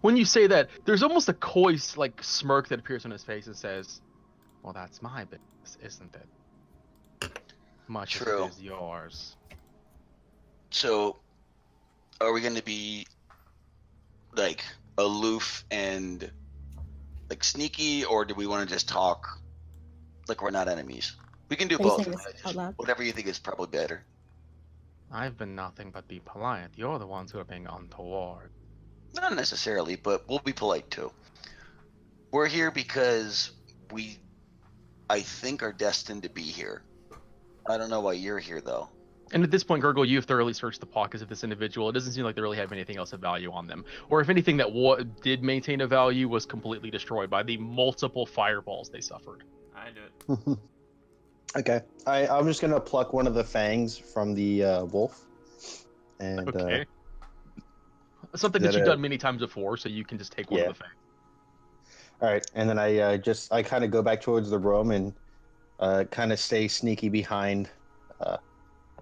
When you say that, there's almost a coy like smirk that appears on his face and says, "Well, that's my business, isn't it? Much as it True. is yours." So, are we going to be like aloof and like sneaky, or do we want to just talk like we're not enemies? We can do Are you both. saying this out loud? Whatever you think is probably better. I've been nothing but be polite. You're the ones who are being untoward. Not necessarily, but we'll be polite too. We're here because we, I think, are destined to be here. I don't know why you're here though. And at this point, Gurgle, you have thoroughly searched the pockets of this individual. It doesn't seem like they really have anything else of value on them. Or if anything that did maintain a value was completely destroyed by the multiple fireballs they suffered. I do it. Okay, I'm just gonna pluck one of the fangs from the wolf, and Okay. Something that you've done many times before, so you can just take one of the fangs. all right, and then I kind of go back towards the room and kind of stay sneaky behind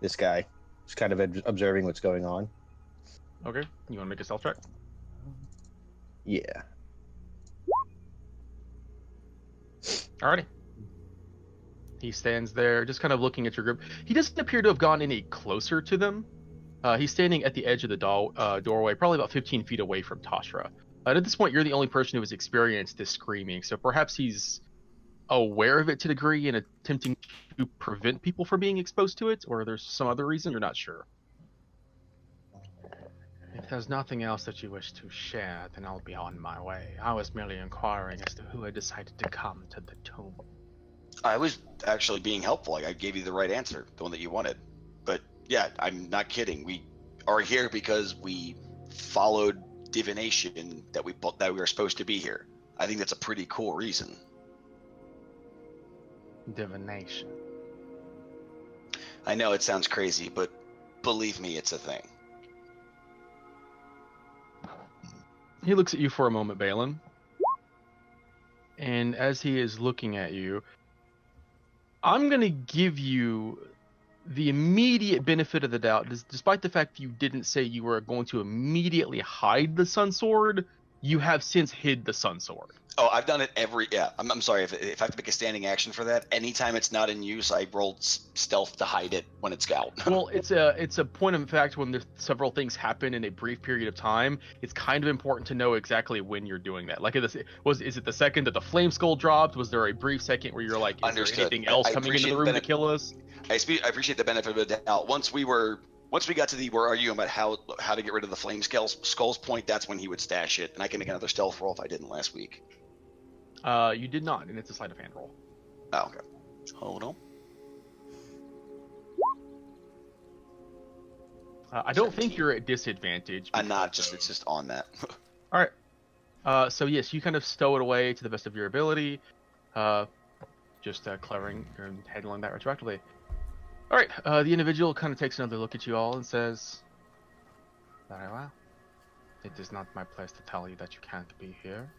this guy, just kind of observing what's going on. Okay, you want to make a stealth check? Yeah. Alrighty. He stands there, just kind of looking at your group. He doesn't appear to have gone any closer to them. He's standing at the edge of the doorway, probably about 15 feet away from Tashra. At this point, you're the only person who has experienced this screaming, so perhaps he's aware of it to a degree and attempting to prevent people from being exposed to it, or there's some other reason, you're not sure. If there's nothing else that you wish to share, then I'll be on my way. I was merely inquiring as to who had decided to come to the tomb. I was actually being helpful. Like, I gave you the right answer, the one that you wanted. But yeah, I'm not kidding. We are here because we followed divination that we were supposed to be here. I think that's a pretty cool reason. Divination. I know it sounds crazy, but believe me, it's a thing. He looks at you for a moment, Balin. And as he is looking at you, I'm going to give you the immediate benefit of the doubt, despite the fact you didn't say you were going to immediately hide the sun sword, you have since hid the sun sword. Oh, I've done it I'm sorry, if I have to make a standing action for that, anytime it's not in use, I roll stealth to hide it when it's out. Well, it's a point of fact when there's several things happen in a brief period of time. It's kind of important to know exactly when you're doing that. Like, is it the second that the flame skull dropped? Was there a brief second where you're like, is Understood. there anything else coming into the room to kill us? I appreciate the benefit of the doubt. Once we got to the where are you about how to get rid of the flame skulls point, that's when he would stash it, and I can make another stealth roll if I didn't last week. You did not, and it's a sleight of hand roll. Oh, okay. Hold on. I don't think you're at disadvantage. I'm not. It's just on that. All right. So yes, you kind of stow it away to the best of your ability. Just clearing and handling that retroactively. All right. The individual kind of takes another look at you all and says, "Very well. It is not my place to tell you that you can't be here.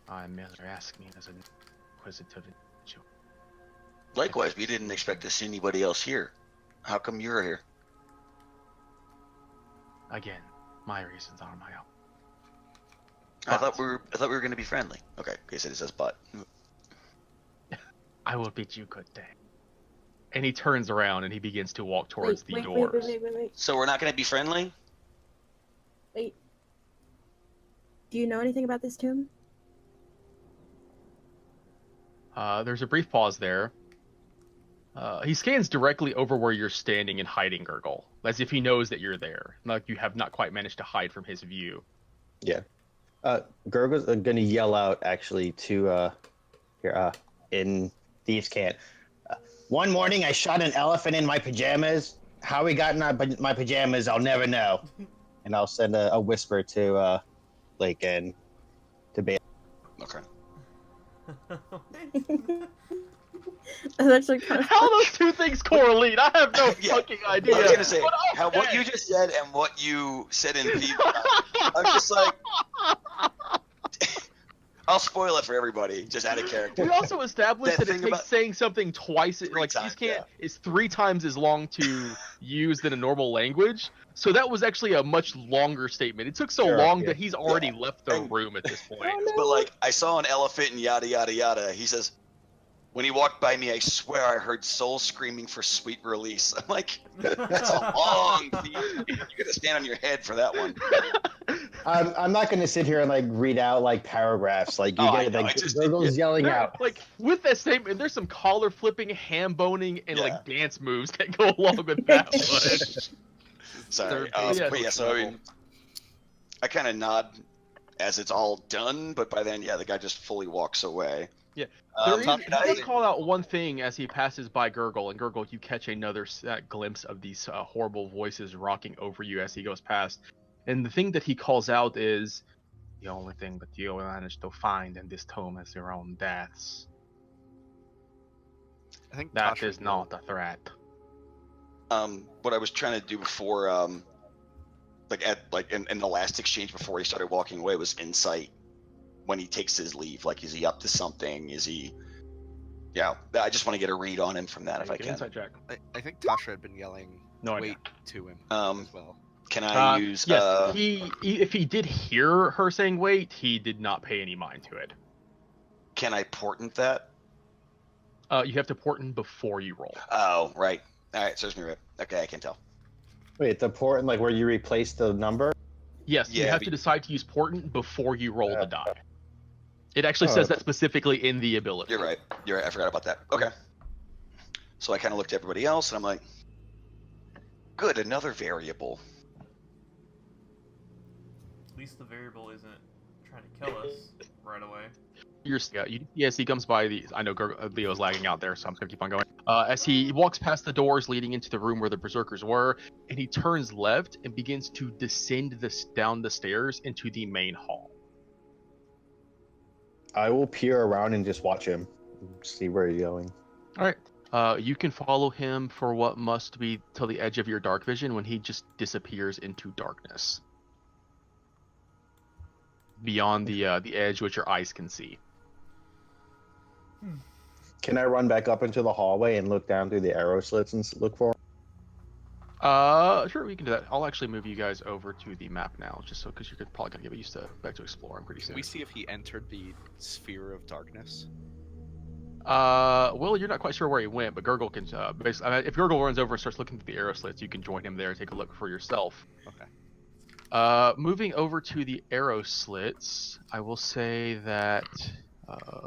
I am merely asking as an inquisitive individual." Likewise, we didn't expect to see anybody else here. How come you're here? Again, my reasons are my own. I thought we were going to be friendly. Okay, guess it says but. I will bid you good day. And he turns around and he begins to walk towards the doors. Wait. So we're not going to be friendly? Wait. Do you know anything about this tomb? There's a brief pause there. He scans directly over where you're standing and hiding, Gurgle, as if he knows that you're there. Like you have not quite managed to hide from his view. Yeah. Gurgle's gonna yell out actually to in Thieves' Cant. One morning I shot an elephant in my pajamas. How he got in my pajamas, I'll never know. And I'll send a whisper to Lake and to Bailey. Okay. That's actually kind of How those two things correlate? I have no fucking idea. I was gonna say what you just said and what you said in Thieves' I'm just like, I'll spoil it for everybody, just out of character. We also established that it takes saying something twice, like times, Thieves' Cant is 3 times as long to used in a normal language. So that was actually a much longer statement. It took so Sure, long yeah. that he's already left the room at this point. But like, I saw an elephant and yada yada yada. He says, when he walked by me, I swear I heard Soul screaming for sweet release. I'm like, that's a long theme. You gotta stand on your head for that one. I'm not going to sit here and like read out like paragraphs. Like you get like Gurgle's yelling out. Like with that statement, there's some collar flipping, ham boning, and like dance moves that go along with that one. Sorry. But yeah, so I mean, I kind of nod as it's all done, but by then, the guy just fully walks away. Yeah. He does call out one thing as he passes by Gurgle, and Gurgle, you catch another glimpse of these horrible voices rocking over you as he goes past. And the thing that he calls out is, the only thing that you managed to find in this tome is your own deaths. I think that is not a threat. What I was trying to do before, in the last exchange before he started walking away was insight. When he takes his leave, like, is he up to something? Is he? Yeah, I just want to get a read on him from that if I can. Insight check. I think Tasha had been yelling "wait" to him as well. Can I use? Yes, if he did hear her saying "wait," he did not pay any mind to it. Can I portent that? You have to portent before you roll. Oh, right. All right, serves me right. Okay, I can tell. Wait, the portent, like where you replace the number? Yes, you have to decide to use portent before you roll the die. It actually says that specifically in the ability. You're right. I forgot about that. Okay. So I kind of looked at everybody else, and I'm like, good, another variable. At least the variable isn't trying to kill us right away. Yes, he comes by the. I know Leo's lagging out there, so I'm gonna keep on going. As he walks past the doors leading into the room where the berserkers were, and he turns left and begins to descend down the stairs into the main hall. I will peer around and just watch him, see where he's going. All right. You can follow him for what must be till the edge of your dark vision when he just disappears into darkness. Beyond the edge which your eyes can see. Can I run back up into the hallway and look down through the arrow slits and look for him? Sure, we can do that. I'll actually move you guys over to the map now, just so because you're probably gonna get used to back to exploring pretty soon. Can we see if he entered the sphere of darkness? Well, you're not quite sure where he went, but Gurgle can. Basically, if Gurgle runs over and starts looking through the arrow slits, you can join him there and take a look for yourself. Okay. Moving over to the arrow slits, I will say that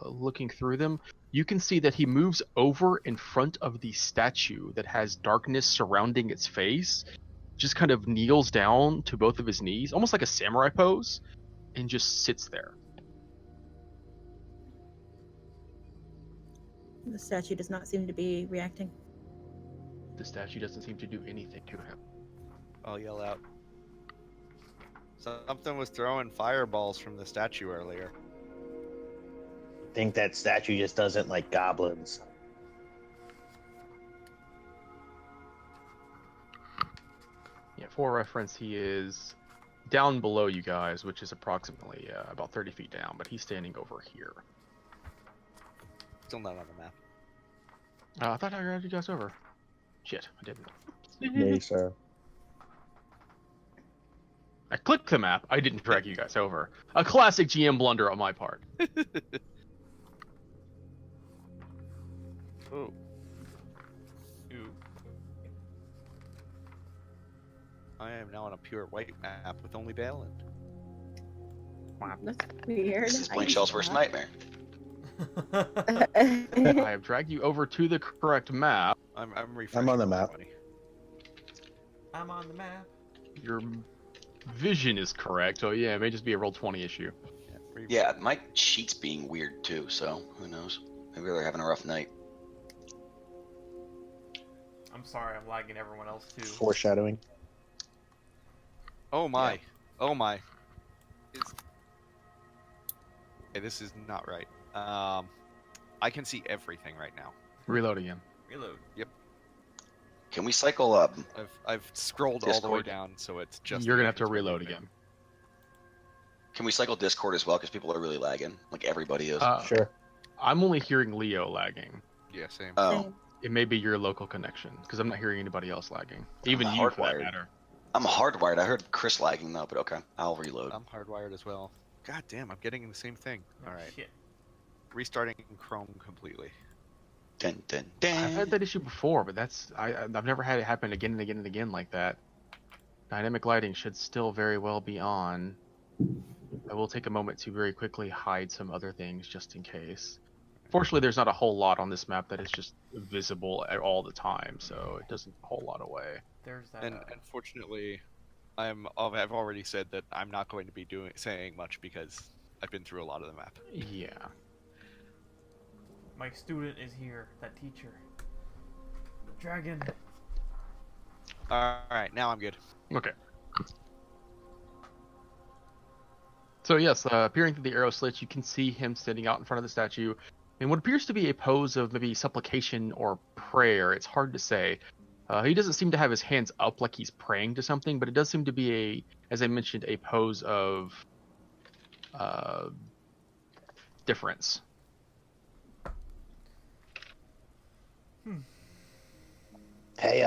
looking through them, you can see that he moves over in front of the statue that has darkness surrounding its face, just kind of kneels down to both of his knees, almost like a samurai pose, and just sits there. The statue does not seem to be reacting. The statue doesn't seem to do anything to him. I'll yell out. Something was throwing fireballs from the statue earlier. I think that statue just doesn't like goblins. Yeah, for reference, he is down below you guys, which is approximately about 30 feet down, but he's standing over here. Still not on the map. I thought I grabbed you guys over. Shit, I didn't. Me, sir. I clicked the map. I didn't drag you guys over. A classic GM blunder on my part. Oh. Ooh. I am now on a pure white map with only Balin. That's weird. This is Blank Shell's worst nightmare. I have dragged you over to the correct map. I'm refreshing. I'm on the map. everybody. I'm on the map. Your vision is correct, so yeah, it may just be a roll 20 issue. Yeah, my sheet's being weird too, so who knows? Maybe they're having a rough night. I'm sorry, I'm lagging everyone else too. Foreshadowing. Oh my. Yeah. Oh my. Okay, this is not right. I can see everything right now. Reload again. Reload. Can we cycle up? I've scrolled all the way Discord? down, so it's just. You're gonna have to everything's reload moving. again. Can we cycle Discord as well? Because people are really lagging. Like everybody is. Sure. I'm only hearing Leo lagging. Yeah, same. Oh. Same. It may be your local connection, because I'm not hearing anybody else lagging. Even I'm you, for that hardwired. matter. I'm hardwired. I heard Chris lagging though, but okay, I'll reload. I'm hardwired as well. God damn, I'm getting the same thing. Oh, All right, shit. restarting Chrome completely. Dun, dun, dun. I've had that issue before, but I've never had it happen again and again and again like that. Dynamic lighting should still very well be on. I will take a moment to very quickly hide some other things just in case. Fortunately, there's not a whole lot on this map that is just visible all the time, so it doesn't a whole lot away. There's that. And unfortunately, I've already said that I'm not going to be saying much because I've been through a lot of the map. Yeah. My student is here. That teacher. Dragon. All right, now I'm good. Okay. So yes, peering through the arrow slits, you can see him standing out in front of the statue in what appears to be a pose of maybe supplication or prayer. It's hard to say. He doesn't seem to have his hands up like he's praying to something, but it does seem to be as I mentioned, a pose of difference. Hey,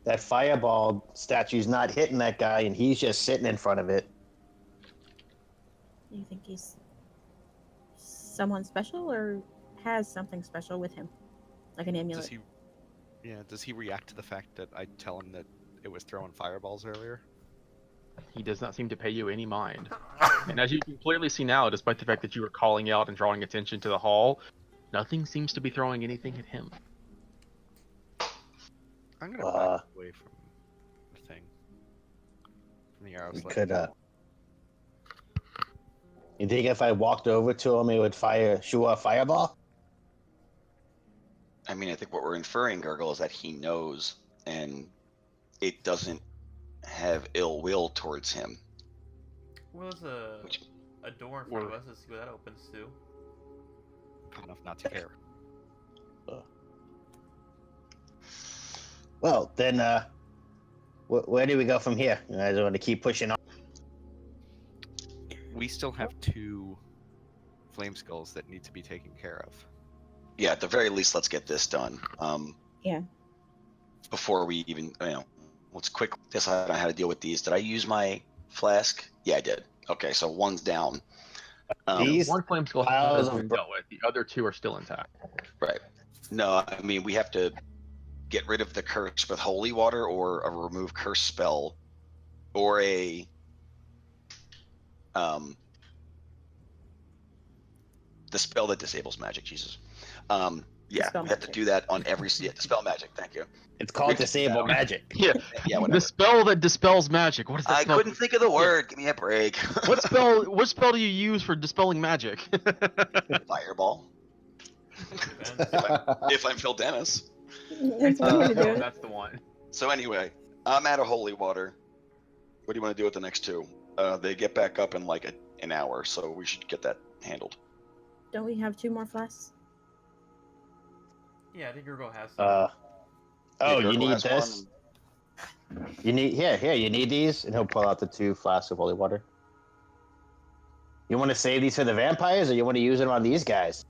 that fireball statue's not hitting that guy, and he's just sitting in front of it. You think he's someone special or has something special with him? Like an amulet? Does he react to the fact that I tell him that it was throwing fireballs earlier? He does not seem to pay you any mind. And as you can clearly see now, despite the fact that you were calling out and drawing attention to the hall, nothing seems to be throwing anything at him. I'm gonna back away from the thing. From the arrow We slit. could, you think if I walked over to him, he would shoot a fireball? I mean, I think what we're inferring, Gurgle, is that he knows, and it doesn't have ill will towards him. Well, there's a door in front of us. Let's see what that opens to. Enough not to care. Well, then, where do we go from here? You guys want to keep pushing on? We still have 2 flame skulls that need to be taken care of. Yeah, at the very least, let's get this done. Yeah. Before we even, let's quick decide on how to deal with these. Did I use my flask? Yeah, I did. Okay, so one's down. These One flame skull has been dealt with. The other 2 are still intact. Right. No, I mean, we have to get rid of the curse with holy water or a remove curse spell or a the spell that disables magic. Jesus. Yeah, Dispel we have to magic. do that on every dispel magic. Thank you. It's called Disable Magic. Yeah, Yeah, the whatever. spell that dispels magic. What is that I spell? couldn't think of the word. Give me a break. What spell? What spell do you use for dispelling magic? Fireball. Depends. If I'm Phil Dennis. That's one way to do it. That's the one. So anyway, I'm out of holy water. What do you want to do with the next 2? They get back up in like an hour, so we should get that handled. Don't we have 2 more flasks? Yeah, I think Urgo has some. Oh, Yeah, you Gurgle need has this? one. You need here, you need these? And he'll pull out the 2 flasks of holy water. You want to save these for the vampires, or you want to use them on these guys?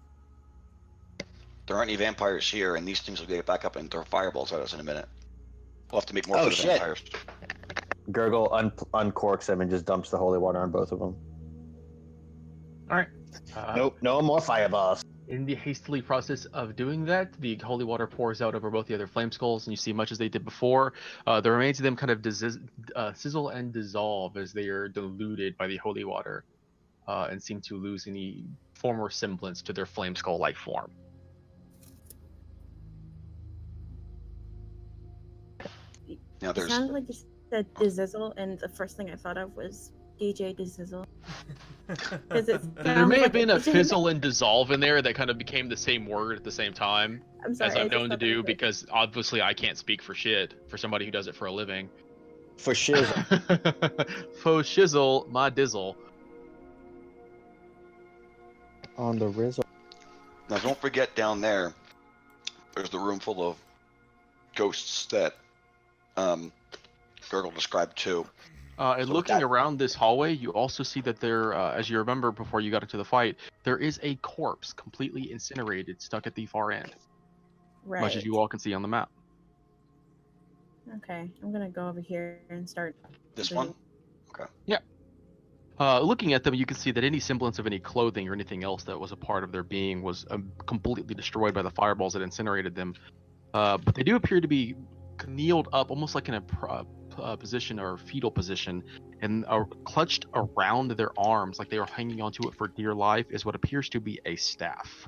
There aren't any vampires here, and these things will get back up and throw fireballs at us in a minute. We'll have to make more Oh, for the shit. vampires. Gurgle uncorks them and just dumps the holy water on both of them. All right. Nope, no more fireballs. In the hastily process of doing that, the holy water pours out over both the other flame skulls, and you see much as they did before. The remains of them kind of sizzle and dissolve as they are diluted by the holy water, and seem to lose any former semblance to their flame skull-like form. Now It there's sounded like you said Dizizzle, and the first thing I thought of was DJ Dizizzle. Because it There sounds may have like been it- a it's in- fizzle and dissolve in there that kind of became the same word at the same time, I'm sorry, as I I'm just known to thought that do, was it. because obviously I can't speak for shit for somebody who does it for a living. For shizzle. Faux shizzle, my dizzle. On the rizzle. Now, don't forget down there, there's the room full of ghosts that Gurgle described too. And So looking that- around this hallway, you also see that there, as you remember before you got into the fight, there is a corpse completely incinerated stuck at the far end. Right. much as you all can see on the map. Okay, I'm gonna go over here and start. This one? Looking at them, you can see that any semblance of any clothing or anything else that was a part of their being was completely destroyed by the fireballs that incinerated them. But they do appear to be kneeled up, almost like in a position or fetal position, and clutched around their arms, like they were hanging onto it for dear life, is what appears to be a staff.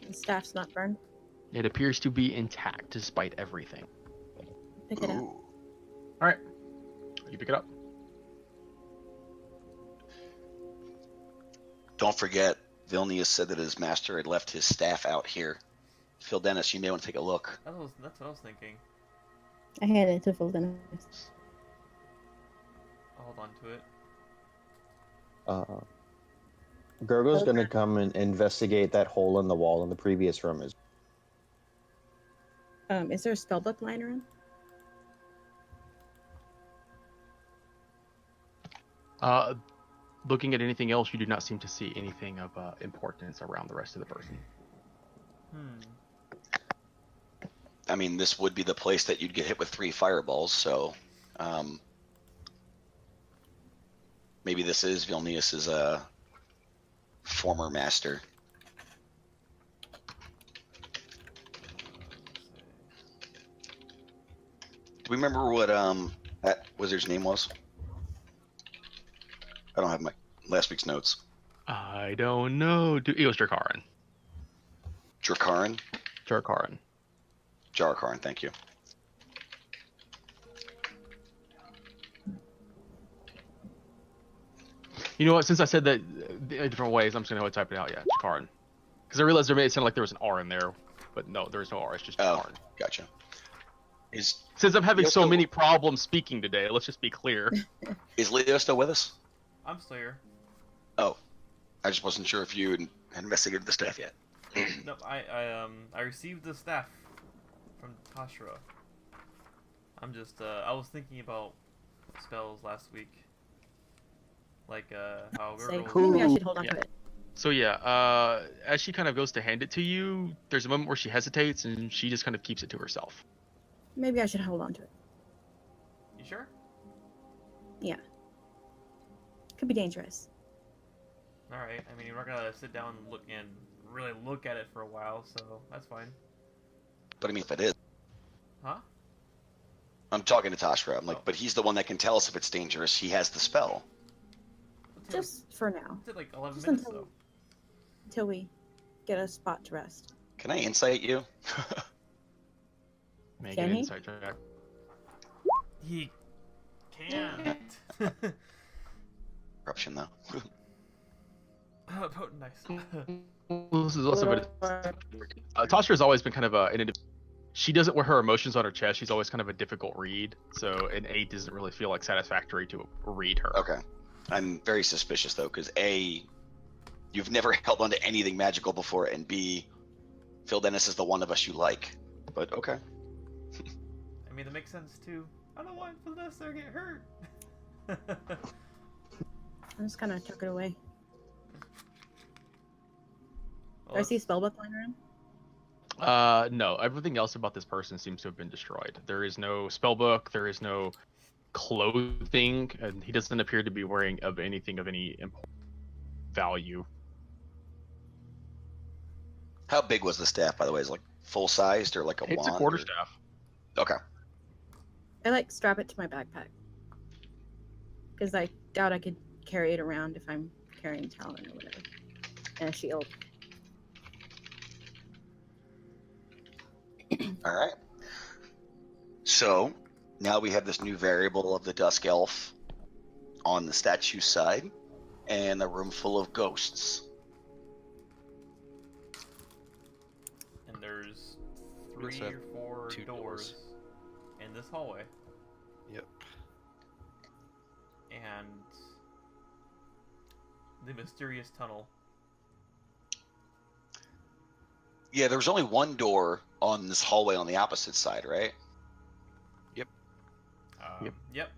The staff's not burned. It appears to be intact despite everything. Pick it up. Ooh. All right, you pick it up. Don't forget, Vilnius said that his master had left his staff out here. Phil Dennis, you may want to take a look. That's what I was thinking. I handed it to Phil Dennis. I'll hold on to it. Gurgle's gonna come and investigate that hole in the wall in the previous room. Is there a spellbook lying around? Looking at anything else, you do not seem to see anything of importance around the rest of the person. I mean, this would be the place that you'd get hit with 3 fireballs, so maybe this is Vilnius's former master. Do we remember what that wizard's name was? I don't have my last week's notes. I don't know. It was Drakarin. Drakarin? Drakarin. Jarkarin, thank you. You know what? Since I said that different ways, I'm just gonna type it out. Yeah, Drakarin. Because I realized it sounded like there was an R in there, but no, there's no R. It's just Drakarin. Gotcha. Since I'm having so Leo many problems speaking today, let's just be clear. Is Leo still with us? I'm still here. Oh, I just wasn't sure if you had investigated the staff yet. No, I received the staff from Tashra. I'm just I was thinking about spells last week, like how Say, Gurgle. maybe I should hold on Yeah. to it. So yeah, as she kind of goes to hand it to you, there's a moment where she hesitates and she just kind of keeps it to herself. Maybe I should hold on to it. You sure? Could be dangerous. All right. I mean, we're not gonna sit down and really look at it for a while, so that's fine. But I mean, if it is, Huh? I'm talking to Tashra. I'm like, Oh. but he's the one that can tell us if it's dangerous. He has the spell. Just for now, It's like 11 just minutes until- though. until we get a spot to rest. Can I insight you? Make Can an he? insight check. He can't. Corruption, though. Oh, nice. Well, this is also Tasha has always been kind of she doesn't wear her emotions on her chest. She's always kind of a difficult read. So an 8 doesn't really feel like satisfactory to read her. Okay. I'm very suspicious, though, because A, you've never held onto anything magical before, and B, Phil Dennis is the one of us you like. But okay. I mean, that makes sense too. I don't want Vanessa to get hurt. I'm just gonna tuck it away. Well, Do I see a spellbook lying around? No, everything else about this person seems to have been destroyed. There is no spellbook, there is no clothing, and he doesn't appear to be wearing of anything of any value. How big was the staff, by the way? Is it like full-sized or like a It's wand? a quarter or- staff. Okay. I strap it to my backpack because I doubt I could carry it around if I'm carrying Talon or whatever, and a shield. All right. So now we have this new variable of the Dusk Elf on the statue side and a room full of ghosts. and there's We also 3 have or 4 2 doors in this hallway, Yep. and the mysterious tunnel. Yeah, there was only one door on this hallway on the opposite side, right? Yep.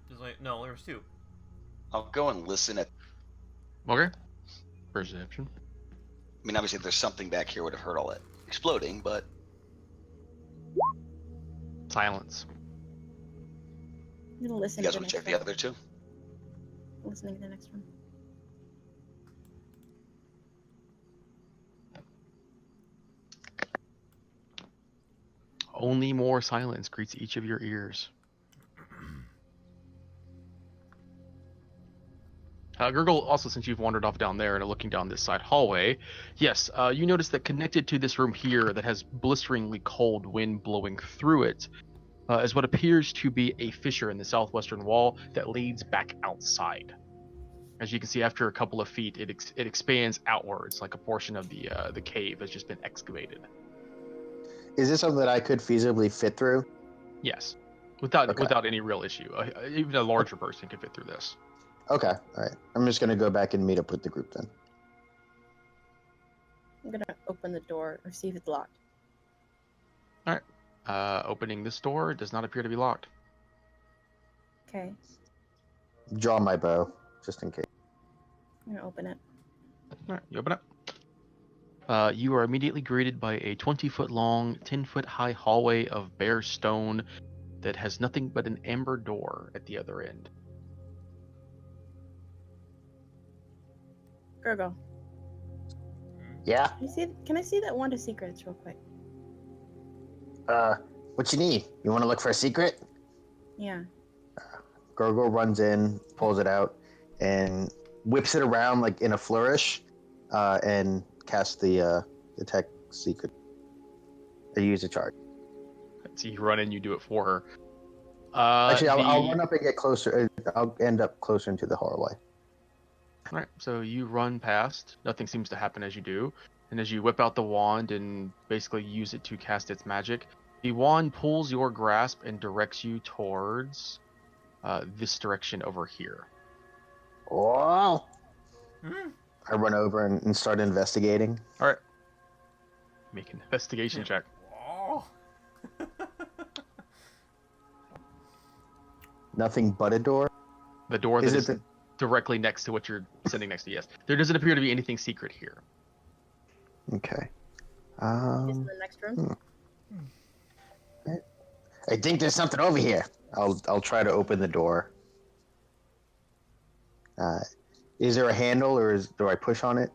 There's no, there was 2. I'll go and listen at. Okay. Perception. I mean, obviously, if there's something back here, would have heard all that exploding, but Silence. I'm gonna listen. you guys to the want next to check the one. other two? Listening to the next one. Only more silence greets each of your ears. Gurgle, also, since you've wandered off down there and are looking down this side hallway, yes, you notice that connected to this room here that has blisteringly cold wind blowing through it is what appears to be a fissure in the southwestern wall that leads back outside. As you can see, after a couple of feet, it expands outwards, like a portion of the cave has just been excavated. Is this something that I could feasibly fit through? Yes, without Okay. without any real issue. Even a larger person could fit through this. Okay, all right. I'm just gonna go back and meet up with the group then. I'm gonna open the door or see if it's locked. Opening this door does not appear to be locked. Okay, Draw my bow, just in case. I'm gonna open it. All right, you open it. You are immediately greeted by a 20-foot long, 10-foot high hallway of bare stone that has nothing but an amber door at the other end. Gurgle. Yeah. Can I see that wand of secrets real quick? What you need? You want to look for a secret? Yeah. Gurgle runs in, pulls it out, and whips it around like in a flourish, and casts the detect secret. Or use a charge. So you run in, you do it for her. Actually, I'll run up and get closer. I'll end up closer into the hallway. All right, so you run past. Nothing seems to happen as you do. And as you whip out the wand and basically use it to cast its magic, the wand pulls your grasp and directs you towards this direction over here. Oh! Hmm? I run over and start investigating. All right. Make an investigation check. Oh. Nothing but a door? The door that Is it is the- directly next to what you're sitting next to, yes. There doesn't appear to be anything secret here. Okay. Just in the next room. I think there's something over here. I'll try to open the door. Is there a handle, or do I push on it?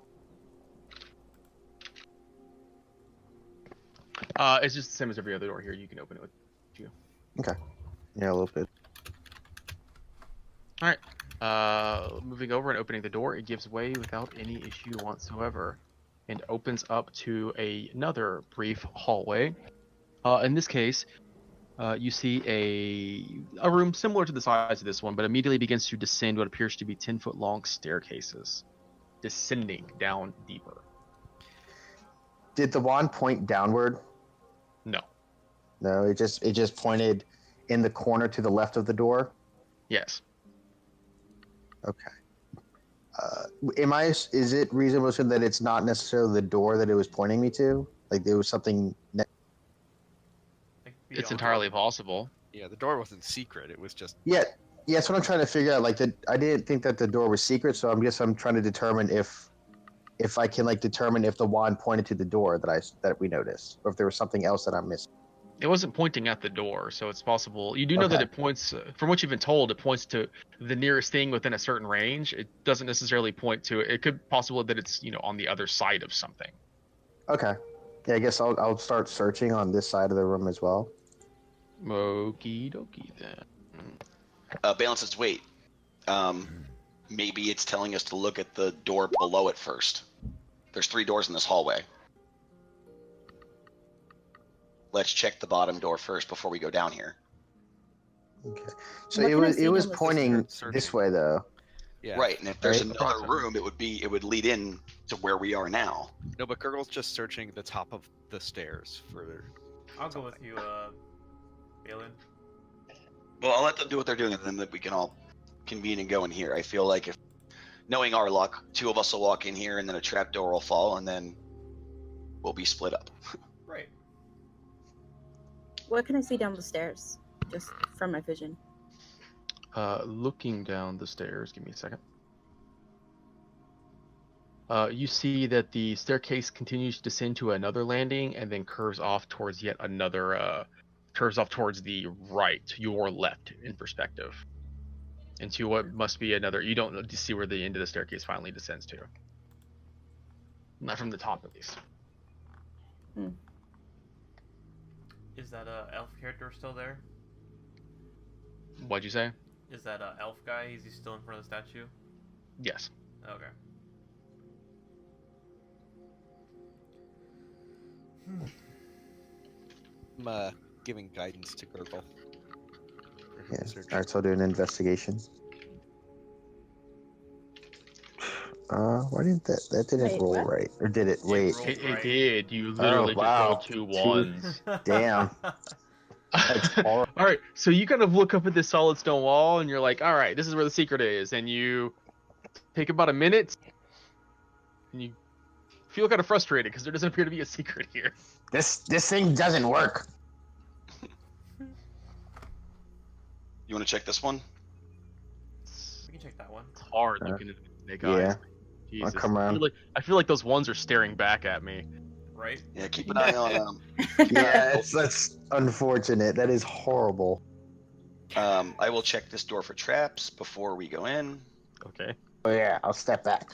It's just the same as every other door here. You can open it with you. Yeah, a little bit. All right. Moving over and opening the door, it gives way without any issue whatsoever, and opens up to another brief hallway. In this case, you see a room similar to the size of this one, but immediately begins to descend what appears to be 10-foot long staircases, descending down deeper. Did the wand point downward? No. No, it just pointed in the corner to the left of the door. Yes. Okay. Is it reasonable to assume that it's not necessarily the door that it was pointing me to? Like there was something. Like It's beyond. entirely possible. Yeah, the door wasn't secret. It was just Yeah, that's what I'm trying to figure out. Like I didn't think that the door was secret, so I'm trying to determine if I can determine if the wand pointed to the door that we noticed, or if there was something else that I'm missing. It wasn't pointing at the door, so it's possible. You do know that Okay. it points, from what you've been told, it points to the nearest thing within a certain range. It doesn't necessarily point to it. It could possibly that it's on the other side of something. Okay. Yeah, I guess I'll start searching on this side of the room as well. Okie dokie then. Balance its weight. Maybe it's telling us to look at the door below it first. There's 3 doors in this hallway. Let's check the bottom door first before we go down here. Okay. So What can I it see was down the pointing stairs? this way though. yeah. Right, and if there's Right. another Approximately. room, it would lead in to where we are now. No, but Gurgle's just searching the top of the stairs for. I'll go with you, Balin. Well, I'll let them do what they're doing, and then we can all convene and go in here. I feel like if, knowing our luck, 2 of us will walk in here, and then a trap door will fall, and then we'll be split up. Right. What can I see down the stairs? Just from my vision. Looking down the stairs. Give me a second. You see that the staircase continues to descend to another landing and then curves off towards yet another, curves off towards the right, your left in perspective, into what must be another. You don't see where the end of the staircase finally descends to. Not from the top, at least. Is that elf character still there? What'd you say? Is that elf guy? Is he still in front of the statue? Yes. Okay. I'm giving guidance to Gurgle. for her Yeah. research. All right, so I'll do an investigation. Why didn't that didn't Wait, roll what? right? Or did it? Wait. rolled It right. did. You literally just wow. rolled 2 1s. Damn. That's horrible. All right, so you kind of look up at this solid stone wall, and you're like, "All right, this is where the secret is." And you take about a minute, and you feel kind of frustrated because there doesn't appear to be a secret here. This thing doesn't work. You want to check this one? We can check that one. It's hard looking at the snake eyes. Yeah. Jesus. come around. I feel like those ones are staring back at me. Right? Yeah, keep an eye on. Yeah, that's unfortunate. That is horrible. I will check this door for traps before we go in. Okay. Oh yeah, I'll step back.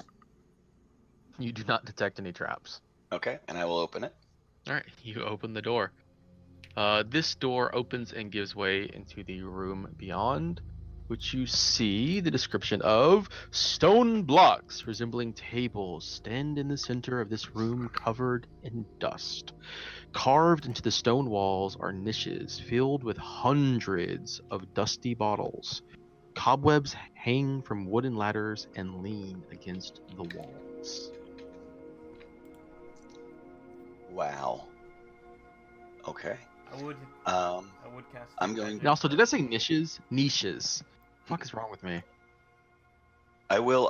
You do not detect any traps. Okay, and I will open it. All right, you open the door. This door opens and gives way into the room beyond, which you see the description of stone blocks resembling tables stand in the center of this room covered in dust. Carved into the stone walls are niches filled with hundreds of dusty bottles. Cobwebs hang from wooden ladders and lean against the walls. Wow. Okay. I would cast. I'm going- And also, did I say niches? Niches. What the fuck is wrong with me? I will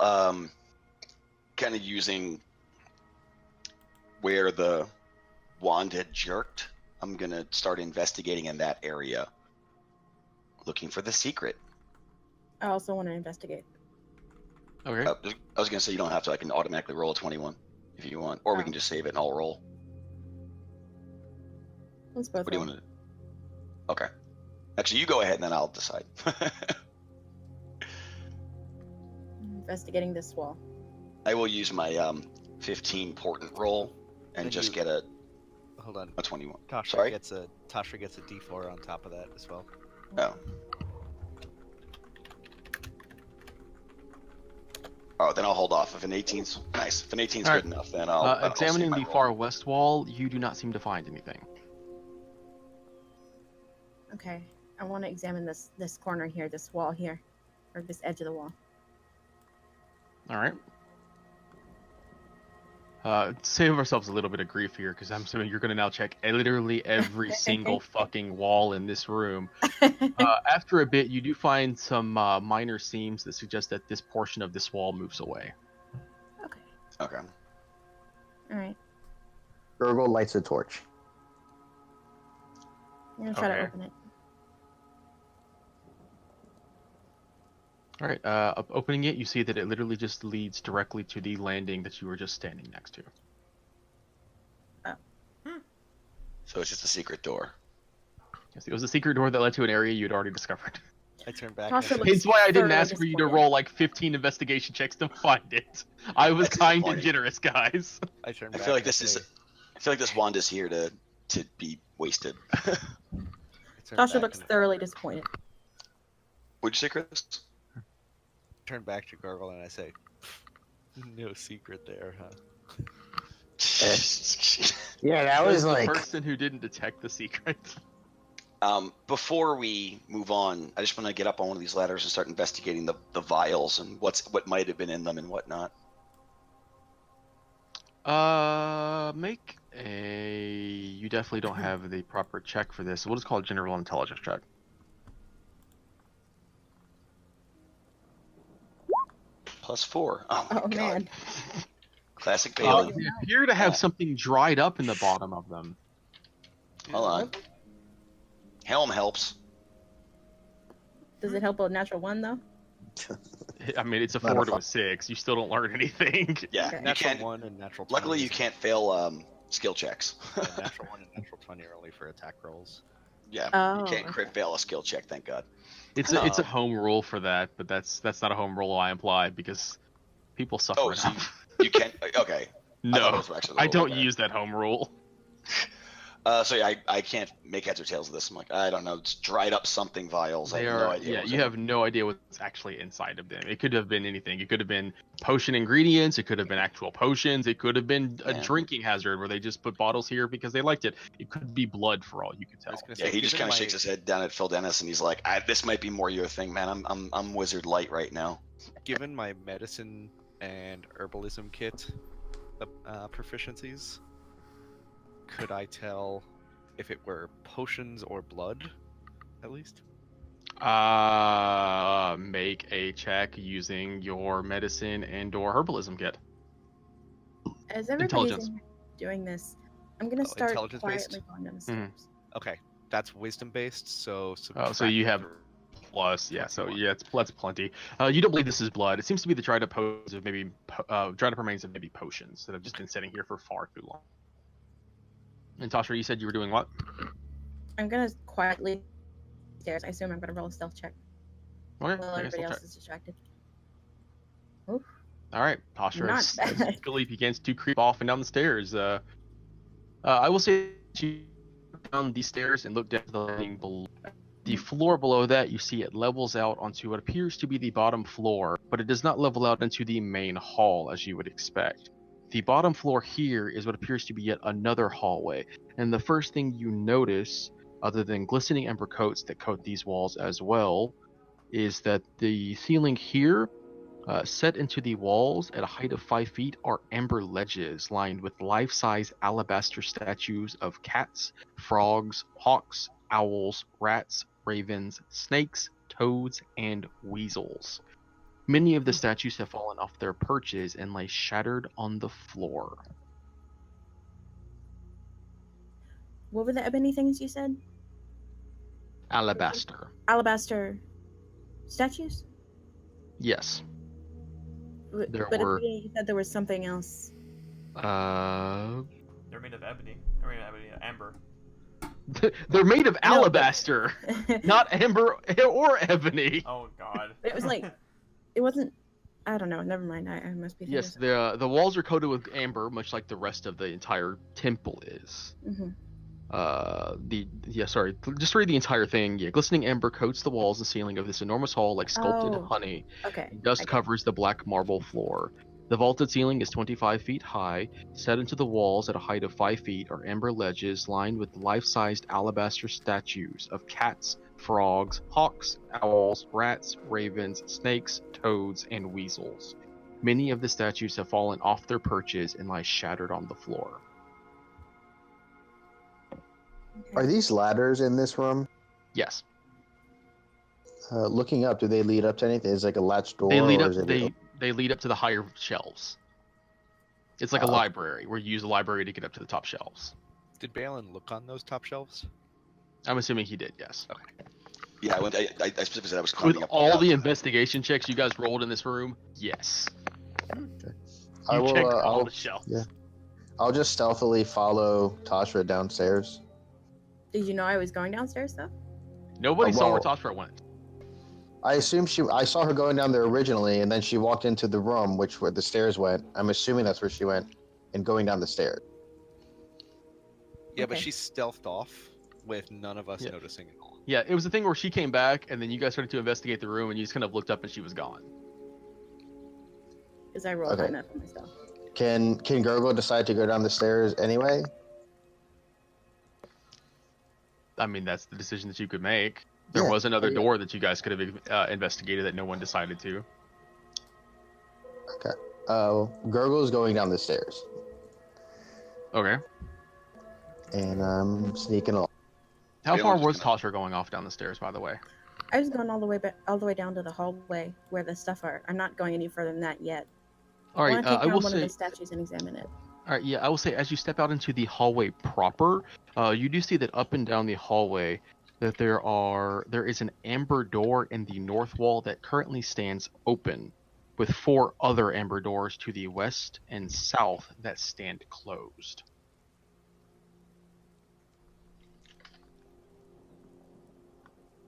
kind of using where the wand had jerked. I'm gonna start investigating in that area, looking for the secret. I also want to investigate. Okay. I was gonna say you don't have to. I can automatically roll a 21 if you want, or we Oh. can just save it and I'll roll. Let's both. What do you roll. want to? Okay. Actually, you go ahead and then I'll decide. Investigating this wall. I will use my 15 portent roll and And just you- get a Hold on. 21. Tasha Sorry? gets a D4 on top of that as well. Oh. Oh, then I'll hold off. If an 18's nice, if an 18's All right. good enough, then I'll save Examining my the roll. far west wall, you do not seem to find anything. Okay, I want to examine this corner here, this wall here, or this edge of the wall. All right. Save ourselves a little bit of grief here, because I'm assuming you're going to now check literally every single fucking wall in this room. After a bit, you do find some minor seams that suggest that this portion of this wall moves away. Okay. Okay. All right. Gurgle lights a torch. I'm gonna try to Okay. open it. All right. Opening it, you see that it literally just leads directly to the landing that you were just standing next to. So it's just a secret door. Yes, it was a secret door that led to an area you'd already discovered. I turn back. Tasha and I say, looks- Hence why I didn't thoroughly ask for you to disappointed. roll like 15 investigation checks to find it. I was That's kind and disappointing. generous, guys. I turn I back. feel like and this is. say- I feel like this wand is here to be wasted. I turn Tasha back looks and- thoroughly disappointed. Which secret? turn back to Gurgle and I say, "No secret there, huh?" Yeah, that was the like. person who didn't detect the secret. Before we move on, I just want to get up on one of these ladders and start investigating the vials and what might have been in them and whatnot. Make a. You definitely don't have the proper check for this. We'll just call it general intelligence check. +4. Oh my Oh god. man. Classic Bailey. They appear to have something dried up in the bottom of them. Hold on. Helm helps. Does it help a natural one though? I mean, it's a Not a 4 to fu- a 6. You still don't learn anything. Yeah, Okay. you Natural can't. 1 and natural 20. Luckily, you can't fail skill checks. Yeah, natural 1 and natural 20 are only for attack rolls. Yeah, you Oh, can't crit okay. fail a skill check. Thank God. It's a Um, home rule for that, but that's not a home rule I imply because people suffer Oh, so enough. you can't. Okay. I thought No, those were actually the I rules. don't Okay. use that home rule. So yeah, I can't make heads or tails of this. I'm like, I don't know. It's dried up something vials. I They have no are, idea. yeah, what was you in have no idea what's actually inside of them. It could have been anything. It could have been potion ingredients. It could have been actual potions. It could have been a Yeah. drinking hazard where they just put bottles here because they liked it. It could be blood for all you could I tell. was gonna Yeah, say, he just given kind of my- shakes his head down at Phil Dennis, and he's like, "This might be more your thing, man. I'm wizard light right now." Given my medicine and herbalism kit proficiencies, could I tell if it were potions or blood, at least? Make a check using your medicine and/or herbalism kit. As everybody's Intelligence. in here doing this, I'm gonna Oh, start intelligence-based? quietly going down the Mhm. stairs. Okay, that's wisdom based, so Oh, so you have plus, yeah. So yeah, that's plenty. You don't believe this is blood. It seems to be the dried up potions of maybe dried up remains of maybe potions that have just been sitting here for far too long. And Tasha, you said you were doing what? I'm gonna quietly stairs. I assume I'm gonna roll a stealth check Okay, while I guess everybody we'll else check. is distracted. All right, Tasha Not as bad. sneakily begins to creep off and down the stairs. I will say you look down these stairs and look down to the landing below. The floor below that, you see it levels out onto what appears to be the bottom floor, but it does not level out into the main hall as you would expect. The bottom floor here is what appears to be yet another hallway, and the first thing you notice, other than glistening ember coats that coat these walls as well, is that the ceiling here, set into the walls at a height of 5 feet, are amber ledges lined with life-size alabaster statues of cats, frogs, hawks, owls, rats, ravens, snakes, toads, and weasels. Many of the statues have fallen off their perches and lie shattered on the floor. What were the ebony things you said? Alabaster. Alabaster statues? Yes. There But were- you said there was something else. They're made of ebony. I mean, ebony, amber. They're made of I know, but- alabaster, not amber or ebony. Oh God. It was like, it wasn't. I don't know. Never mind. I must be. Yes, the walls are coated with amber, much like the rest of the entire temple is. Mm-hmm. Just read the entire thing. Yeah, glistening amber coats the walls and ceiling of this enormous hall like sculpted Oh. honey. Okay. Dust I get it. covers the black marble floor. The vaulted ceiling is 25 feet high. Set into the walls at a height of 5 feet are amber ledges lined with life-sized alabaster statues of cats, frogs, hawks, owls, rats, ravens, snakes, toads, and weasels. Many of the statues have fallen off their perches and lie shattered on the floor. Are these ladders in this room? Yes, Looking up, do they lead up to anything? Is it like a latch door? they lead or up. is it They lead up to the higher shelves. It's like a Oh. library where you use the library to get up to the top shelves. Did Balin look on those top shelves? I'm assuming he did. Yes. Yeah, I specifically said I was climbing With up. all the investigation checks you guys rolled in this room, yes. I You will. checked all I'll, the shelves. yeah. I'll just stealthily follow Tasha downstairs. Did you know I was going downstairs though? Nobody Oh, saw where well. Tasha went. I assume I saw her going down there originally, and then she walked into the room, where the stairs went. I'm assuming that's where she went, and going down the stairs. Yeah, but Okay. she stealthed off with none of us Yeah. noticing at all. Yeah, it was the thing where she came back, and then you guys started to investigate the room, and you just kind of looked up, and she was gone. Because I rolled Okay. enough for myself. Can Gurgle decide to go down the stairs anyway? I mean, that's the decision that you could make. There Yeah. was another Yeah. door that you guys could have investigated that no one decided to. Gurgle's going down the stairs, Okay. and I'm sneaking along. How Yeah, far I'm was just gonna- Tasha going off down the stairs, by the way? I was going all the way down to the hallway where the stuff are. I'm not going any further than that yet. All I right, want to take I down will one say. of the statues and examine it. All right, yeah, I will say as you step out into the hallway proper, you do see that up and down the hallway that there is an amber door in the north wall that currently stands open. with 4 other amber doors to the west and south that stand closed.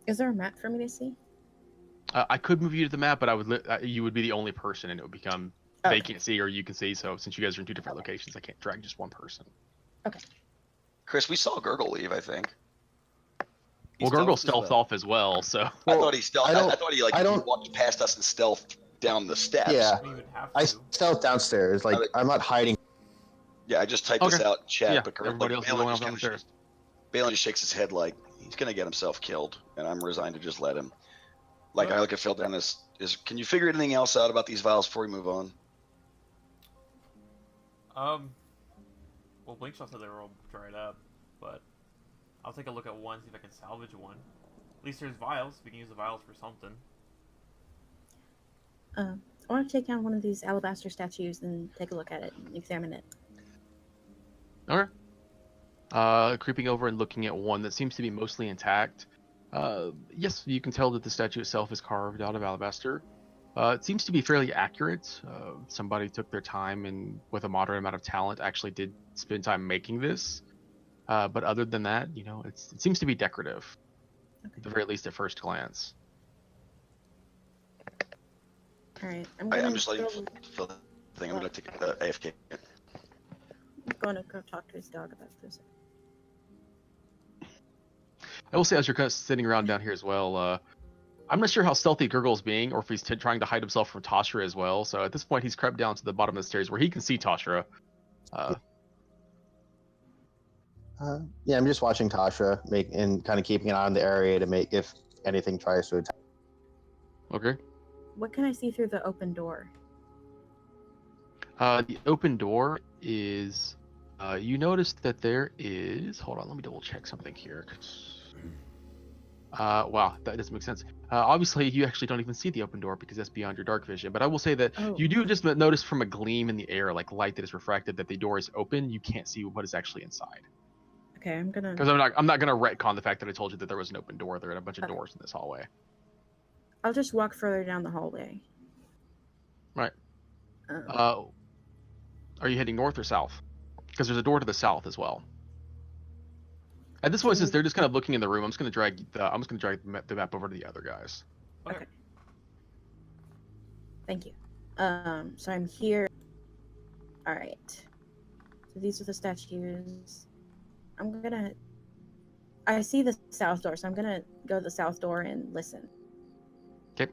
Is there a map for me to see? I could move you to the map, but you would be the only person, and it would become they can't see or you can see. So since you guys are in 2 different locations, I can't drag just one person. Okay. Chris, we saw Gurgle leave, I think. Well, Gurgle stealthed off as well, so. I thought he stealthed. I I thought he walked past us and stealthed down the steps. Yeah. You would have I to. stealth downstairs. Like, I'm not hiding. Yeah, I just typed this Okay. out in chat, Yeah, but everybody else is going off kinda downstairs. Balin just shakes his head like he's gonna get himself killed, and I'm resigned to just let him. Like I look at Phil down this. Can you figure anything else out about these vials before we move on? Well, Blinkshot said they were all dried up, but I'll take a look at one, see if I can salvage one. At least there's vials. We can use the vials for something. I want to take down one of these alabaster statues and take a look at it and examine it. Okay. Creeping over and looking at one that seems to be mostly intact. Yes, you can tell that the statue itself is carved out of alabaster. It seems to be fairly accurate. Somebody took their time and, with a moderate amount of talent, actually did spend time making this. But other than that, it seems to be decorative, at the very least at first glance. All right, I'm just letting Phil thing. I'm gonna take AFK. I'm going to go talk to his dog about this. I will say, as you're kind of sitting around down here as well, I'm not sure how stealthy Gurgle's being, or if he's trying to hide himself from Toshra as well. So at this point, he's crept down to the bottom of the stairs where he can see Toshra. Yeah, I'm just watching Tasha and kind of keeping an eye on the area to make if anything tries to attack. Okay. What can I see through the open door? The open door is. You notice that there is. Hold on, let me double check something here. Wow, that doesn't make sense. Obviously, you actually don't even see the open door because that's beyond your dark vision. But I will say that you do just notice from a gleam in the air, like light that is refracted, that the door is open. You can't see what is actually inside. Okay, I'm gonna. Because I'm not gonna retcon the fact that I told you that there was an open door. There are a bunch of doors in this hallway. I'll just walk further down the hallway. Right. Are you heading north or south? Because there's a door to the south as well. At this point, since they're just kind of looking in the room, I'm just gonna drag the map over to the other guys. Okay. Thank you. So I'm here. All right. So these are the statues. I see the south door, so I'm gonna go to the south door and listen. Okay.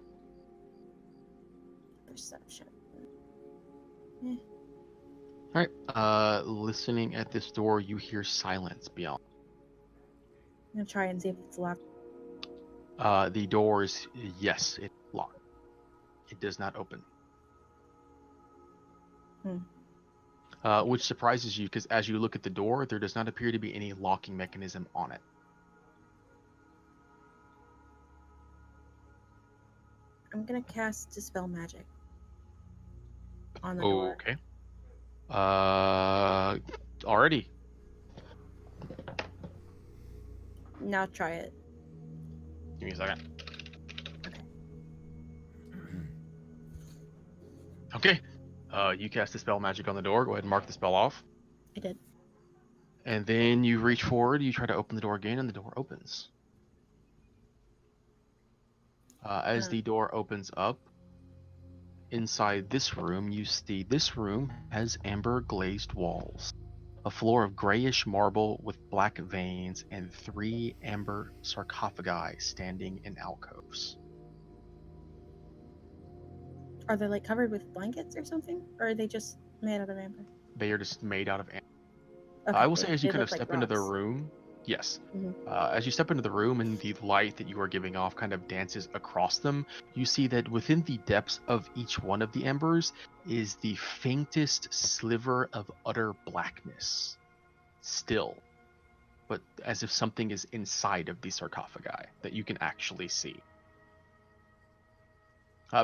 Perception. All right. Listening at this door, you hear silence beyond. I'm gonna try and see if it's locked. The doors, yes, it's locked. It does not open. Which surprises you because as you look at the door, there does not appear to be any locking mechanism on it. I'm gonna cast Dispel Magic on the door. Okay. Already. Now try it. Give me a second. Okay. You cast Dispel Magic on the door. Go ahead and mark the spell off. I did. And then you reach forward. You try to open the door again, and the door opens. As the door opens up, inside this room, you see this room has amber glazed walls, a floor of grayish marble with black veins, and 3 amber sarcophagi standing in alcoves. Are they like covered with blankets or something? Or are they just made out of amber? They are just made out of amber. Okay, I will say as you they kind of look like step into the rocks. room, yes. Mhm. As you step into the room and the light that you are giving off kind of dances across them, you see that within the depths of each one of the embers is the faintest sliver of utter blackness. Still, but as if something is inside of the sarcophagi that you can actually see.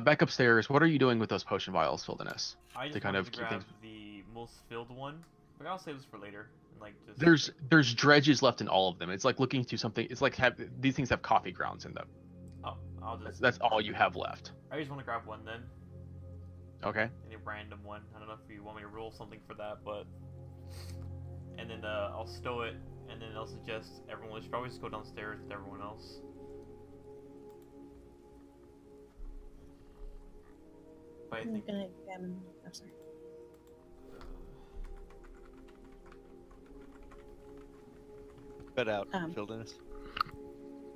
Back upstairs, what are you doing with those potion vials, Fildeness? I just To kind wanted of to keep grab things- the most filled one, but I'll save this for later. And like just There's dredges left in all of them. It's like looking to something. It's like these things have coffee grounds in them. I'll just That's all you have left. I just want to grab one then. Okay. Any random one. I don't know if you want me to roll something for that, but. And then I'll stow it, and then I'll suggest everyone should probably just go downstairs with everyone else. But I I'm think. gonna examine. I'm sorry. Cut out, Um, Fildenus.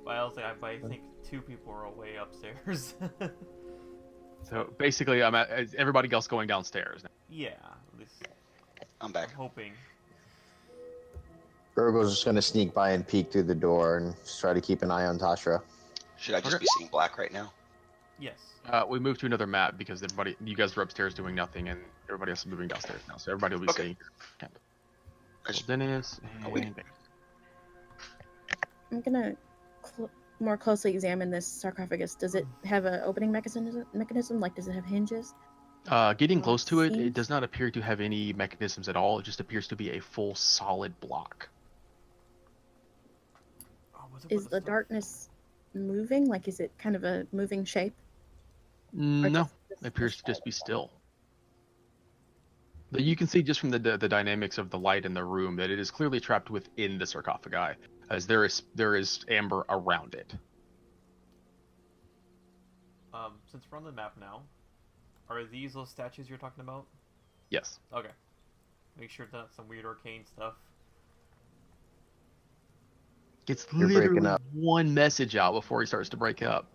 But I think 2 people are away upstairs. So basically, is everybody else going downstairs now? Yeah, at least I'm I'm back. hoping. Gurgle's just gonna sneak by and peek through the door and just try to keep an eye on Tashra. Should I just Okay. be seeing black right now? Yes. We moved to another map because you guys were upstairs doing nothing, and everybody else is moving downstairs now. So everybody will be Okay. seeing. I just- Dennis Oh, wait. and Bear. I'm gonna more closely examine this sarcophagus. Does it have an opening mechanism? Like, does it have hinges? Getting close to it, Seems- it does not appear to have any mechanisms at all. It just appears to be a full solid block. Oh, was it Is with the stuff? darkness moving? Like, is it kind of a moving shape? Or No, just- it appears to just be still. But you can see just from the dynamics of the light in the room that it is clearly trapped within the sarcophagi, as there is amber around it. Since we're on the map now, are these those statues you're talking about? Yes. Okay. Make sure it's not some weird arcane stuff. It's You're breaking literally up. one message out before he starts to break up.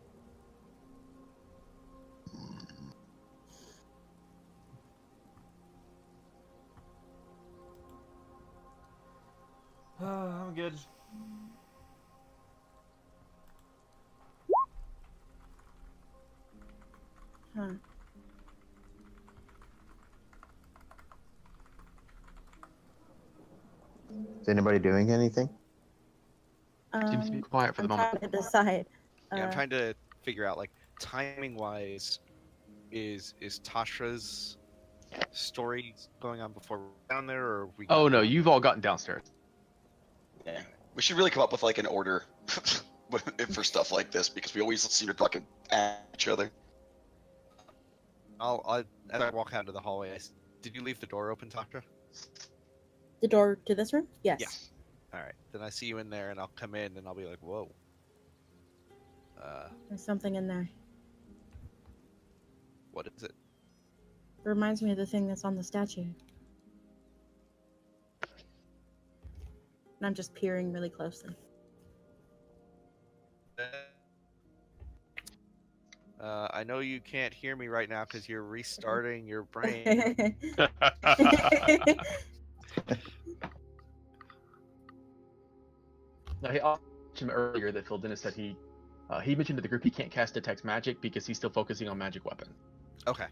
I'm good. Huh. Is anybody doing anything? Seems to be quiet for the I'm moment. trying to decide. Yeah, I'm Uh, trying to figure out, like, timing wise, is Tashra's story going on before we're down there, or we? Oh got no, down? you've all gotten downstairs. Yeah. We should really come up with like an order for stuff like this because we always seem to talk at each other. As I walk out into the hallway, did you leave the door open, Tasha? The door to this room? Yes. Yeah. All right, then I see you in there, and I'll come in, and I'll be like, "Whoa." There's something in there. What is it? It reminds me of the thing that's on the statue. And I'm just peering really closely. I know you can't hear me right now because you're restarting your brain. Now, I mentioned earlier that Phil Dennis said he mentioned to the group he can't cast Detect Magic because he's still focusing on magic weapon. Okay.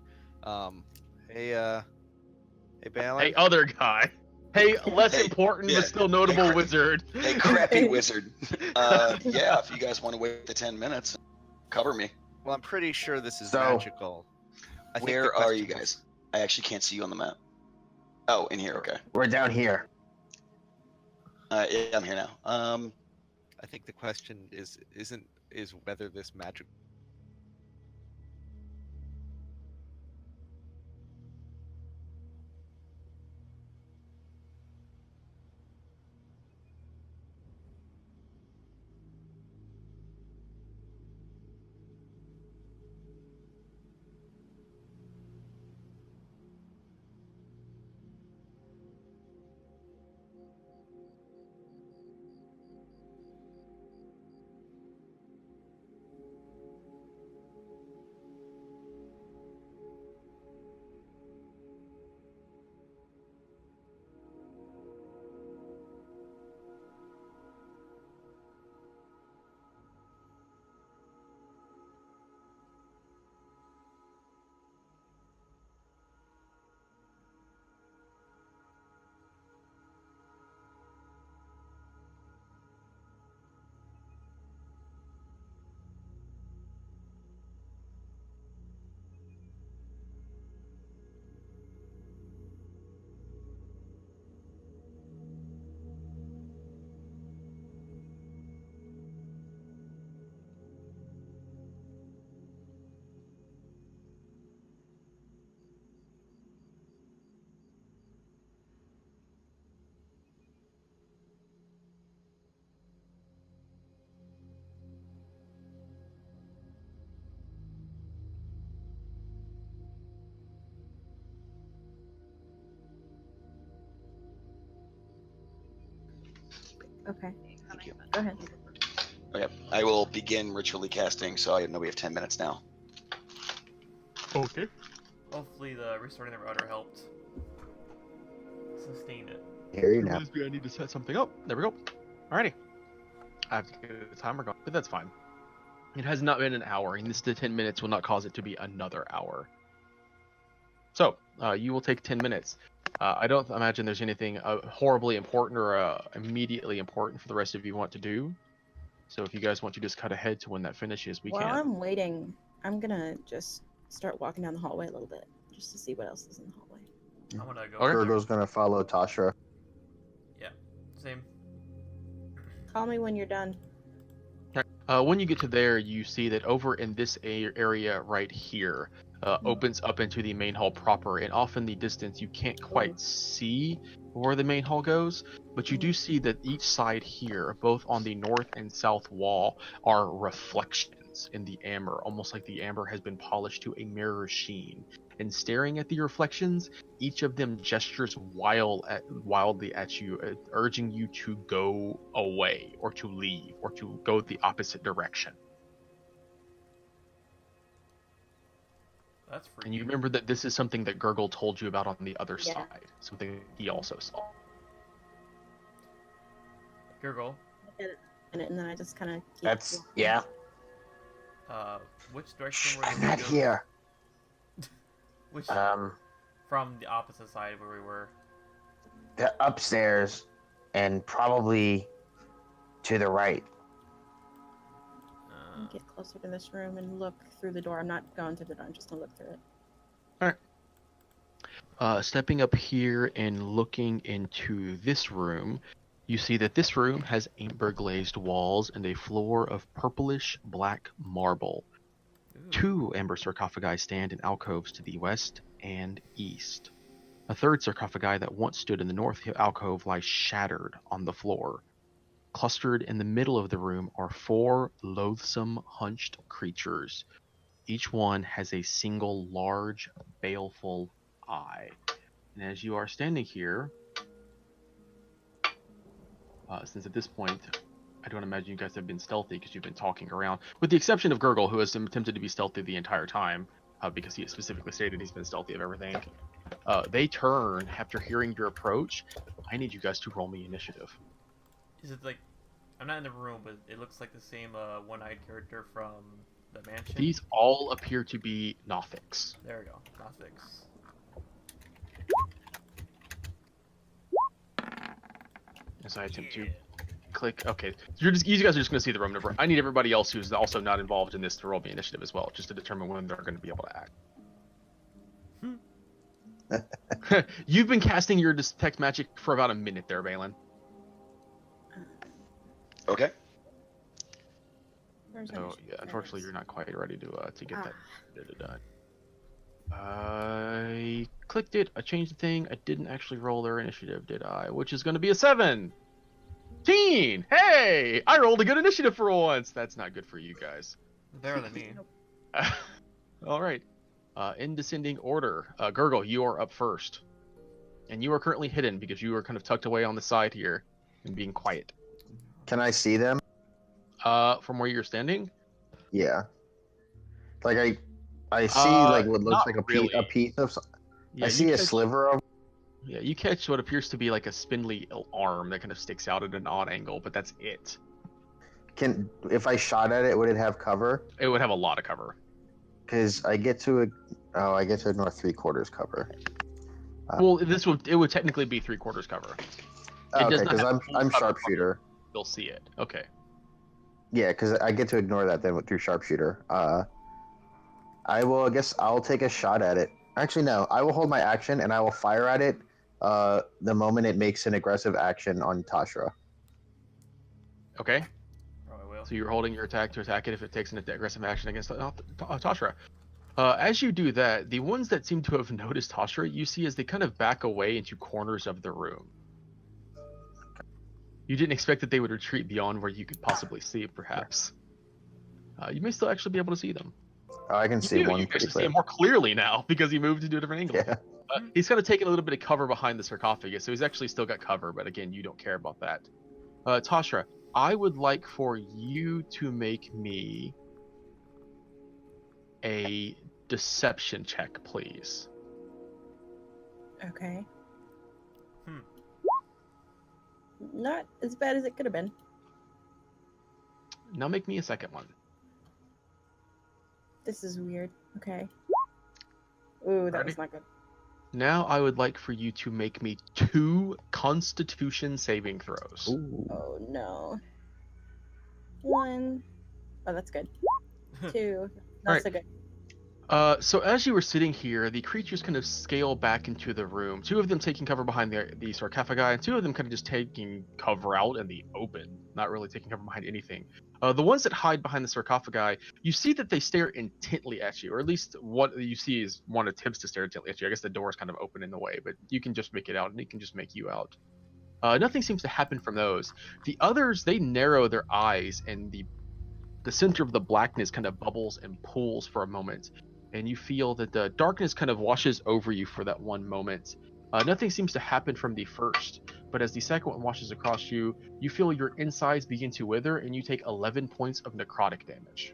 Hey, Balin. Hey, other guy. Hey, less Hey, important yeah. but still notable Hey, wizard. Hey, crappy wizard. Yeah, if you guys want to wait the 10 minutes, cover me. Well, I'm pretty sure this is So- magical. I think the Where are you question guys? I actually can't see you on the map. Oh, in here. Okay. We're down here. Yeah, I'm here now. I think the question is whether this magic. Okay. Thank you. Go ahead. Okay, I will begin ritually casting. So I know we have 10 minutes now. Okay. Hopefully the restarting the router helped sustain it. Hear you 2 now. minutes, I need to set something up. There we go. Alrighty. I have to get the timer going, but that's fine. It has not been an hour, and this 10 minutes will not cause it to be another hour. So, you will take 10 minutes. I don't imagine there's anything horribly important or immediately important for the rest of you want to do. So if you guys want to just cut ahead to when that finishes, we While can. I'm waiting, I'm gonna just start walking down the hallway a little bit, just to see what else is in the hallway. I'm gonna go. Okay. Gurgle's gonna follow Tashra. Yeah, same. Call me when you're done. When you get to there, you see that over in this area right here opens up into the main hall proper, and off in the distance you can't quite see where the main hall goes, but you do see that each side here, both on the north and south wall, are reflections in the amber, almost like the amber has been polished to a mirror sheen. And staring at the reflections, each of them gestures wildly at you, urging you to go away, or to leave, or to go the opposite direction. That's freaky. And you remember that this is something that Gurgle told you about on the other Yeah. side, something he also saw. Gurgle, And then I just kind of. That's yeah. Which direction I'm were not you? here. Which from the opposite side where we were? The upstairs, and probably to the right. Get closer to this room and look through the door. I'm not going through the door. I'm just gonna look through it. Stepping up here and looking into this room, you see that this room has amber glazed walls and a floor of purplish black marble. Ooh. 2 amber sarcophagi stand in alcoves to the west and east. A third sarcophagi that once stood in the north alcove lies shattered on the floor. Clustered in the middle of the room are 4 loathsome, hunched creatures. Each one has a single large, baleful eye. And as you are standing here, since at this point, I don't imagine you guys have been stealthy because you've been talking around, with the exception of Gurgle, who has attempted to be stealthy the entire time, because he specifically stated he's been stealthy of everything. They turn after hearing your approach. I need you guys to roll me initiative. Is it like, I'm not in the room, but it looks like the same one-eyed character from the mansion? These all appear to be Nothics. There we go, Nothics. As I attempt to click, okay. You guys are just going to see the room number. I need everybody else who's also not involved in this to roll me initiative as well, just to determine when they're going to be able to act. You've been casting your detect magic for about a minute there, Balin. Okay. Where's So initiative? yeah, unfortunately, you're not quite ready to get Ah. that done. I clicked it. I changed the thing. I didn't actually roll their initiative, did I? Which is going to be a 17. Hey, I rolled a good initiative for once. That's not good for you guys. Better than me. All right. In descending order, Gurgle, you are up first, and you are currently hidden because you are kind of tucked away on the side here and being quiet. Can I see them? From where you're standing. Yeah. Like I see like what looks not like really. a piece of. Yeah, I see a sliver of. Yeah, you catch what appears to be like a spindly arm that kind of sticks out at an odd angle, but that's it. If I shot at it, would it have cover? It would have a lot of cover. Because I get to ignore 3/4 cover. Well, it would technically be 3/4 cover. Oh, does okay, not because have I'm full cover. sharpshooter. You'll see it. Okay. Yeah, because I get to ignore that then through sharpshooter. I guess I'll take a shot at it. Actually, no. I will hold my action and I will fire at it the moment it makes an aggressive action on Tashra. Okay. Probably will. So you're holding your attack to attack it if it takes an aggressive action against Tashra. As you do that, the ones that seem to have noticed Tashra, you see as they kind of back away into corners of the room. You didn't expect that they would retreat beyond where you could possibly see, perhaps. You may still actually be able to see them. Oh, I can see one You pretty actually see clear. him more clearly now because he moved into a different angle. Yeah. He's kind of taken a little bit of cover behind the sarcophagus, so he's actually still got cover, but again, you don't care about that. Tashra, I would like for you to make me a deception check, please. Okay. Hmm. Not as bad as it could have been. Now make me a second one. This is weird. Okay. Ooh, that Ready? was not good. Now I would like for you to make me 2 Constitution saving throws. Ooh. Oh no. 1. Oh, that's good. 2. Not Alright. so good. So as you were sitting here, the creatures kind of scale back into the room. 2 of them taking cover behind the sarcophagi, and 2 of them kind of just taking cover out in the open, not really taking cover behind anything. The ones that hide behind the sarcophagi, you see that they stare intently at you, or at least what you see is one attempts to stare intently at you. I guess the door is kind of open in the way, but you can just make it out, and it can just make you out. Nothing seems to happen from those. The others, they narrow their eyes, and the center of the blackness kind of bubbles and pulls for a moment, and you feel that the darkness kind of washes over you for that one moment. Nothing seems to happen from the first, but as the second one washes across you, you feel your insides begin to wither, and you take 11 points of necrotic damage.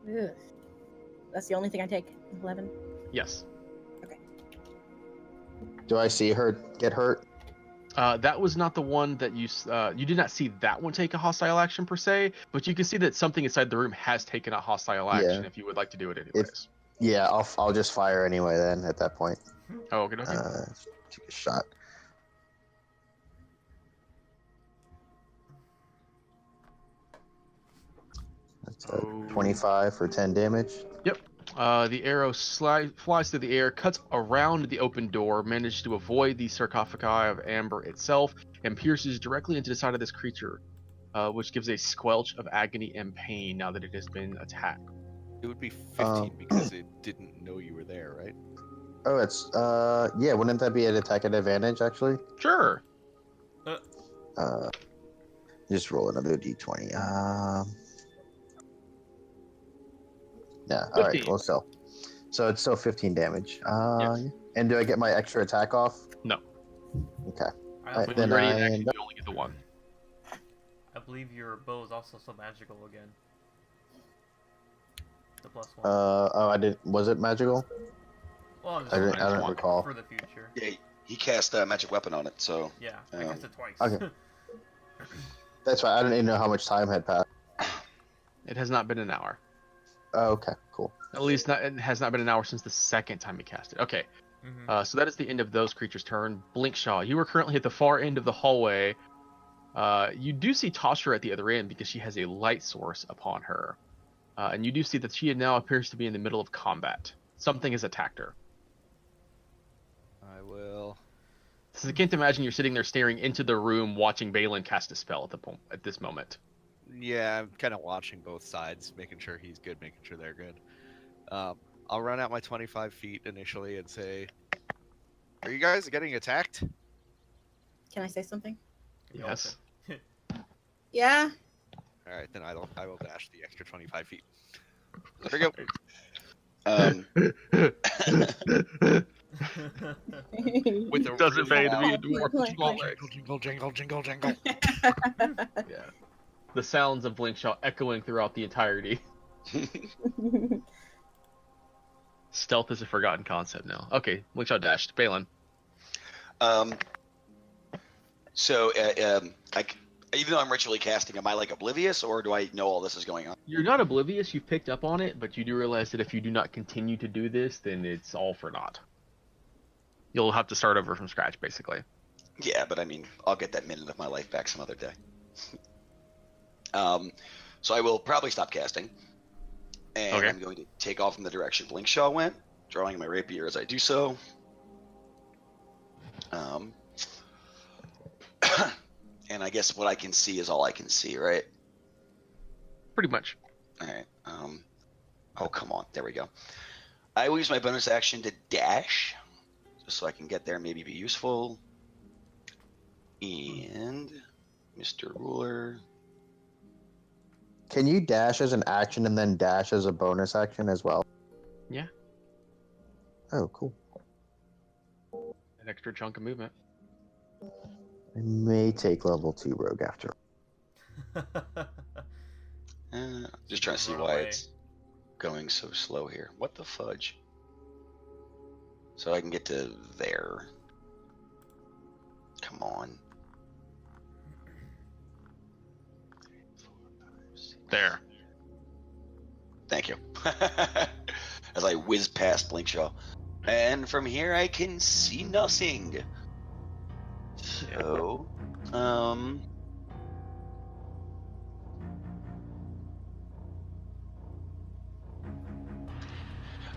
Ugh. That's the only thing I take. 11. Yes. Do I see her get hurt? That was not the one that you did not see that one take a hostile action per se, but you can see that something inside the room has taken a hostile action if you would like to do it anyways. Yeah, I'll just fire anyway then at that point. Oh, okay. Take a shot. That's 25 for 10 damage. Yep. The arrow flies through the air, cuts around the open door, manages to avoid the sarcophagi of amber itself, and pierces directly into the side of this creature, which gives a squelch of agony and pain now that it has been attacked. It would be 15 because it didn't know you were there, right? Oh, it's yeah. Wouldn't that be an attack at advantage actually? Sure. Just roll another d20. Yeah. All right. 15. Well, so it's still 15 damage. Yes. And do I get my extra attack off? No. Okay. When then you're ready I in action, end up- you only get the one. I believe your bow is also so magical again. The +1. Oh, I did. Was it magical? Well, I don't recall. for the future. Yeah, he cast a magic weapon on it, so Yeah, I cast it twice. Okay. That's right. I didn't even know how much time had passed. It has not been an hour. Oh, okay. Cool. At least it has not been an hour since the second time he cast it. Okay. Mhm. So that is the end of those creatures' turn. Blinkshaw, you are currently at the far end of the hallway. You do see Tasha at the other end because she has a light source upon her. And you do see that she now appears to be in the middle of combat. Something has attacked her. I will. So I can't imagine you're sitting there staring into the room watching Balin cast a spell at this moment. Yeah, I'm kind of watching both sides, making sure he's good, making sure they're good. I'll run out my 25 feet initially and say, "Are you guys getting attacked?" Can I say something? Yes. Yeah. All right, then I will dash the extra 25 feet. There we go. With the Doesn't pay to be a Plink, dwarf with plink, small plink. legs. jingle, jingle, jingle, jingle. Yeah. The sounds of Blinkshaw echoing throughout the entirety. Stealth is a forgotten concept now. Okay, Blinkshaw dashed. Balin. So, even though I'm ritually casting, am I like oblivious, or do I know all this is going on? You're not oblivious, you've picked up on it, but you do realize that if you do not continue to do this, then it's all for naught. You'll have to start over from scratch, basically. Yeah, but I mean, I'll get that minute of my life back some other day. So I will probably stop casting, and Okay. I'm going to take off in the direction Blinkshaw went, drawing my rapier as I do so. And I guess what I can see is all I can see, right? Pretty much. All right. Oh, come on. There we go. I will use my bonus action to dash, just so I can get there and maybe be useful. And Mr. Ruler. Can you dash as an action and then dash as a bonus action as well? Yeah. Oh, cool. An extra chunk of movement. I may take level 2 rogue after. Just trying to see Run why away. it's going so slow here. What the fudge? So I can get to there. Come on. There. Thank you. As I whiz past Blinkshaw. And from here I can see nothing. So,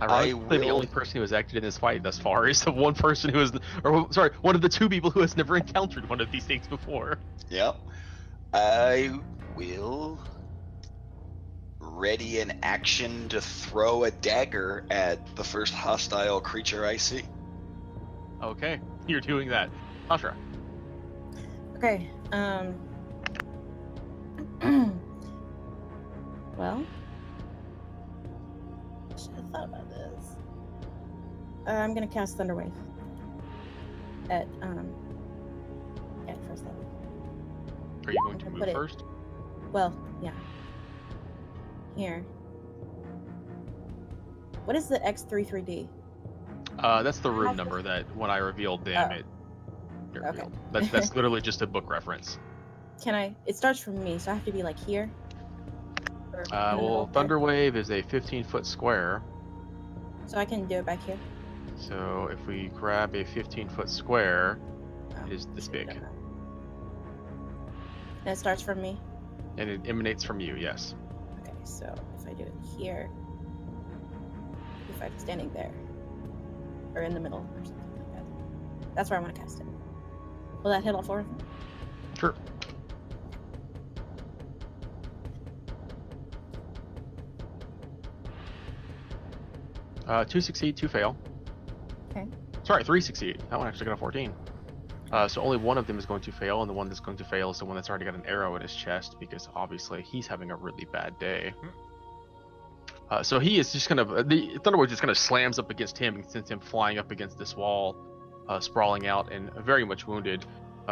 Ironically, the will- only person who has acted in this fight thus far is the one person who has, or sorry, one of the two people who has never encountered one of these things before. Yep. I will ready an action to throw a dagger at the first hostile creature I see. Okay, you're doing that. Tasha. Okay. Well, should have thought about this. I'm gonna cast Thunderwave at first level. Are you going to Okay, move put it- first? Well, yeah. Here. What is the X33D? That's the room How's number that when I revealed them, Oh. it Okay. revealed. That's literally just a book reference. Can I? It starts from me, so I have to be like here. Or in the middle Well, up there? Thunderwave is a 15-foot square. So I can do it back here. So if we grab a 15-foot square, Oh, it is this should've big, done that. And it starts from me. and it emanates from you. Yes. Okay, so if I do it here, if I'm standing there, or in the middle, or something like that, that's where I want to cast it. Will that hit all four of them? Sure. Two succeed, two fail. Okay. Sorry, three succeed. That one actually got a 14. So only one of them is going to fail, and the one that's going to fail is the one that's already got an arrow in his chest, because obviously he's having a really bad day. So he is just kind of the Thunderwave just kind of slams up against him and sends him flying up against this wall, sprawling out and very much wounded.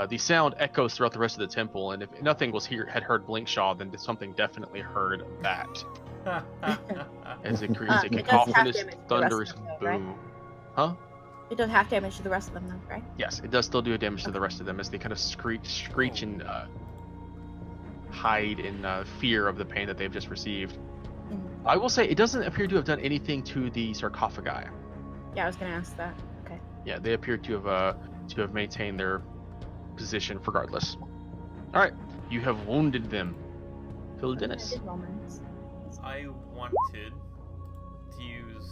The sound echoes throughout the rest of the temple, and if nothing had heard Blinkshaw, then something definitely heard that as it creates a It does cacophonous, half damage to the rest of thunderous them, though, right? boom. Huh? It does half damage to the rest of them, though, right? Yes, it does still do damage to the rest of them as they kind of screech and hide in fear of the pain that they've just received. Mhm. I will say it doesn't appear to have done anything to the sarcophagi. Yeah, I was gonna ask that. Okay. Yeah, they appear to have maintained their position regardless. All right, you have wounded them. Phil Dennis. I did moments. I wanted to use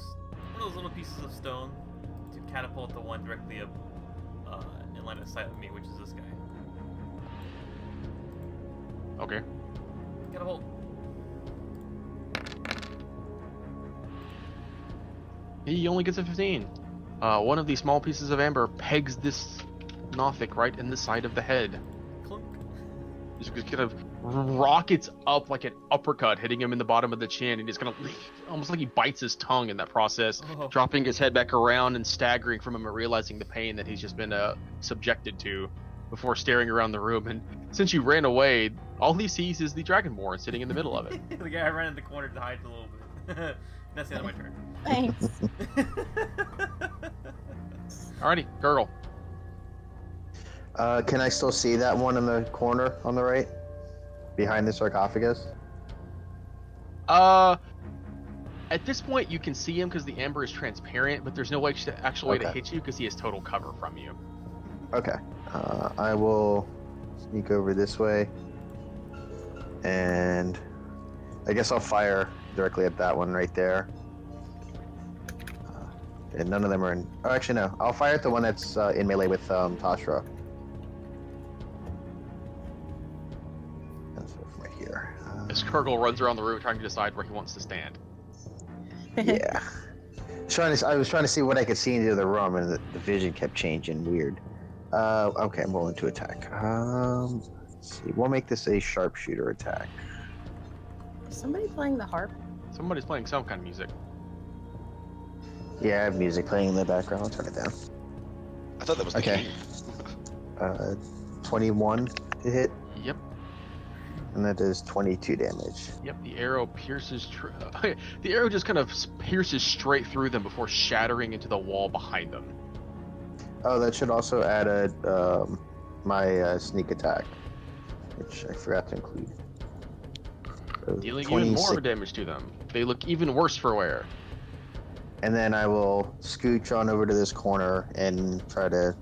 one of those little pieces of stone to catapult the one directly up in line of sight of me, which is this guy. Okay. Catapult. He only gets a 15. One of these small pieces of amber pegs this Nothic right in the side of the head. Clunk. Just kind of rockets up like an uppercut, hitting him in the bottom of the chin, and he's gonna almost like he bites his tongue in that process, Oh. dropping his head back around and staggering from him and realizing the pain that he's just been subjected to before staring around the room. And since you ran away, all he sees is the Dragonborn sitting in the middle of it. The guy ran in the corner to hide a little bit. That's the end of my turn. Thanks. Alrighty, Gurgle. Can I still see that one in the corner on the right? Behind the sarcophagus? At this point, you can see him because the amber is transparent, but there's no actual way to Okay. hit you because he has total cover from you. Okay. I will sneak over this way. And I guess I'll fire directly at that one right there. And none of them are in... Oh, actually, no. I'll fire at the one that's in melee with Tashra. That's right here. As Gurgle runs around the room trying to decide where he wants to stand. Yeah. I was trying to see what I could see into the room, and the vision kept changing. Weird. Okay, I'm rolling to attack. Let's see. We'll make this a sharpshooter attack. Is somebody playing the harp? Somebody's playing some kind of music. Yeah, I have music playing in the background. I'll turn it down. I thought that was the Okay. king. 21 to hit. Yep. And that is 22 damage. Yep, the arrow pierces. The arrow just kind of pierces straight through them before shattering into the wall behind them. Oh, that should also add a my sneak attack, which I forgot to include. So Dealing even 26. more damage to them. They look even worse for wear. And then I will scooch on over to this corner and try to.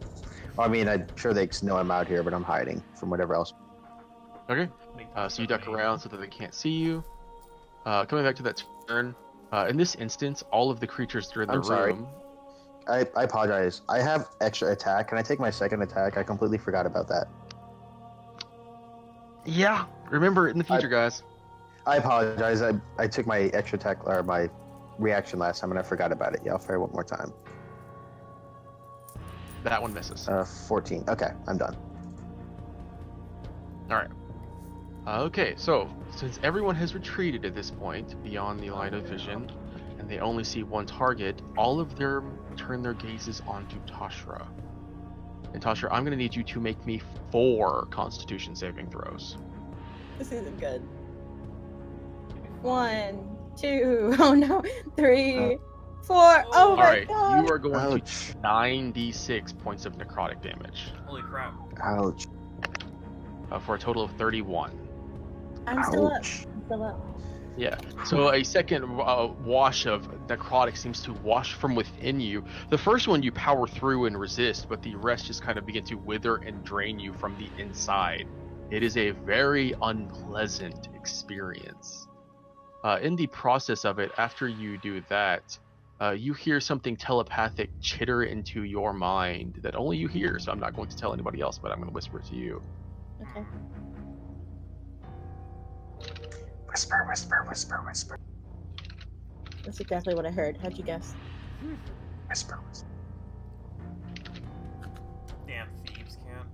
I mean, I'm sure they know I'm out here, but I'm hiding from whatever else. Okay. So you duck around so that they can't see you. Coming back to that turn. In this instance, all of the creatures that are in the I'm sorry. room. I apologize. I have extra attack. Can I take my second attack? I completely forgot about that. Yeah. Remember it in the future, guys. I apologize. I took my extra attack or my reaction last time and I forgot about it. Yeah, I'll fire one more time. That one misses. 14. Okay, I'm done. All right. Okay, so since everyone has retreated at this point beyond the line of vision, and they only see one target, all of them turn their gazes onto Tashra. And Tashra, I'm going to need you to make me 4 Constitution saving throws. This isn't good. 1, 2, oh no, 3, 4. Oh All my right, god! you are going Ouch. to 9d6 points of necrotic damage Holy crap. Ouch. for a total of 31. I'm still up. Ouch. I'm still up. Yeah, so a second wash of necrotic seems to wash from within you. The first one you power through and resist, but the rest just kind of begin to wither and drain you from the inside. It is a very unpleasant experience. In the process of it, after you do that, you hear something telepathic chitter into your mind that only you hear, so I'm not going to tell anybody else, but I'm going to whisper it to you. Okay. Whisper, whisper, whisper, whisper. That's exactly what I heard. How'd you guess? Whisper, whisper. Damn thieves can.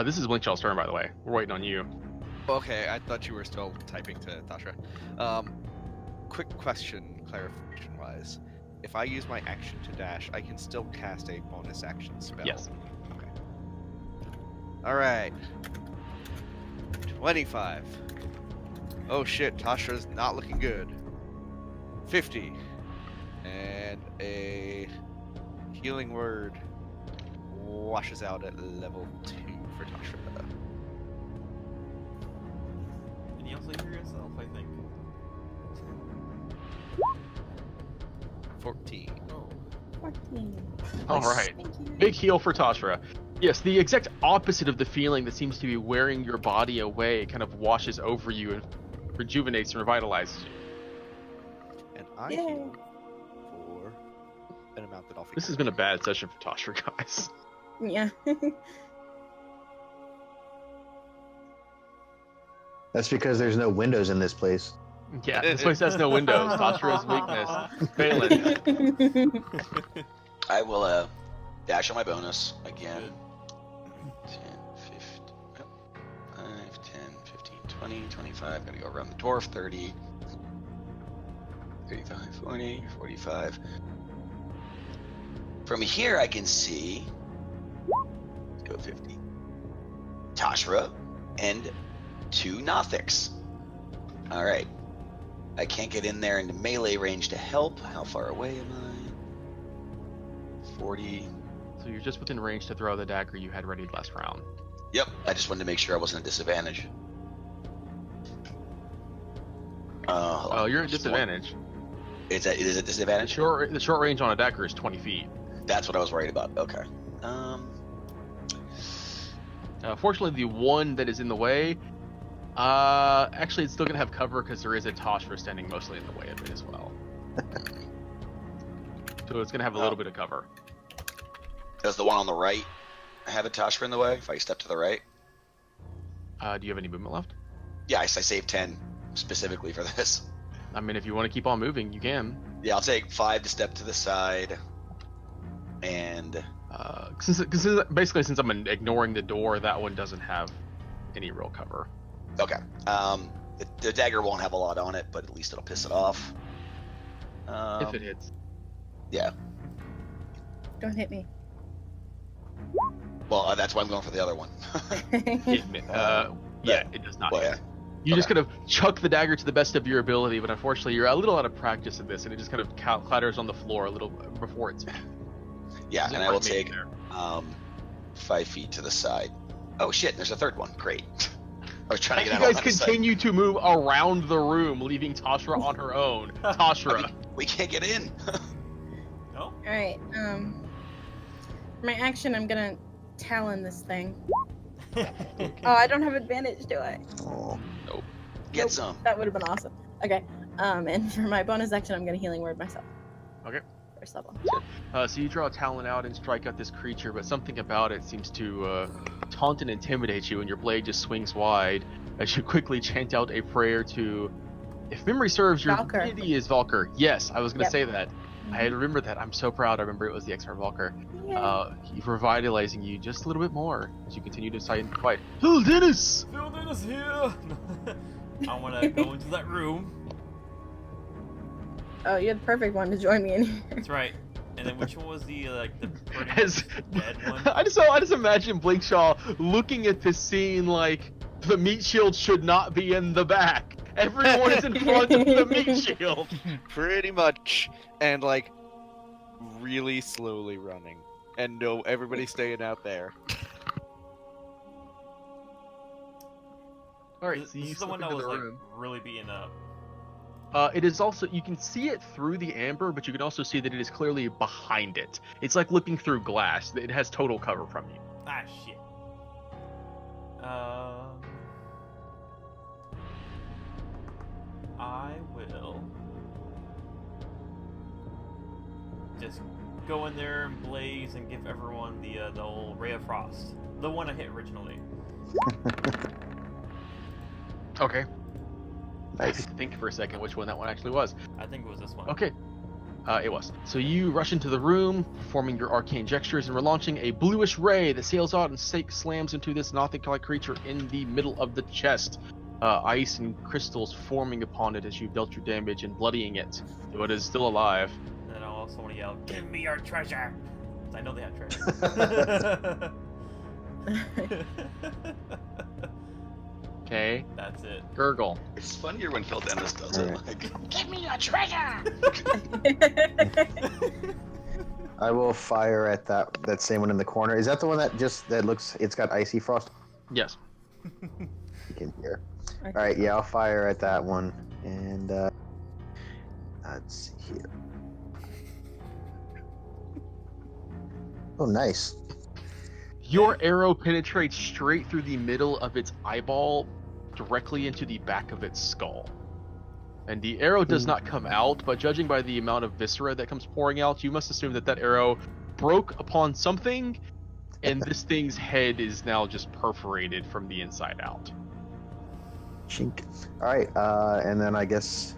This is Blinkshell's turn, by the way. We're waiting on you. Okay, I thought you were still typing to Tashra. Quick question, clarification-wise. If I use my action to dash, I can still cast a bonus action spell. Yes. Okay. All right. 25. Oh shit, Tasha's not looking good. 50. And a healing word washes out at level 2 for Tasha. Can you also hear yourself, I think? 14. Oh. 14. All right. Thank you. Big heal for Tashra. Yes, the exact opposite of the feeling that seems to be wearing your body away kind of washes over you and rejuvenates and revitalizes you. And I Yay. heal for an amount that I'll figure This has been a bad session for Tashra, guys. Yeah. That's because there's no windows in this place. Yeah, this place has no windows. Tashra's weakness. Failing. I will dash on my bonus again. Good. 10, 15, yep. 5, 10, 15, 20, 25. Gotta go around the dwarf. 30, 35, 40, 45. From here, I can see. Let's go 50. Tashra and 2 Nothics. All right. I can't get in there into melee range to help. How far away am I? 40. So you're just within range to throw the dagger you had ready last round. Yep. I just wanted to make sure I wasn't at disadvantage. Oh, you're at disadvantage. It is a disadvantage? The short range on a dagger is 20 feet. That's what I was worried about. Okay. Fortunately, the one that is in the way, actually, it's still going to have cover because there is a Tashra standing mostly in the way of it as well. so it's gonna have a little bit of cover. Does the one on the right have a Tashra in the way? If I step to the right? Do you have any movement left? Yeah, I saved 10 specifically for this. I mean, if you want to keep on moving, you can. Yeah, I'll take 5 to step to the side. And Since I'm ignoring the door, that one doesn't have any real cover. okay. The dagger won't have a lot on it, but at least it'll piss it off. If it hits. Yeah. Don't hit me. Well, that's why I'm going for the other one. Yeah, it does not. Well, yeah. You just kind of chuck the dagger to the best of your ability, but unfortunately, you're a little out of practice in this, and it just kind of clatters on the floor a little before it's. Yeah, and I will take 5 feet to the side. Oh shit! There's a third one. Great. I was trying to get You out. guys continue to move around the room, leaving Tashra on her own. Tashra. We can't get in. No? All right. For my action, I'm gonna talon this thing. Oh, I don't have advantage, do I? Oh. Nope. Get Nope. some. That would have been awesome. Okay. And for my bonus action, I'm gonna healing word myself. Okay. First level. So you draw a talon out and strike at this creature, but something about it seems to taunt and intimidate you, and your blade just swings wide as you quickly chant out a prayer to, if memory serves, your Valkyr. deity is Valkyr. Yes, I was going to Yep. say that. I had remembered that. I'm so proud. I remember it was the X-Ray Valkyr. Yay. He's revitalizing you just a little bit more as you continue to fight. Oh, Dennis! Phil Dennis here! I want to go into that room. Oh, you're the perfect one to join me in here. That's right. And then which one was the pretty As much dead one? I just imagine Blinkshaw looking at this scene like the meat shield should not be in the back. Everyone is in front of the meat shield. Pretty much. And like really slowly running. And no, everybody staying out there. All right, This so you is the one slip that into was the like room. really beaten up. It is also, you can see it through the amber, but you can also see that it is clearly behind it. It's like looking through glass. It has total cover from you. Ah, shit. I will just go in there and blaze and give everyone the old ray of frost, the one I hit originally. Okay. I Nice. had to think for a second which one that one actually was. I think it was this one. Okay. It was. So you rush into the room, performing your arcane gestures, and we're launching a bluish ray that sails out and slams into this Nothic-like creature in the middle of the chest. Ice and crystals forming upon it as you've dealt your damage and bloodying it, though it is still alive. And then I also want to yell, "Give me your treasure!" 'Cause I know they have treasure. Okay. That's it. Gurgle. It's funnier when Phil Dennis does it. Alright. Like, give me your treasure. I will fire at that same one in the corner. Is that the one that looks? It's got icy frost. Yes. You can hear. All right, yeah, I'll fire at that one, and let's see here. Oh, nice. Your arrow penetrates straight through the middle of its eyeball, directly into the back of its skull. And the arrow does not come out, but judging by the amount of viscera that comes pouring out, you must assume that arrow broke upon something, and this thing's head is now just perforated from the inside out. Chink. All right, and then I guess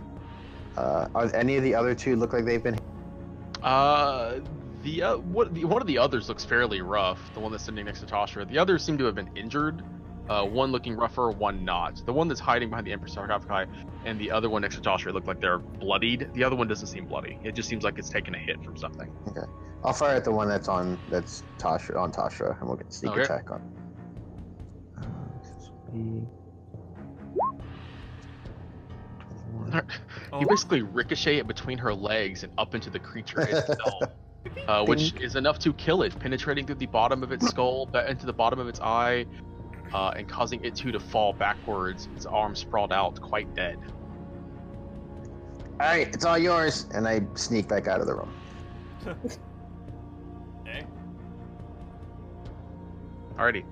are any of the other two look like they've been? One of the others looks fairly rough. The one that's sitting next to Tashra. The others seem to have been injured. One looking rougher, one not. The one that's hiding behind the Emperor sarcophagi and the other one next to Tashra look like they're bloodied. The other one doesn't seem bloody. It just seems like it's taken a hit from something. Okay, I'll fire at the one that's Tashra, and we'll get sneak Okay. attack on. Oh. You basically ricochet it between her legs and up into the creature itself, which is enough to kill it, penetrating through the bottom of its skull, into the bottom of its eye, and causing it to fall backwards, its arms sprawled out, quite dead. All right, it's all yours, and I sneak back out of the room. Okay. Alrighty.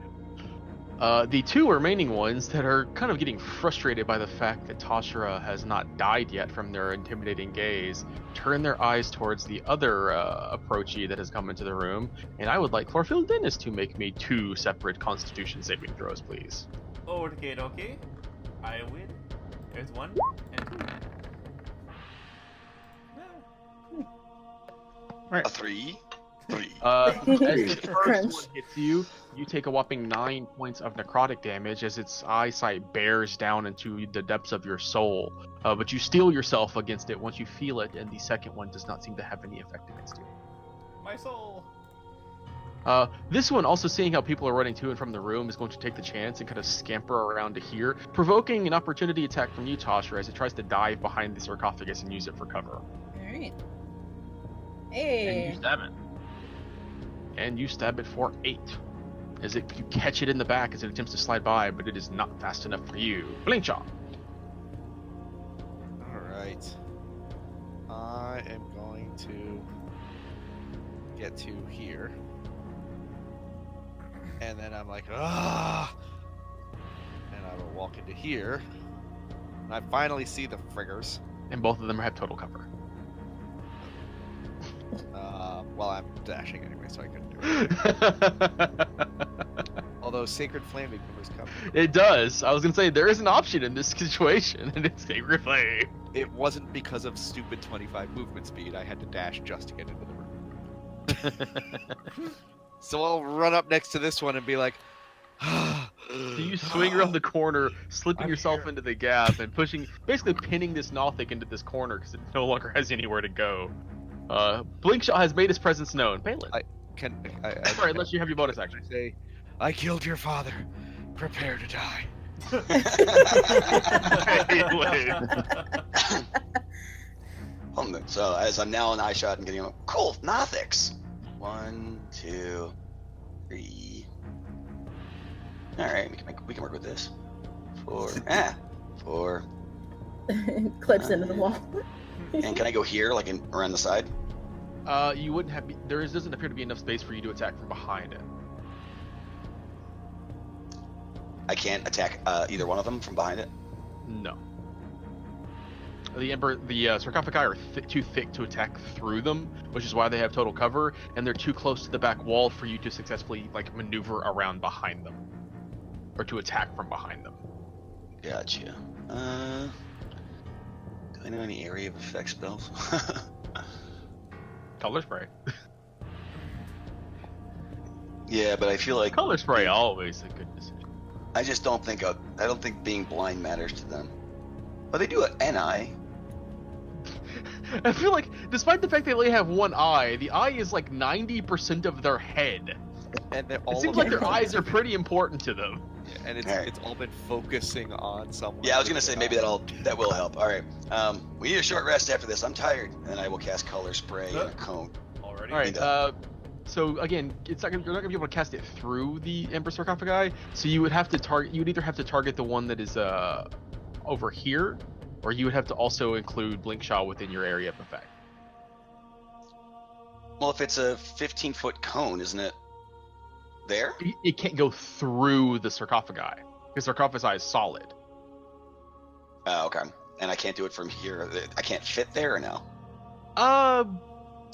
The two remaining ones that are kind of getting frustrated by the fact that Tashira has not died yet from their intimidating gaze turn their eyes towards the other approachee that has come into the room, and I would like Chlorfield Dennis to make me 2 separate Constitution saving throws, please. Okay. I win. There's 1 and 2. A 3. As the Crunch. first one hits you, you take a whopping 9 points of necrotic damage as its eyesight bears down into the depths of your soul. But you steel yourself against it once you feel it, and the second one does not seem to have any effect against you. My soul. This one, also seeing how people are running to and from the room, is going to take the chance and kind of scamper around to here, provoking an opportunity attack from you, Tasha, as it tries to dive behind the sarcophagus and use it for cover. Alright. And Hey. you stab it. And you stab it for 8. As you catch it in the back as it attempts to slide by, but it is not fast enough for you. Blink shot. Alright. I am going to get to here. And then I'm like, ah! And I will walk into here. And I finally see the friggers. And both of them have total cover. Well, I'm dashing anyway, so I couldn't do it. Although Sacred Flame ignores cover. It does. I was gonna say there is an option in this situation, and it's Sacred Flame. It wasn't because of stupid 25 movement speed. I had to dash just to get into the room. So I'll run up next to this one and be like, So you swing around the corner, slipping I'm yourself here. into the gap and pushing, basically pinning this Nothic into this corner because it no longer has anywhere to go. Blinkshot has made his presence known. Palin. Can Sorry, unless you have your bonus action. say, I killed your father. Prepare to die. So as I'm now in eye shot and getting cool Nothics. 1, 2, 3. All right, we can work with this. 4. 4. Clips into the wall. And can I go here, like around the side? You wouldn't have. Doesn't appear to be enough space for you to attack from behind it. I can't attack either one of them from behind it. No. The sarcophagi are too thick to attack through them, which is why they have total cover, and they're too close to the back wall for you to successfully maneuver around behind them, or to attack from behind them. Gotcha. Do I know any area of effect spells? Color spray. Yeah, but I feel like Color spray always a good decision. I just don't think being blind matters to them. But they do an eye. I feel like, despite the fact they only have one eye, the eye is like 90% of their head. And they're all It seems like their eyes are pretty important to them. and Alright. it's all been focusing on someone. Yeah, I was gonna with say the maybe eye. that will help. All right, we need a short rest after this. I'm tired, and then I will cast color spray and a cone. Already. All right. So again, you're not gonna be able to cast it through the Ember sarcophagi. So you would have to target. You would either have to target the one that is over here, or you would have to also include Blink Shot within your area of effect. Well, if it's a 15-foot cone, isn't it there? It can't go through the sarcophagi because sarcophagi is solid. Oh, okay. And I can't do it from here. I can't fit there or no? Uh,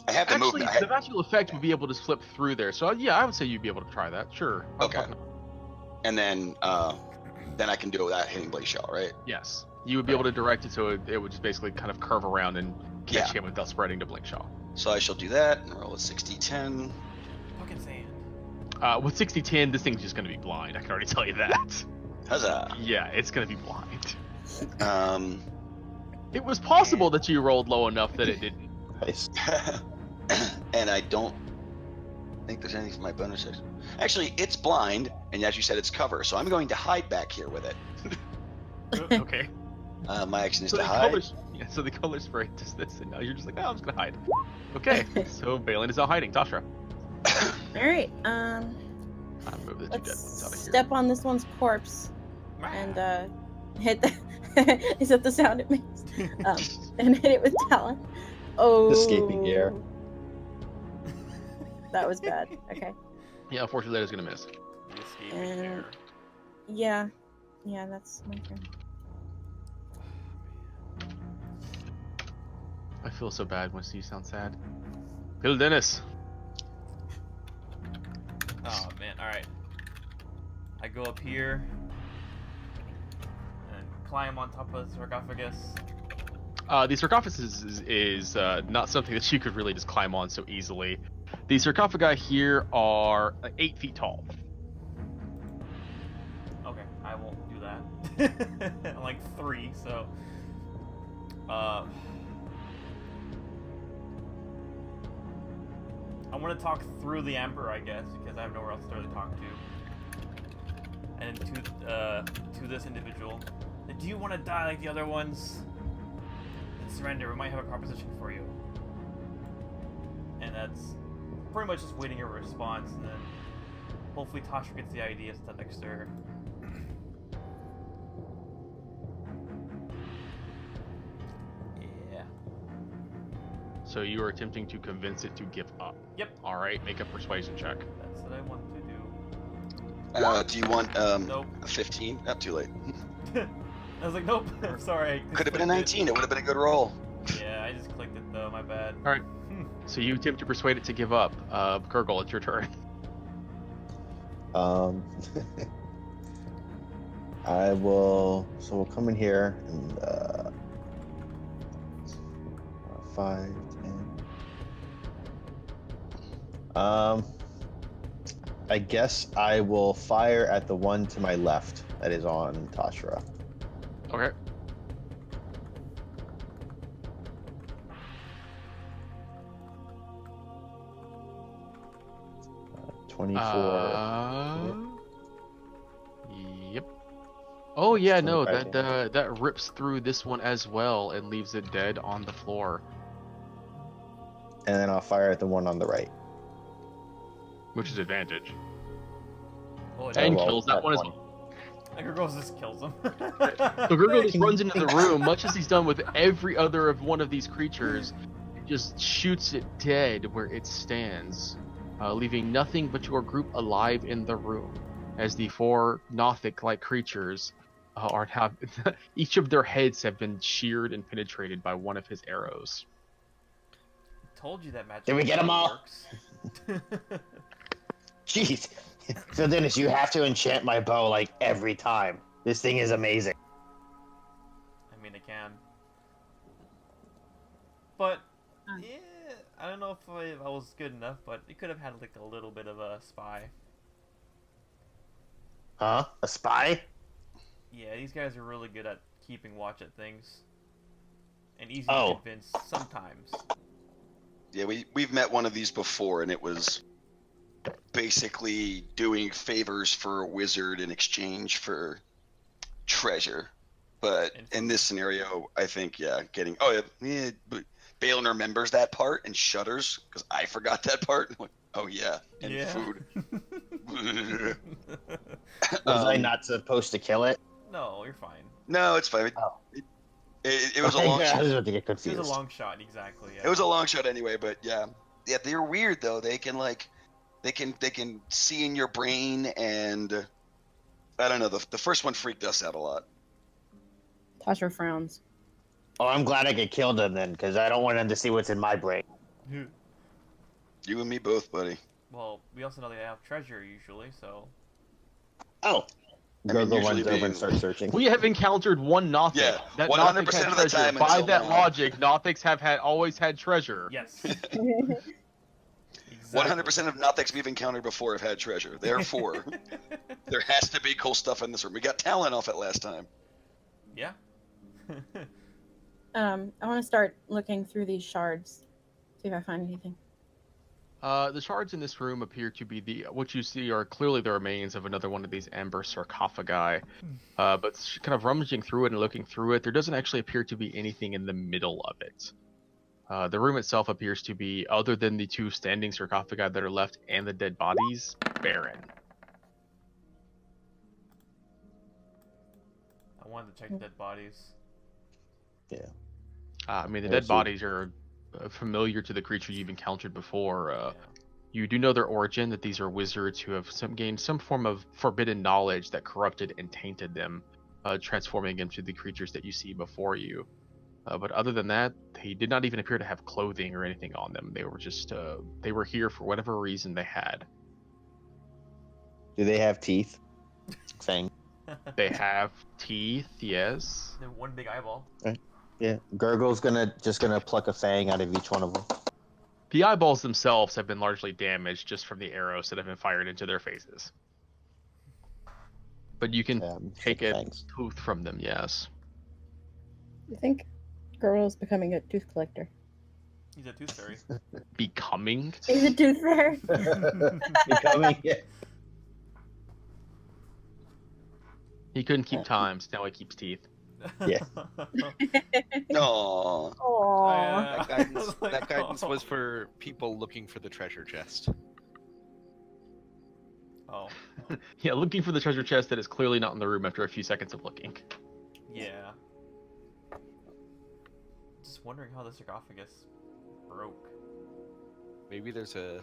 I have the actually, movement. the magical effect would be able to slip through there. So yeah, I would say you'd be able to try that. Sure. Okay. And then I can do it without hitting Blaze Shell, right? Yes, you would be able to direct it so it would just basically kind of curve around and catch Yeah. him without spreading to Blink Shot. So I shall do that and roll a 60-10. Fucking sand. With 60-10, this thing's just going to be blind. I can already tell you that. Huzzah. Yeah, it's going to be blind. It was possible that you rolled low enough that it didn't. Nice. And I don't think there's anything for my bonus action. Actually, it's blind, and as you said, it's cover. So I'm going to hide back here with it. Okay. My action is So to the hide. so the color spray does this, and now you're just like, oh, I'm just going to hide. Okay, so Balin is now hiding. Tasha. Alright, I'll move the two dead ones let's out of here. step on this one's corpse and hit the is that the sound it makes? And hit it with talon. Oh, Escaping air. That was bad. Okay. Yeah, unfortunately, that is going to miss. The escaping And- air. Yeah. Yeah, that's my turn. I feel so bad when Steve sounds sad. Bill Dennis. Oh man, alright. I go up here and climb on top of the sarcophagus. The sarcophagus is not something that you could really just climb on so easily. The sarcophagi here are 8 feet tall. Okay, I won't do that. I'm like 3, so I want to talk through the Emperor, I guess, because I have nowhere else to really talk to. And to this individual, do you want to die like the other ones? Then surrender. We might have a proposition for you. And that's pretty much just waiting a response, and then hopefully Tasha gets the idea to next to her. Yeah. So you are attempting to convince it to give up. Yep. All right, make a persuasion check. That's what I want to do. Do you want Nope. a 15? Not too late. I was like, nope. I'm sorry. I Could have been a clicked 19. It would have been a good roll. it. Yeah, I just clicked it though. My bad. All right. So you attempt to persuade it to give up. Gurgle, it's your turn. I will. So we'll come in here and 5, 10. I guess I will fire at the one to my left that is on Tashra. Okay. Uh, 24. Yep. Oh yeah, no, 25 that rips through this one as well and leaves it dead on the floor, And then I'll fire at the one on the right. which is advantage. Oh, And well, kills that that's one as one. well. Gurgles just kills him. So Gurgle just runs into the room, much as he's done with every other of one of these creatures, just shoots it dead where it stands, leaving nothing but your group alive in the room, as the 4 Nothic-like creatures have each of their heads have been sheared and penetrated by one of his arrows. Told you that magic. Did we get 'em all? Works. Jeez. So Dennis, you have to enchant my bow like every time. This thing is amazing. I mean, it can. But yeah, I don't know if I was good enough, but it could have had like a little bit of a spy. Huh? A spy? Yeah, these guys are really good at keeping watch at things, and easy Oh. to convince sometimes. Yeah, we've met one of these before, and it was basically doing favors for a wizard in exchange for treasure. But in this scenario, I think, getting... Oh, yeah, but Balin remembers that part and shudders, because I forgot that part. Oh, yeah, and Yeah. food. Was I not supposed to kill it? No, you're fine. No, it's fine. Oh. It was a Okay, long I shot. was about to get It was confused. a long shot, exactly. Yeah. It was a long shot anyway, but yeah, they're weird though. They can they can see in your brain, and I don't know. The first one freaked us out a lot. Tasha frowns. Oh, I'm glad I could kill them then, because I don't want them to see what's in my brain. You and me both, buddy. Well, we also know they have treasure usually, so. Oh. I mean, Go the usually ones over being- and start searching. We have encountered one Nothic. Yeah, that 100% Nothic had of the treasure. time By until that now. logic, Nothics have always had treasure. Yes. 100% of Nothics we've encountered before have had treasure. Therefore, there has to be cool stuff in this room. We got talent off it last time. Yeah. I want to start looking through these shards, see if I find anything. The shards in this room appear to be what you see are clearly the remains of another one of these amber sarcophagi. But kind of rummaging through it and looking through it, there doesn't actually appear to be anything in the middle of it. The room itself appears to be, other than the 2 standing sarcophagi that are left and the dead bodies, barren. I wanted to check the dead bodies. Yeah. I mean, the Yeah, dead so- bodies are familiar to the creature you've encountered before. Yeah. You do know their origin, that these are wizards who have gained some form of forbidden knowledge that corrupted and tainted them, transforming them into the creatures that you see before you. But other than that, they did not even appear to have clothing or anything on them. They were just, they were here for whatever reason they had. Do they have teeth? Fang. They have teeth, yes. Then one big eyeball. Yeah. Gurgle's just gonna pluck a fang out of each one of them. The eyeballs themselves have been largely damaged just from the arrows that have been fired into their faces. But you can take a fangs. tooth from them, yes. I think Gurgle's becoming a tooth collector. He's a tooth fairy. Becoming? He's a tooth fairy. Becoming, yeah. He couldn't keep time, so now he keeps teeth. Yeah. No. Aww. That guidance was for people looking for the treasure chest. Oh, Yeah, looking for the treasure chest that is clearly not in the room after a few seconds of looking. yeah. Just wondering how the sarcophagus broke. Maybe there's a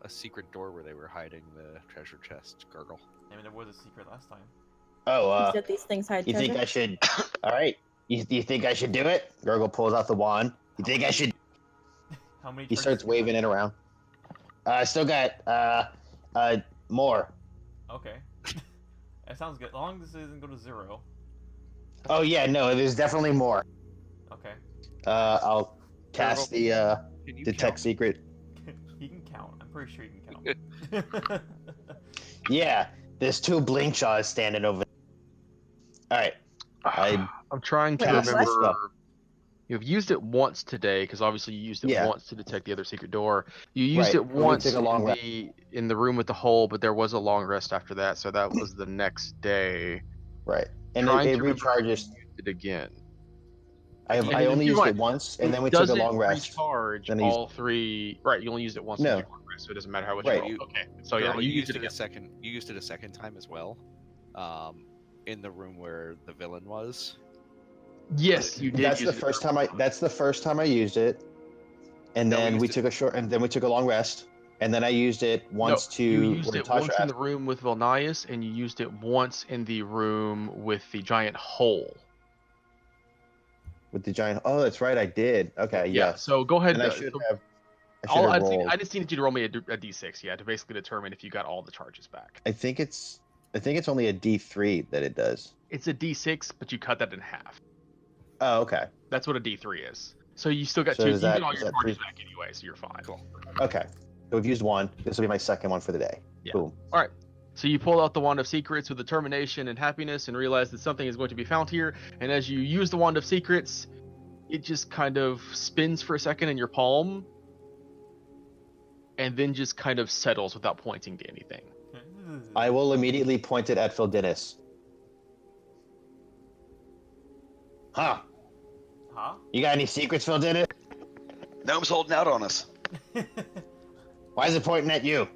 secret door where they were hiding the treasure chest, Gurgle. I mean, there was a secret last time. Oh, You said these things hide you treasure? think I should? All right. You think I should do it? Gurgle pulls out the wand. You think I should? How many? He charges starts do you have? waving it around. I still got more. Okay. That sounds good. As long as it doesn't go to 0. Oh yeah, no, there's definitely more. Okay. I'll cast the Can you detect count? secret. He can count. I'm pretty sure he can count. Yeah, there's 2 blink jaws standing over. All right. I'm trying to Wait, remember. what? You've used it once today, because obviously you used it Yeah. once to detect the other secret door. You used Right, it and we once took a long in the room with the hole, but there was a long rest after that, so that was the next day. Right, and Trying it to remember if you recharges. used it again. I And I if only you're used right, it once, and then we took a doesn't long rest. recharge Then I used- all 3. Right, you only used it once. No. in your long rest, so it doesn't matter how much Right. you roll. You- Okay, so yeah, Gurgle, you used it a again. second. You used it a second time as well, in the room where the villain was. Yes, you did. That's use the it first time I. That's the first time I used it, and No, we then we used took a short, and then we took a long rest, and then I used it once to. You used when it Tasha once in asked- the room with Vilnius, and you used it once in the room with the giant hole. with the giant. Oh, that's right, I did. Okay, Yeah. yes. So go ahead. And I so should have. I should have rolled. I just needed you to roll me a d6, yeah, to basically determine if you got all the charges back. I think it's only a D3 that it does. It's a d6, but you cut that in half. Oh, okay. That's what a d3 is. So you still got So two. You is that- get all is your that charges three- back anyway, so you're fine. Cool. Okay. So we've used one. This will be my second one for the day. Yeah. Boom. All right. So you pull out the Wand of Secrets with determination and happiness, and realize that something is going to be found here. And as you use the Wand of Secrets, it just kind of spins for a second in your palm, and then just kind of settles without pointing to anything. I will immediately point it at Phil Dennis. Huh? Huh? You got any secrets, Phil Dennis? Gnome's holding out on us. Why is it pointing at you?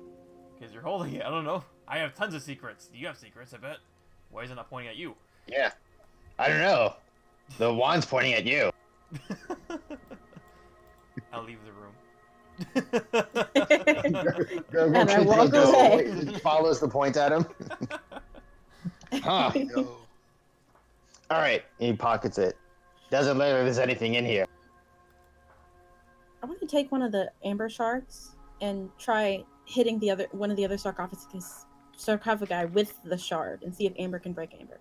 Because you're holding it. I don't know. I have tons of secrets. You have secrets, I bet. Why is it not pointing at you? Yeah. I don't know. The wand's pointing at you. I'll leave the room. And I walk away. Follows the point at him. Huh. No. All right. He pockets it. Doesn't look like there's anything in here. I want to take one of the amber shards and try hitting one of the other sarcophagi with the shard and see if amber can break amber.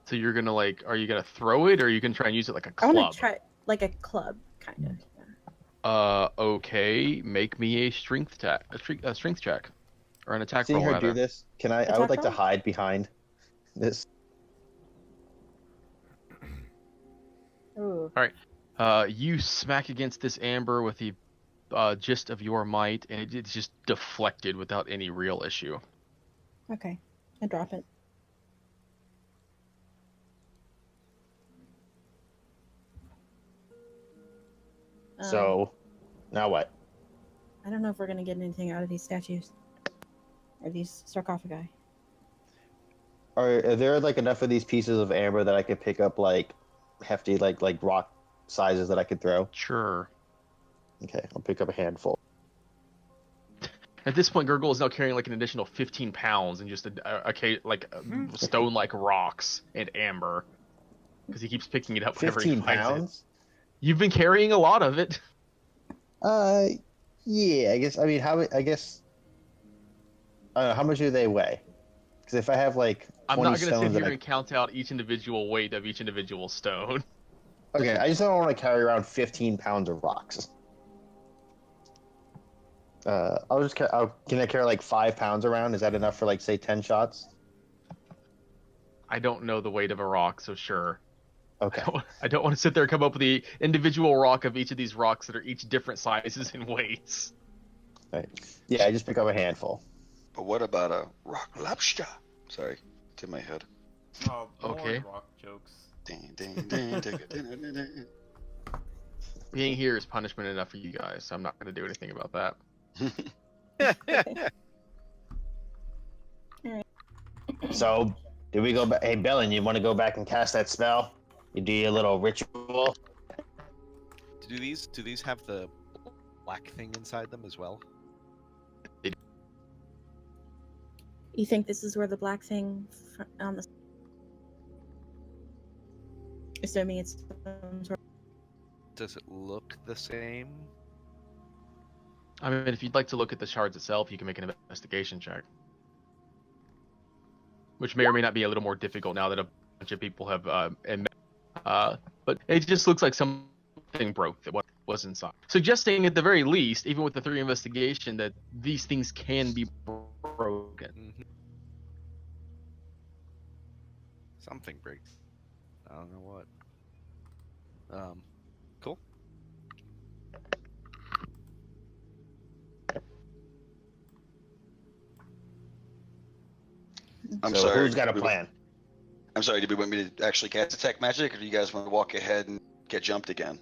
So you're gonna are you gonna throw it, or are you gonna try and use it like a I club? want to try like a club, kind of. Yeah. Okay. Make me a strength check, a strength check, or an attack Seeing roll. her rather. do this, can I? I Attack would like to roll? hide behind this. Ooh. You smack against this amber with the gist of your might, and it's just deflected without any real issue. Okay. I drop it. So, now what? I don't know if we're gonna get anything out of these statues or these sarcophagi. Are there like enough of these pieces of amber that I could pick up like hefty like rock sizes that I could throw? Sure. Okay, I'll pick up a handful. At this point, Gurgle is now carrying like an additional 15 pounds in just stone-like rocks and amber, because he keeps picking it up whenever he 15 finds it. pounds? You've been carrying a lot of it. Yeah, I guess. I mean, I guess. How much do they weigh? Because if I have like 20 I'm not going to sit stones, here and count out each individual weight of each individual stone. okay, I just don't want to carry around 15 pounds of rocks. Can I carry like 5 pounds around? Is that enough for like say 10 shots? I don't know the weight of a rock, so sure. Okay. I don't want to sit there and come up with the individual rock of each of these rocks that are each different sizes and weights. Right. Yeah, I just pick up a handful. But what about a rock lobster? Sorry, it's in my head. Oh, more Okay. rock jokes. Ding, ding, ding, ding, ding, ding, ding. Being here is punishment enough for you guys, so I'm not going to do anything about that. So, do we go back? Hey, Bellin, you want to go back and cast that spell? You do your little ritual. Do these have the black thing inside them as well? You think this is where the black thing on the... Assuming it's some sort Does it look the same? I mean, if you'd like to look at the shards itself, you can make an investigation check. Which may or may not be a little more difficult now that a bunch of people have but it just looks like something broke that was inside. Suggesting at the very least, even with the 3 investigation, that these things can be broken. Mm-hmm. Something breaks. I don't know what. Cool. I'm So sorry. who's got a plan? I'm sorry, did we want me to actually cast Detect Magic, or do you guys want to walk ahead and get jumped again?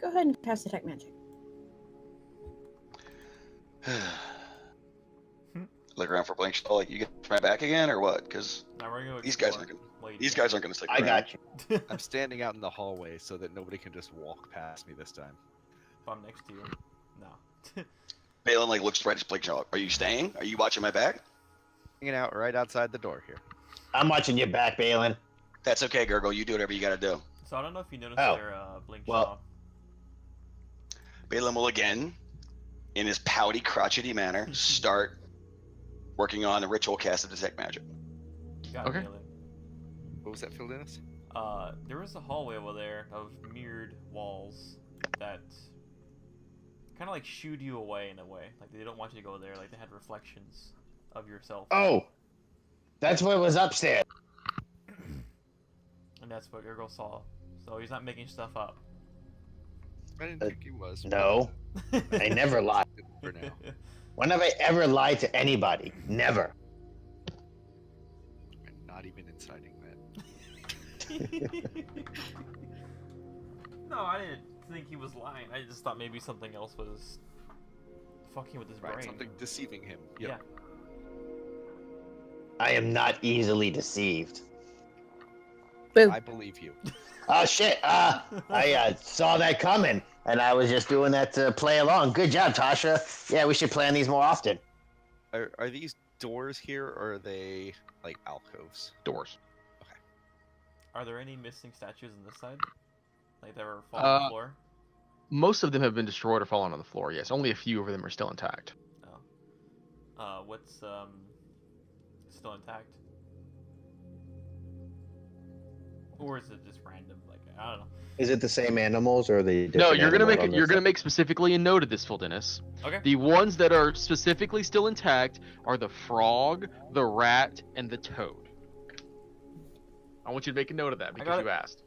Go ahead and cast Detect Magic. Look around for blank shell. Like, you get my back again, or what? Because Now we're gonna these guys explore. aren't Lady. these guys aren't going to stick I around. got you. I'm standing out in the hallway so that nobody can just walk past me this time. If I'm next to you. No. Balin like looks right at blank shell. Are you staying? Are you watching my back? Hanging out right outside the door here. I'm watching your back, Balin. That's okay, Gurgle. You do whatever you got to do. So I don't know if you noticed Oh. their blink Well- shot. Balin will again, in his pouty, crotchety manner, start working on the ritual cast of Detect Magic. You got Okay. it, Bailey. What was that, Phil Dennis? There was a hallway over there of mirrored walls that kind of like shooed you away in a way. Like they don't want you to go there. Like they had reflections of yourself. Oh, that's what was upstairs. And that's what your girl saw. So he's not making stuff up. I didn't think he was. No, I never lie. For now. When have I ever lied to anybody? Never. I'm not even inciting that. No, I didn't think he was lying. I just thought maybe something else was fucking with his Right, brain. something deceiving him. Yeah. Yep. I am not easily deceived. Boo. I believe you. Oh shit! I saw that coming, and I was just doing that to play along. Good job, Tasha. Yeah, we should plan these more often. Are these doors here, or are they like alcoves? Doors. Are there any missing statues on this side? Like that were falling on the floor? Most of them have been destroyed or fallen on the floor, yes. Only a few of them are still intact. Oh. What's still intact? Or is it just random? Like I don't know. Is it the same animals, or are they? No, you're gonna make specifically a note of this, Phil Dennis. Okay. The ones that are specifically still intact are the frog, the rat, and the toad. I want you to make a note of that got because it. you asked.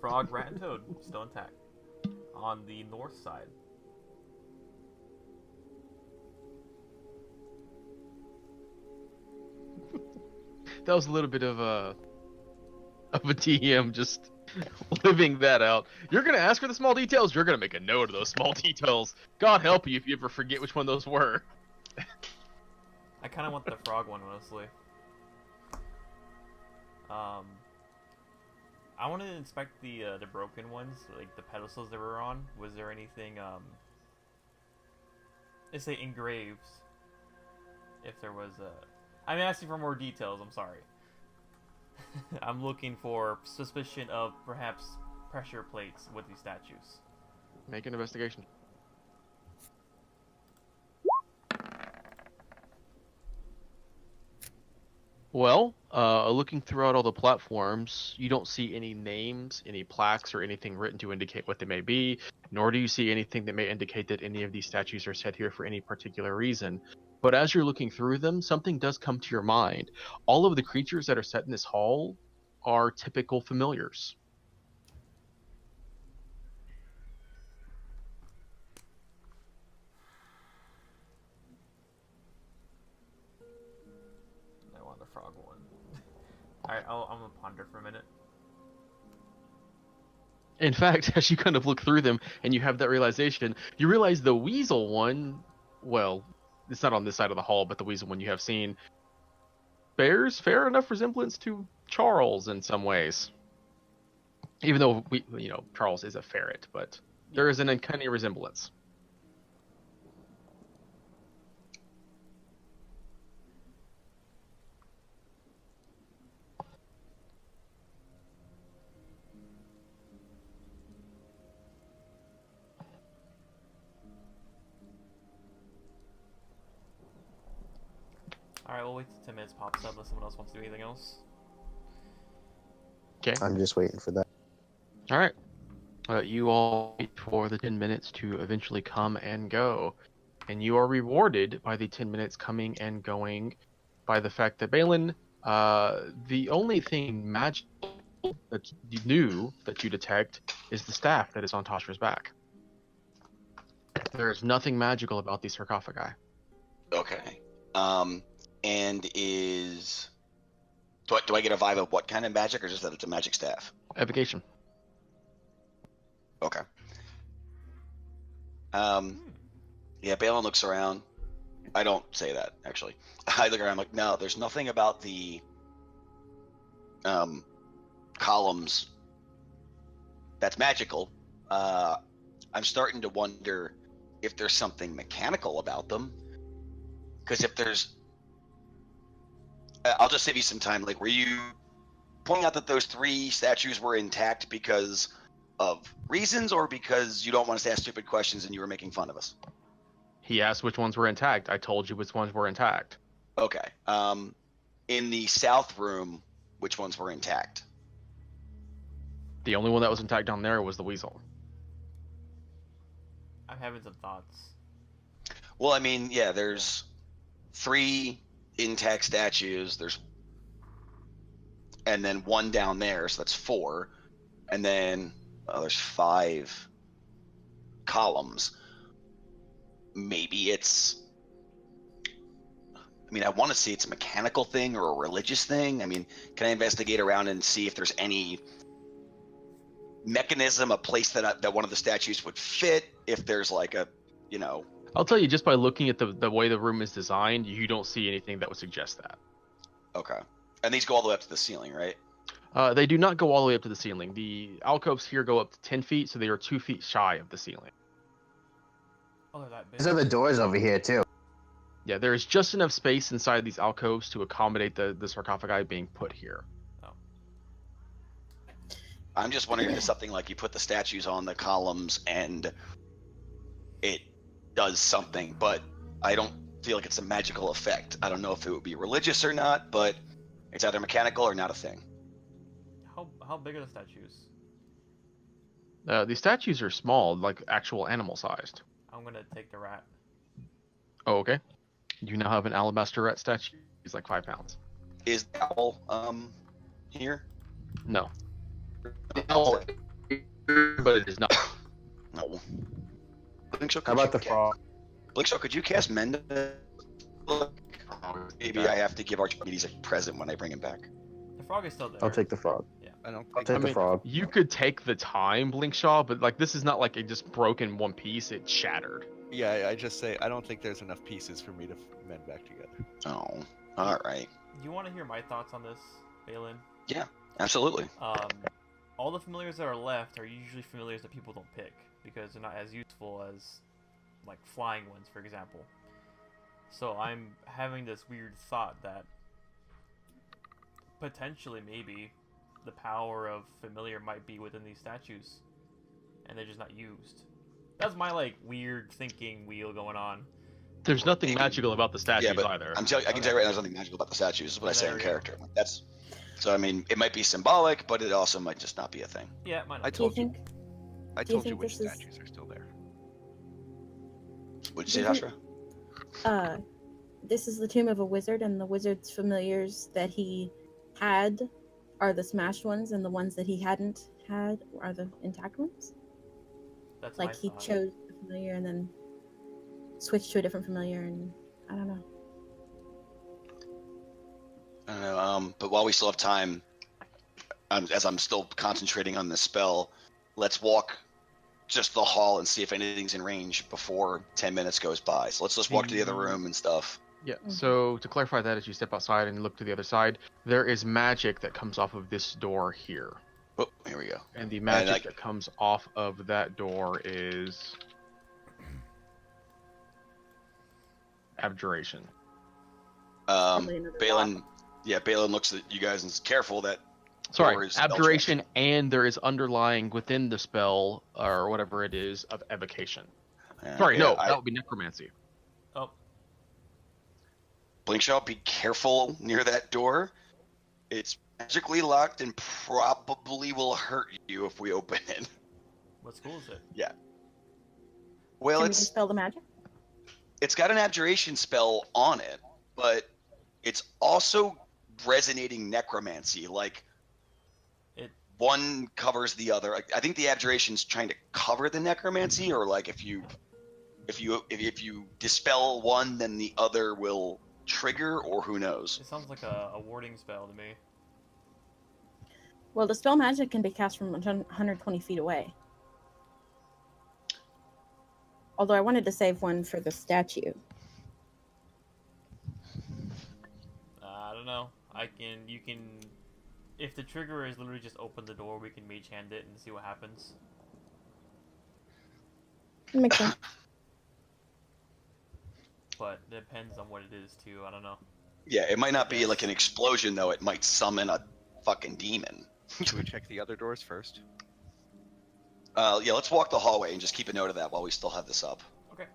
Frog, rat, and toad still intact. On the north side. That was a little bit of a TM just living that out. You're gonna ask for the small details. You're gonna make a note of those small details. God help you if you ever forget which one those were. I kind of want the frog one, mostly. I want to inspect the broken ones, like the pedestals they were on. Was there anything let's say engraved? If there was I'm asking for more details. I'm sorry. I'm looking for suspicion of perhaps pressure plates with these statues. Make an investigation. Well, looking throughout all the platforms, you don't see any names, any plaques, or anything written to indicate what they may be, nor do you see anything that may indicate that any of these statues are set here for any particular reason. But as you're looking through them, something does come to your mind. All of the creatures that are set in this hall are typical familiars. I want the frog one. Alright, I'm gonna ponder for a minute. In fact, as you kind of look through them and you have that realization, you realize the weasel one, well, it's not on this side of the hall, but the weasel one you have seen bears fair enough resemblance to Charles in some ways. Even though Charles is a ferret, but there is an uncanny resemblance. Alright, we'll wait till 10 minutes pops up unless someone else wants to do anything else. Okay. I'm just waiting for that. All right. You all wait for the 10 minutes to eventually come and go. And you are rewarded by the 10 minutes coming and going by the fact that Balin, the only thing magical that you knew that you detect is the staff that is on Toshra's back. There is nothing magical about these sarcophagi. Okay. And is do I get a vibe of what kind of magic, or just that it's a magic staff? Evocation. Okay. Yeah, Balin looks around. I don't say that, actually. I look around, I'm like, no, there's nothing about the columns that's magical. I'm starting to wonder if there's something mechanical about them. Because if there's... I'll just save you some time. Like, were you pointing out that those 3 statues were intact because of reasons, or because you don't want us to ask stupid questions and you were making fun of us? He asked which ones were intact. I told you which ones were intact. Okay. In the south room, which ones were intact? The only one that was intact down there was the weasel. I'm having some thoughts. Well, I mean, yeah, there's 3 intact statues. And then 1 down there, so that's 4. And then there's 5 columns. Maybe it's... I mean, I want to see it's a mechanical thing or a religious thing. I mean, can I investigate around and see if there's any mechanism, a place that one of the statues would fit? If there's like a, I'll tell you, just by looking at the way the room is designed, you don't see anything that would suggest that. Okay. And these go all the way up to the ceiling, right? They do not go all the way up to the ceiling. The alcoves here go up to 10 feet, so they are 2 feet shy of the ceiling. Oh, they're that big. These are the doors over here too. Yeah, there is just enough space inside these alcoves to accommodate the sarcophagi being put here. Oh. I'm just wondering if it's something like you put the statues on the columns and it does something, but I don't feel like it's a magical effect. I don't know if it would be religious or not, but it's either mechanical or not a thing. How big are the statues? The statues are small, like actual animal sized. I'm gonna take the rat. Oh, okay. You now have an alabaster rat statue. He's like 5 pounds. Is the owl here? No. No, but it is not. No. Blinkshaw, How about the frog? Blinkshaw, could you cast Mend? Maybe I have to give Archimedes a present when I bring him back. The frog is still there. I'll take the frog. I don't I'll think take the frog. You could take the time, Blinkshaw, but like this is not like it just broke in one piece. It shattered. Yeah, I just say I don't think there's enough pieces for me to mend back together. Oh, all right. Do you want to hear my thoughts on this, Balin? Absolutely. all the familiars that are left are usually familiars that people don't pick because they're not as useful as like flying ones, for example. So I'm having this weird thought that potentially maybe the power of familiar might be within these statues and they're just not used. That's my like weird thinking wheel going on. There's nothing Maybe. magical about the statues Yeah, but either. I can tell you right now, there's nothing magical about the statues. Is what I say There in we go. character. Like, that's so. I mean, it might be symbolic, but it also might just not be a thing. Yeah, might I not. Do you told you. think? I do you told you think which this is- statues are still there. Would you say, Do you Joshua? This is the tomb of a wizard, and the wizard's familiars that he had are the smashed ones, and the ones that he hadn't had are the intact ones. That's Like my he thought. chose a familiar and then switched to a different familiar, and I don't know. I don't know. But while we still have time, as I'm still concentrating on this spell, let's walk just the hall and see if anything's in range before 10 minutes goes by. So let's just walk to the other room and stuff. Yeah, Mhm. so to clarify that, as you step outside and look to the other side, there is magic that comes off of this door here. Oh, here we go. And the magic like- that comes off of that door is abjuration. Probably another Balin, yeah, Balin looks at you guys and is careful that Sorry, door is abjuration, and there is underlying within the spell, or whatever it is, of evocation. Sorry, yeah, no, that would be necromancy. Oh, Blinkshaw, be careful near that door. It's magically locked and probably will hurt you if we open it. what school is it? Well, Can we dispel the magic? it's got an abjuration spell on it, but it's also resonating necromancy. Like It- one covers the other. I think the abjuration's trying to cover the necromancy, or like if you dispel one, then the other will trigger, or who knows. It sounds like a warding spell to me. Well, dispel magic can be cast from 120 feet away. Although I wanted to save one for the statue. I don't know. You can, if the trigger is literally just open the door, we can mage hand it and see what happens. It makes sense. But it depends on what it is too. I don't know. Yeah, it might not be like an explosion though. It might summon a fucking demon. Should we check the other doors first? Yeah, let's walk the hallway and just keep a note of that while we still have this up. Okay.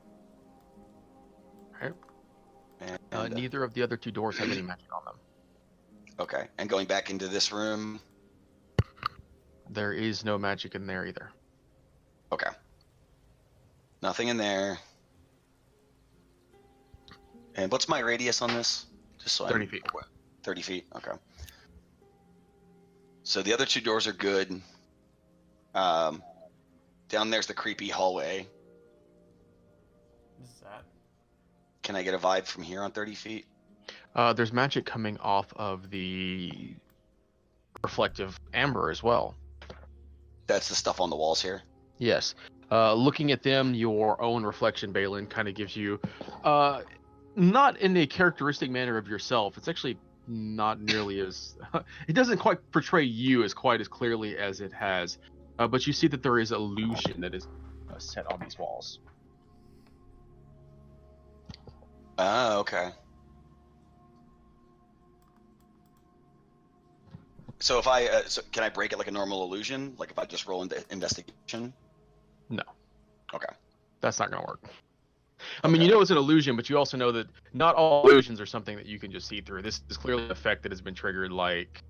Right. And, Neither of the other two doors have any magic on them. okay, and going back into this room. There is no magic in there either. Okay. Nothing in there. And what's my radius on this? Just so 30 feet. 30 feet. Okay. So the other two doors are good. Down there's the creepy hallway. This is that. Can I get a vibe from here on 30 feet? There's magic coming off of the reflective amber as well. That's the stuff on the walls here. Yes. Looking at them, your own reflection, Balin, kind of gives you, not in a characteristic manner of yourself. It's actually not nearly as. It doesn't quite portray you as quite as clearly as it has, but you see that there is illusion that is set on these walls. Oh, okay. So if I, can I break it like a normal illusion? Like if I just roll into investigation? No. Okay. That's not going to work. I mean, you know it's an illusion, but you also know that not all illusions are something that you can just see through. This is clearly an effect that has been triggered. Like,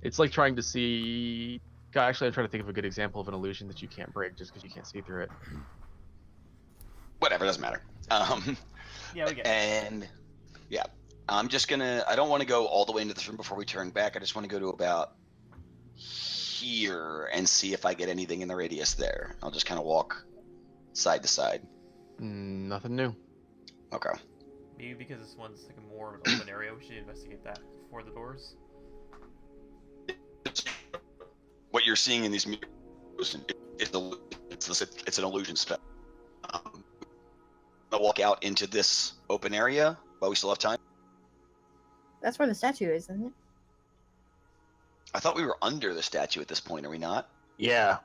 it's like trying to see. God, actually, I'm trying to think of a good example of an illusion that you can't break just because you can't see through it. Whatever, doesn't matter. Yeah, we get it. And yeah, I'm just gonna. I don't want to go all the way into this room before we turn back. I just want to go to about here and see if I get anything in the radius there. I'll just kind of walk side to side. Nothing new. Okay. Maybe because this one's like a more of an open area, we should investigate that before the doors. What you're seeing in these mirrors, it's an illusion spell. I'll walk out into this open area while we still have time. That's where the statue is, isn't it? I thought we were under the statue at this point. Are we not? Yeah.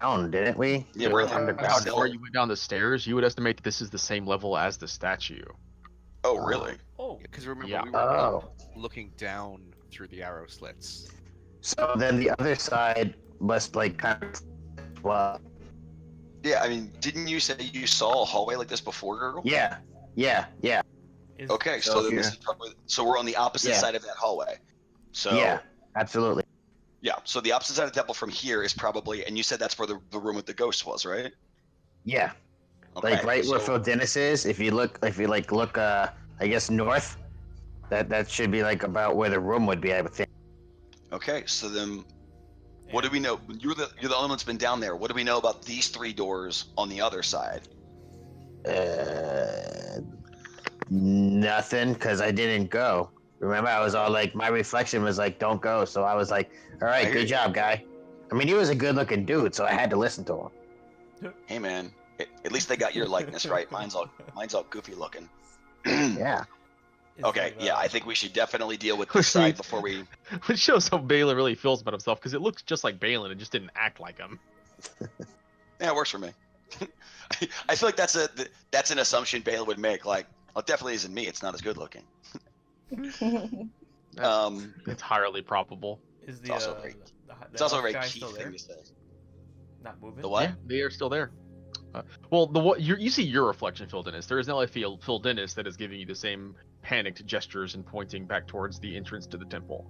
Down, didn't we? Yeah, We we're were in the underground. cell. Before you went down the stairs, you would estimate that this is the same level as the statue. Oh, really? Oh, Because remember, Yeah. we were Oh. up looking down through the arrow slits. So then the other side must like kind of. Well, Yeah, I mean, didn't you say you saw a hallway like this before, Gurgle? yeah. is, Okay, So so then here- this is probably, so we're on the opposite Yeah. side of that hallway. So Yeah, absolutely. yeah, so the opposite side of the temple from here is probably, and you said that's where the room with the ghost was, right? Yeah. Okay, Like right where so- Phil Dennis is, if you look I guess north, that should be like about where the room would be, I would think. Okay, so then what do we know? You're the only one that's been down there. What do we know about these 3 doors on the other side? Nothing, because I didn't go. Remember, I was all like, my reflection was like, don't go. So I was like, all I right, hear good you. job, guy. I mean, he was a good looking dude, so I had to listen to him. Hey man, at least they got your likeness right. Mine's all goofy looking. Yeah. is Okay, it, yeah, I think we should definitely deal with this side before we. Which shows how Balin really feels about himself, because it looks just like Balin, it just didn't act like him. Yeah, it works for me. I feel like that's an assumption Balin would make. Like, well, it definitely isn't me. It's not as good looking. It's entirely probable. is It's the, also uh, very. the It's also a elf very guy key still there? thing to say. Not moving. The what? Yeah, they are still there. Well, you see your reflection, Phil Dennis. There is no Phil Dennis that is giving you the same panicked gestures and pointing back towards the entrance to the temple.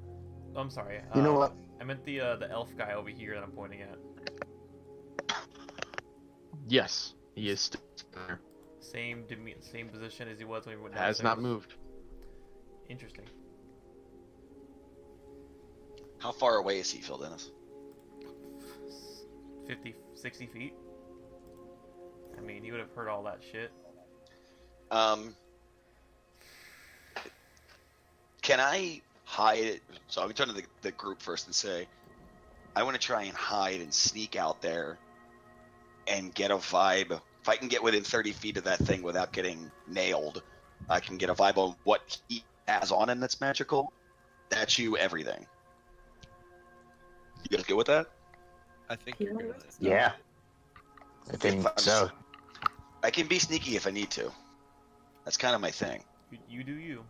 Oh, I'm sorry. You know what? I meant the elf guy over here that I'm pointing at. Yes, he is still there. Same position as he was when we went Has not downstairs. moved. Interesting. How far away is he, Phil Dennis? 50, 60 feet. I mean, he would have heard all that shit. Can I hide? So I'm turning to the group first and say, I want to try and hide and sneak out there and get a vibe. If I can get within 30 feet of that thing without getting nailed, I can get a vibe on what he has on him that's magical. That's you, everything. You guys good with that? I think you're good. Yeah. I think If I'm so. I can be sneaky if I need to. That's kind of my thing. You do you.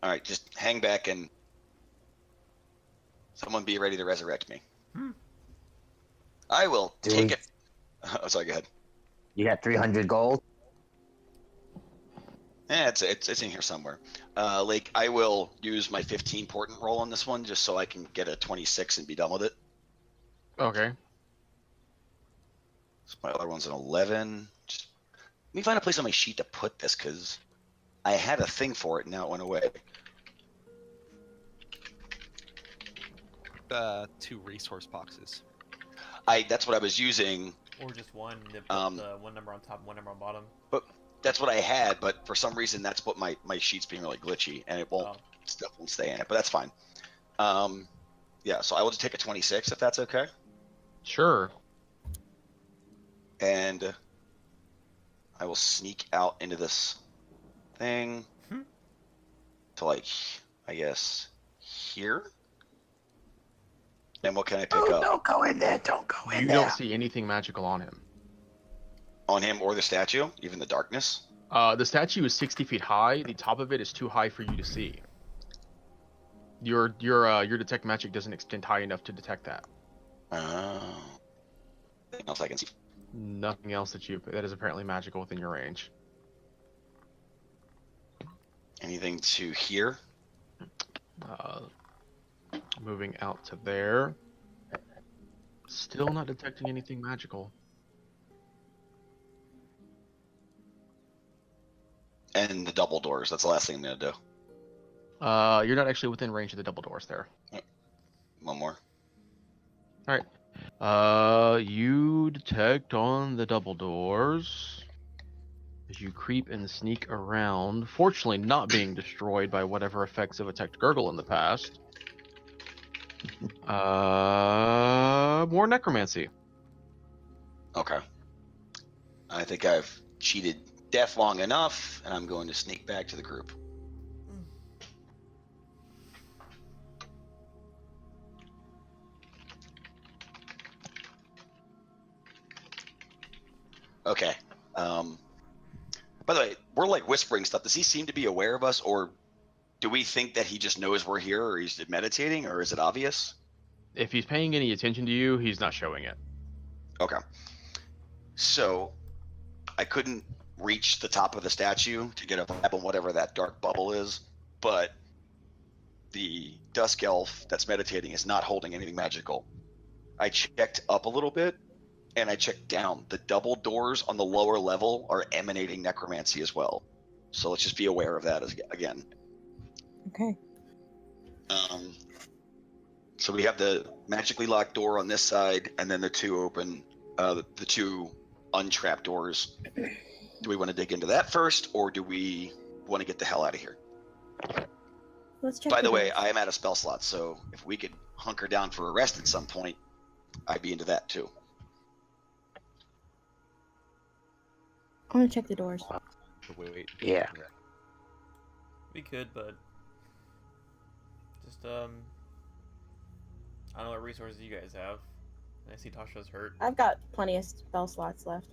All right, just hang back and someone be ready to resurrect me. I will Do take we- it. Oh, sorry, go ahead. You got 300 gold? It's in here somewhere. Like, I will use my 15 portent roll on this one just so I can get a 26 and be done with it. Okay. So my other one's an 11. Just, let me find a place on my sheet to put this because I had a thing for it and now it went away. 2 resource boxes. That's what I was using. Or just one. That Um, put one number on top, one number on bottom. That's what I had, but for some reason that's what my sheet's being really glitchy and it won't Oh. stuff won't stay in it. But that's fine. Yeah, so I will just take a 26 if that's okay. Sure. And I will sneak out into this thing to, like, I guess here. And what can I pick up Don't go in there. Don't go in You there. don't see anything magical on him. on him or the statue, even the darkness? The statue is 60 feet high. The top of it is too high for you to see. Your detect magic doesn't extend high enough to detect that. Oh. Anything else I can see? Nothing else that is apparently magical within your range. Anything to here? Moving out to there. Still not detecting anything magical. And the double doors. That's the last thing I'm going to do. You're not actually within range of the double doors there. One more. You detect on the double doors as you creep and sneak around, fortunately not being destroyed by whatever effects have attacked Gurgle in the past. More necromancy. Okay. I think I've cheated death long enough, and I'm going to sneak back to the group. Okay. By the way, we're like whispering stuff. Does he seem to be aware of us, or do we think that he just knows we're here, or he's meditating, or is it obvious? If he's paying any attention to you, he's not showing it. Okay. So I couldn't reach the top of the statue to get a vibe on whatever that dark bubble is, but the dusk elf that's meditating is not holding anything magical. I checked up a little bit, and I checked down. The double doors on the lower level are emanating necromancy as well. So let's just be aware of that again. Okay. So we have the magically locked door on this side, and then the two untrapped doors. Do we want to dig into that first, or do we want to get the hell out of here? Let's check. By the way, doors. I am out of spell slots, so if we could hunker down for a rest at some point, I'd be into that too. I want to check the doors. Wait. Yeah. We could, but just I don't know what resources you guys have. I see Tasha's hurt. I've got plenty of spell slots left.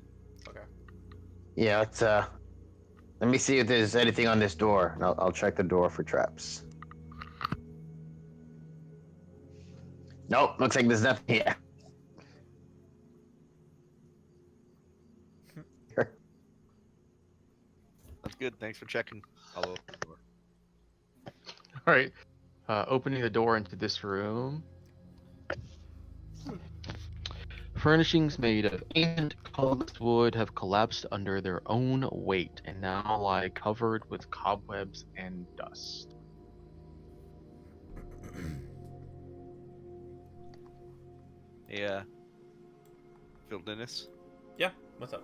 Okay. Yeah, let me see if there's anything on this door. And I'll check the door for traps. Nope, looks like there's nothing here. That's good. Thanks for checking. I'll open the door. All right. Opening the door into this room. Furnishings made of ancient colorless wood have collapsed under their own weight and now lie covered with cobwebs and dust. Yeah. Phil Dennis, Yeah. What's up?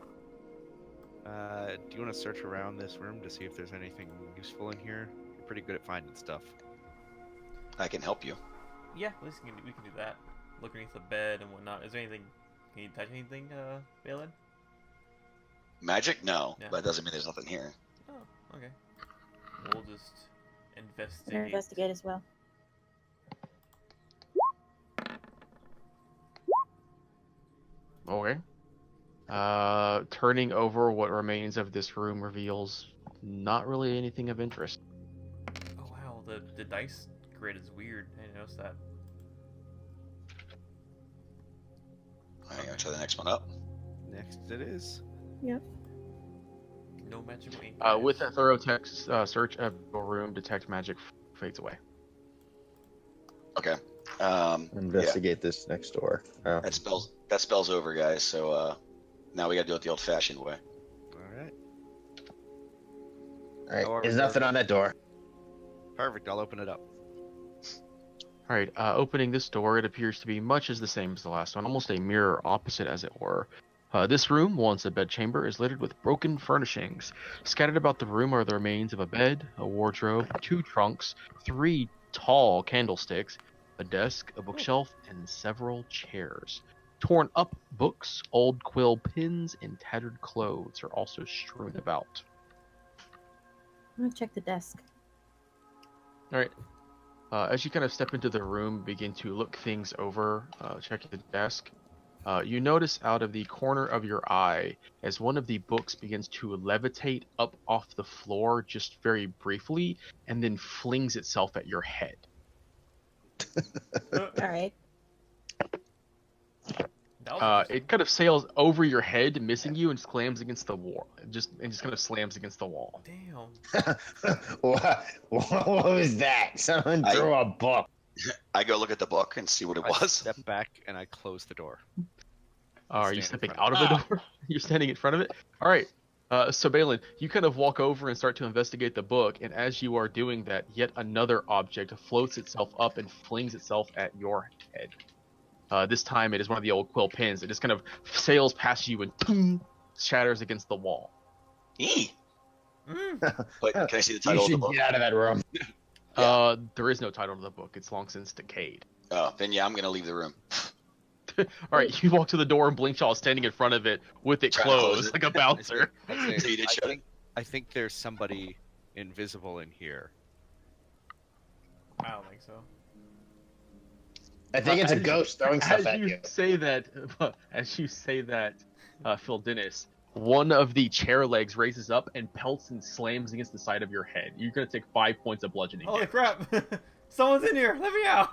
do you want to search around this room to see if there's anything useful in here? You're pretty good at finding stuff. I can help you. Yeah, at least we can do that. Look underneath the bed and whatnot. Is there anything? Can you touch anything, Balin? Magic? No, Yeah. but that doesn't mean there's nothing here. Oh, okay. We'll just I'm gonna investigate. investigate as well. Okay. Turning over what remains of this room reveals not really anything of interest. Oh wow, the dice grid is weird. I didn't notice that. I'm gonna try the next one up. Next it is. No magical ink. With a thorough text search of the room, detect magic fades away. Okay. Investigate this next door. Oh. That spell's over, guys. So now we gotta do it the old-fashioned way. All right. All right. Or- There's nothing on that door. Perfect. I'll open it up. All right, opening this door, it appears to be much as the same as the last one, almost a mirror opposite, as it were. This room, once a bedchamber, is littered with broken furnishings. Scattered about the room are the remains of a bed, a wardrobe, 2 trunks, 3 tall candlesticks, a desk, a bookshelf, and several chairs. Torn up books, old quill pins, and tattered clothes are also strewn about. I'm gonna check the desk. All right. As you kind of step into the room, begin to look things over, check the desk, you notice out of the corner of your eye as one of the books begins to levitate up off the floor just very briefly and then flings itself at your head. All right. That was It kind of sails over your head, missing you, and slams against the wall. Just kind of slams against the wall. damn. what was that? Someone threw a book. I go look at the book and see what it I was. step back and I close the door. Are you Stand in stepping front out of the door? You're standing in front of it? All right. So Balin, you kind of walk over and start to investigate the book, and as you are doing that, yet another object floats itself up and flings itself at your head. This time it is one of the old quill pins. It just kind of sails past you and boom, shatters against the wall. Eee. Mm. But can I see the You title of the should book? get out of that room. There is no title to the book. It's long since decayed. Oh, then yeah, I'm gonna leave the room. All right, you walk to the door and Blinkshaw is standing in front of it with it Trying to close closed it. like a bouncer. I'd say, So you did shut it? I think there's somebody invisible in here. I don't think so. I think it's a As- ghost throwing stuff As at you you. say that, Phil Dennis, one of the chair legs raises up and pelts and slams against the side of your head. You're gonna take 5 points of bludgeoning Holy damage. crap! Someone's in here. Let me out.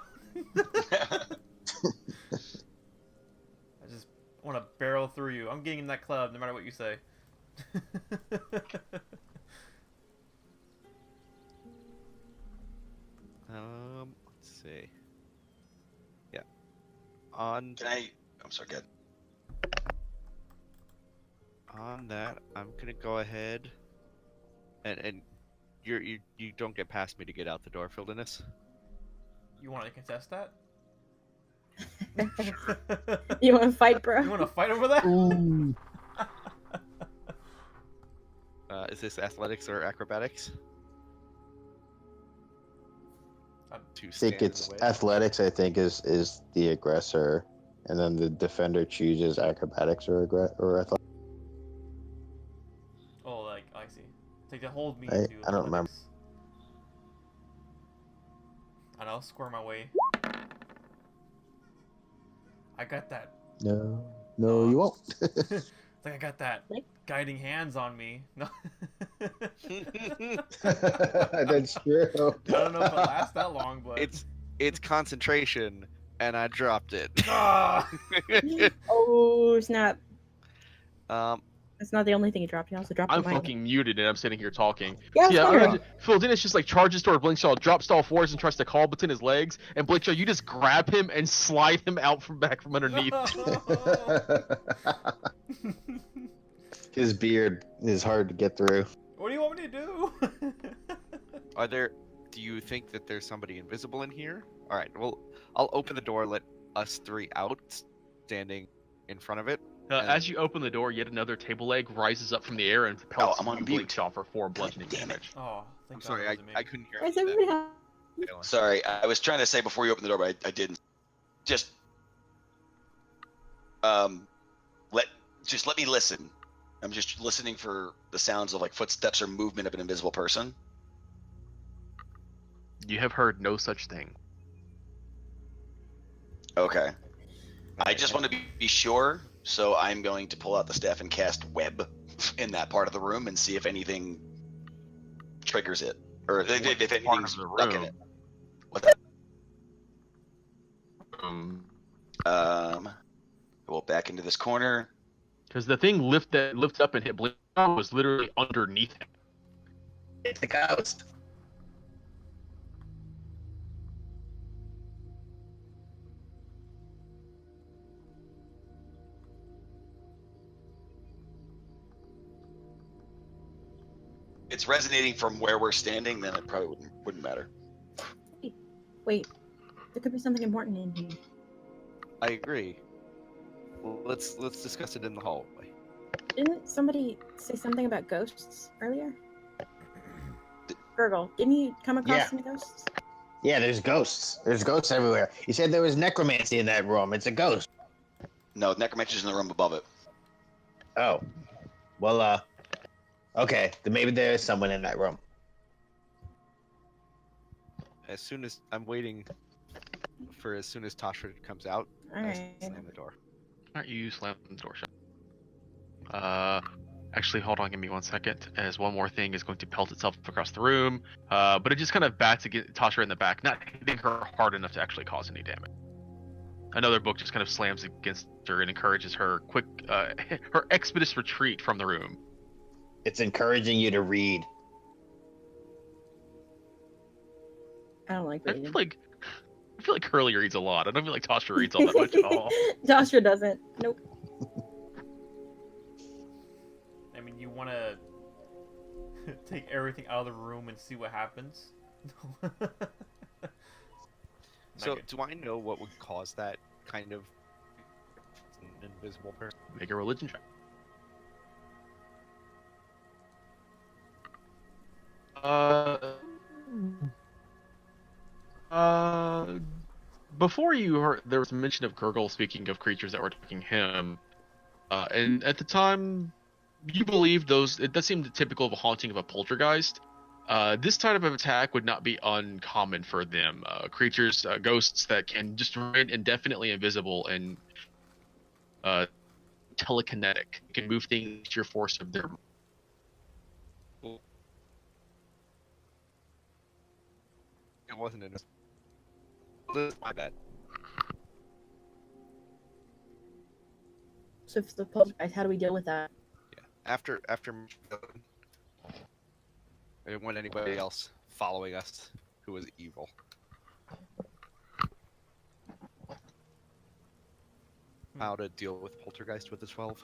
I just want to barrel through you. I'm getting in that club, no matter what you say. Let's see. Yeah. On I'm sorry, good. on that, I'm gonna go ahead and you don't get past me to get out the door, Fildinus. You want to contest that? You want to fight, bro? You want to fight over that? Ooh. Is this athletics or acrobatics? I think it's athletics. I think is the aggressor, and then the defender chooses acrobatics or athletics. Oh, like I see. Take the hold me. I to don't remember. athletics. And I'll square my way. I got that. No, you won't. It's like I got that Like- guiding hands on me. No. That's true. I don't know if it lasts that long, but It's concentration, and I dropped it. Ah! Oh snap! um, That's not the only thing he dropped. He also dropped I'm mine. fucking muted and I'm sitting here talking. Yeah, Yeah, sorry. Phil Dennis just like charges toward Blinkshaw, drop stall forwards and tries to call between his legs, and Blinkshaw, you just grab him and slide him out from back from underneath. His beard is hard to get through. What do you want me to do? do you think that there's somebody invisible in here? All right, well, I'll open the door, let us three out, standing in front of it. As you open the door, yet another table leg rises up from the air and pelts I'm on you, mute. Blinkshaw, for 4 bludgeoning damn it. damage. Oh, thank I'm God sorry, it wasn't me. I couldn't hear Why does any of everybody that. have? Failing. Sorry, I was trying to say before you opened the door, but I didn't. Just let me listen. I'm just listening for the sounds of like footsteps or movement of an invisible person. You have heard no such thing. Okay. I just want to be sure, so I'm going to pull out the staff and cast web in that part of the room and see if anything triggers it, or if Part anything's of the stuck in room. it. What's that? We'll back into this corner. Because the thing lift up and hit Blinkshaw was literally underneath him. It's a ghost. It's resonating from where we're standing, then it probably wouldn't matter. Wait, there could be something important in here. I agree. Let's discuss it in the hallway. Didn't somebody say something about ghosts earlier? Gurgle, didn't you come across Yeah. some ghosts? Yeah, there's ghosts. There's ghosts everywhere. You said there was necromancy in that room. It's a ghost. No, necromancer's in the room above it. Oh. Well, okay. Then maybe there is someone in that room. As soon as I'm waiting for as soon as Tasha comes out, I Alright. slam the door. Alright, you slam the door shut. Actually, hold on, give me 1 second, as one more thing is going to pelt itself across the room. But it just kind of bats against Tasha in the back, not hitting her hard enough to actually cause any damage. Another book just kind of slams against her and encourages her her expeditious retreat from the room. It's encouraging you to read. I don't like I reading. feel like Curly reads a lot. I don't feel like Tasha reads all that much at all. Joshua doesn't. Nope. I mean, you want to take everything out of the room and see what happens? So, good. do I know what would cause that kind of invisible person? Make a religion check. Before you heard, there was a mention of Gurgle speaking of creatures that were attacking him, and at the time, you believed those. It does seem typical of a haunting of a poltergeist. This type of attack would not be uncommon for them. Creatures, ghosts that can just remain indefinitely invisible and telekinetic. You can move things to your force of their. It wasn't in. This is my bad. So if the poltergeist, how do we deal with that? Yeah. After I didn't want anybody else following us who was evil. How to deal with poltergeist with the 12?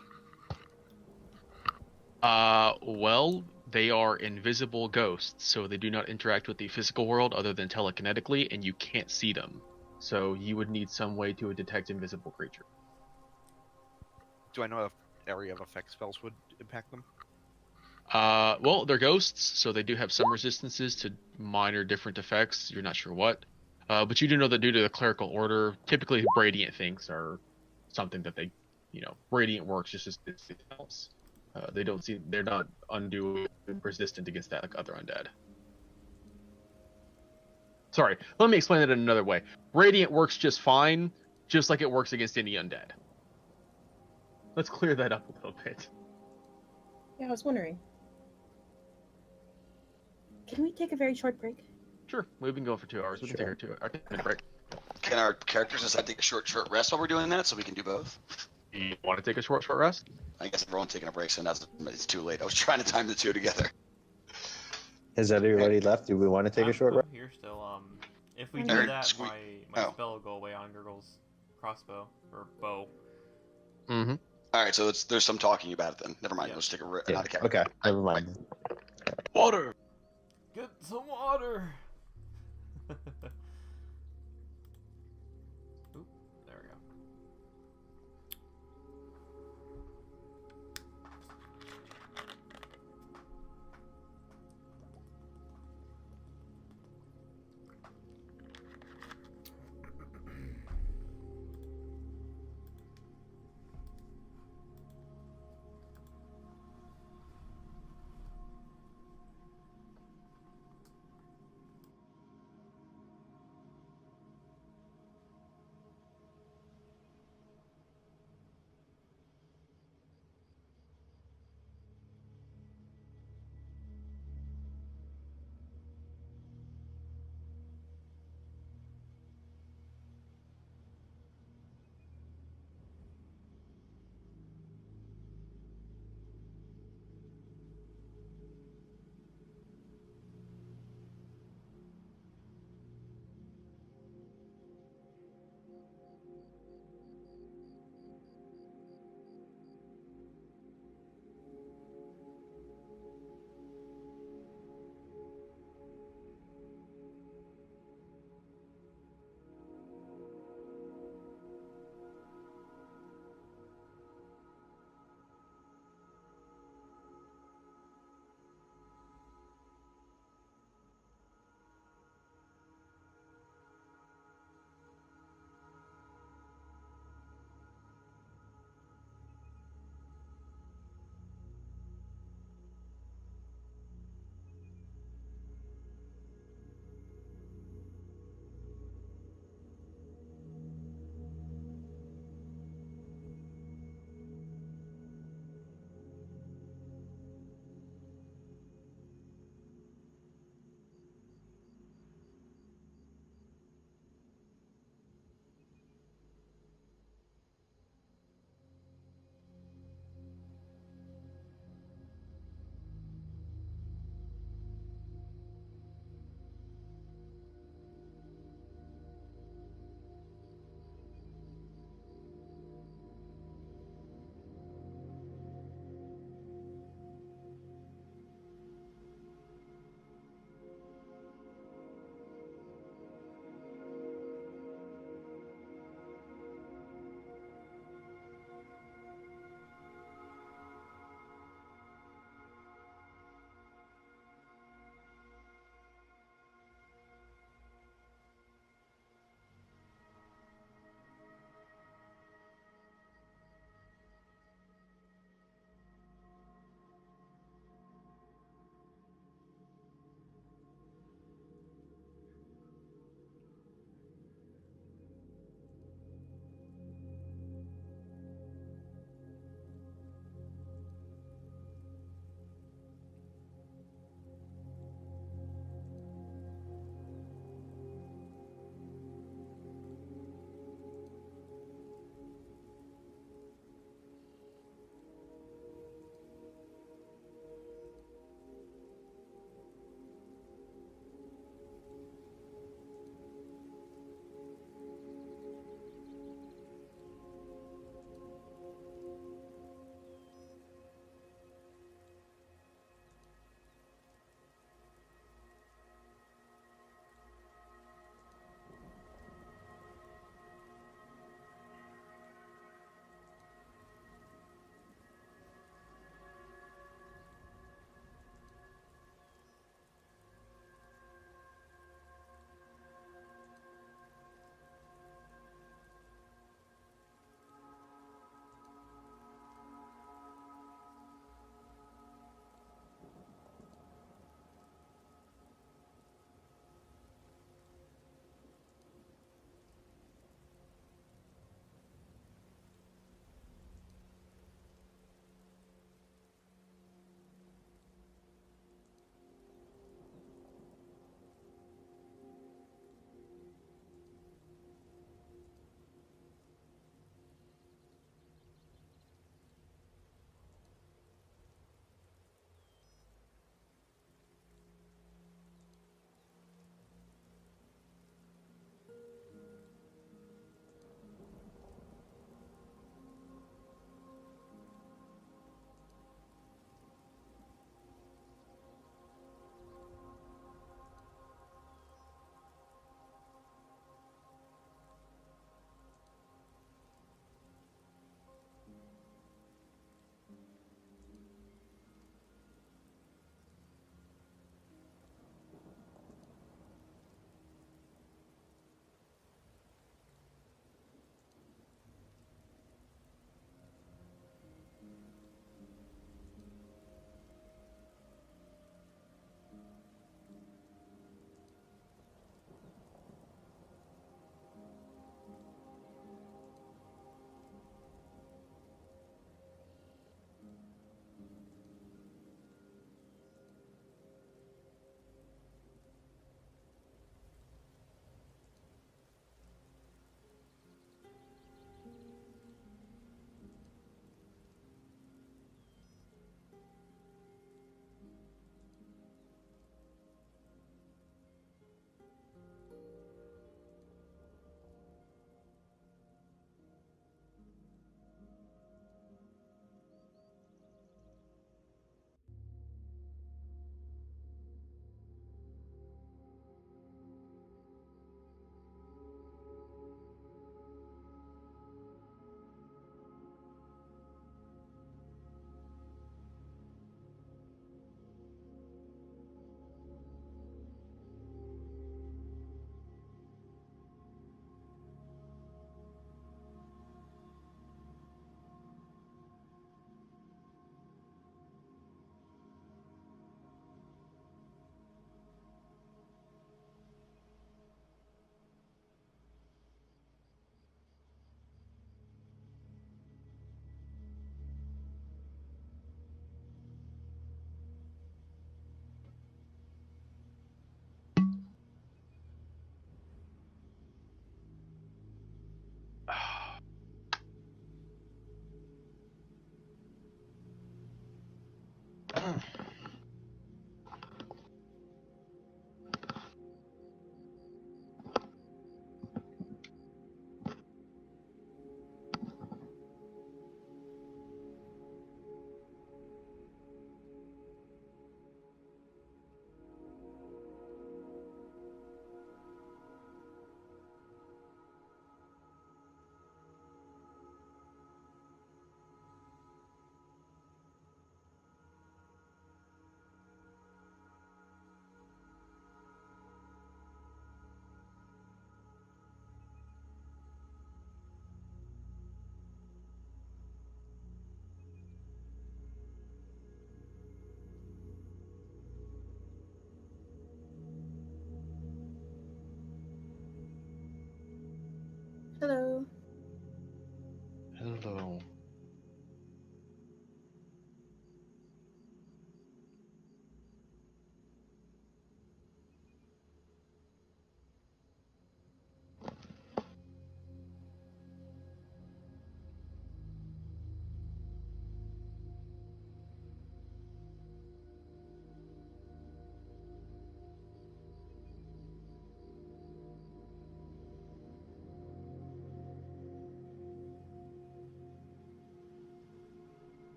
Well, they are invisible ghosts, so they do not interact with the physical world other than telekinetically, and you can't see them. So you would need some way to detect invisible creature. Do I know if area of effect spells would impact them? Well, they're ghosts, so they do have some resistances to minor different effects. You're not sure what. But you do know that due to the clerical order, typically radiant things are something that they, radiant works just as it else. They're not unduly resistant against that like other undead. Sorry, let me explain it in another way. Radiant works just fine, just like it works against any undead. Let's clear that up a little bit. Yeah, I was wondering. Can we take a very short break? Sure, we've been going for 2 hours. We can take our 2-minute break. Can our characters decide to take a short rest while we're doing that, so we can do both? You want to take a short rest? I guess everyone's taking a break, so now it's too late. I was trying to time the two together. Has everybody left? Do we want to take a short rest? Here still. If we I do heard that, squeak. my Oh. spell will go away on Gurgle's crossbow or bow. Mm-hmm. All right, so there's some talking about it then. Never mind. Yeah. Let's take Yeah. another character. Okay, never mind. Water! Get some water. Oop, there we go.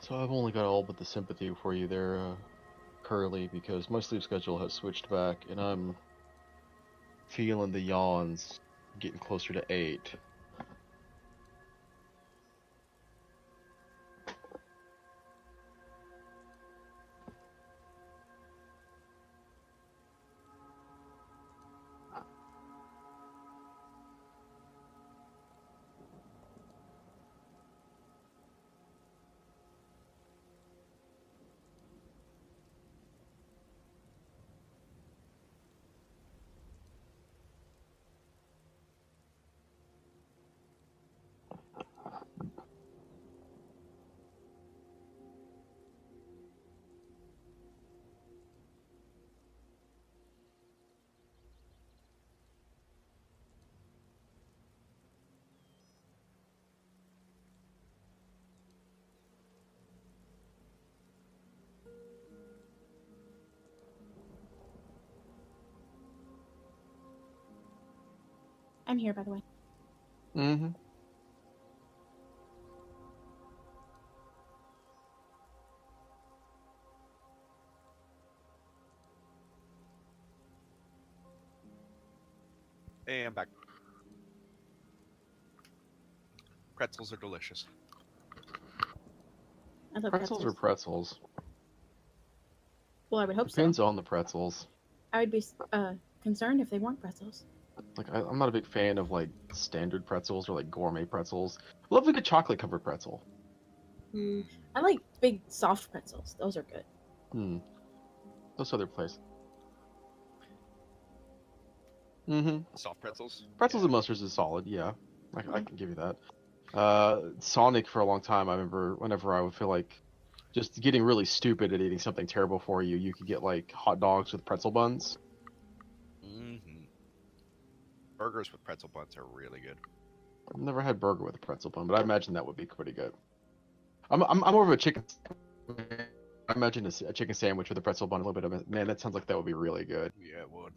So I've only got all but the sympathy for you there, Curly, because my sleep schedule has switched back, and I'm feeling the yawns getting closer to 8. I'm here, by the way. Mm-hmm. Hey, I'm back. Pretzels are delicious. I love Pretzels or pretzels? Well, I would hope Depends so. on the pretzels. I would be concerned if they weren't pretzels. Like, I'm not a big fan of, like, standard pretzels or, like, gourmet pretzels. Love a good chocolate-covered pretzel. I like big, soft pretzels. Those are good. Those other places. Mm-hmm. Soft pretzels. Pretzels Yeah. and mustards is solid, yeah. I can give you that. Sonic for a long time, I remember whenever I would feel like just getting really stupid at eating something terrible for you, you could get, like, hot dogs with pretzel buns. Mm-hmm. Burgers with pretzel buns are really good. I've never had burger with a pretzel bun, but I imagine that would be pretty good. I'm more of a chicken. I imagine a chicken sandwich with a pretzel bun, a little bit of it. Man, that sounds like that would be really good. Yeah, it would.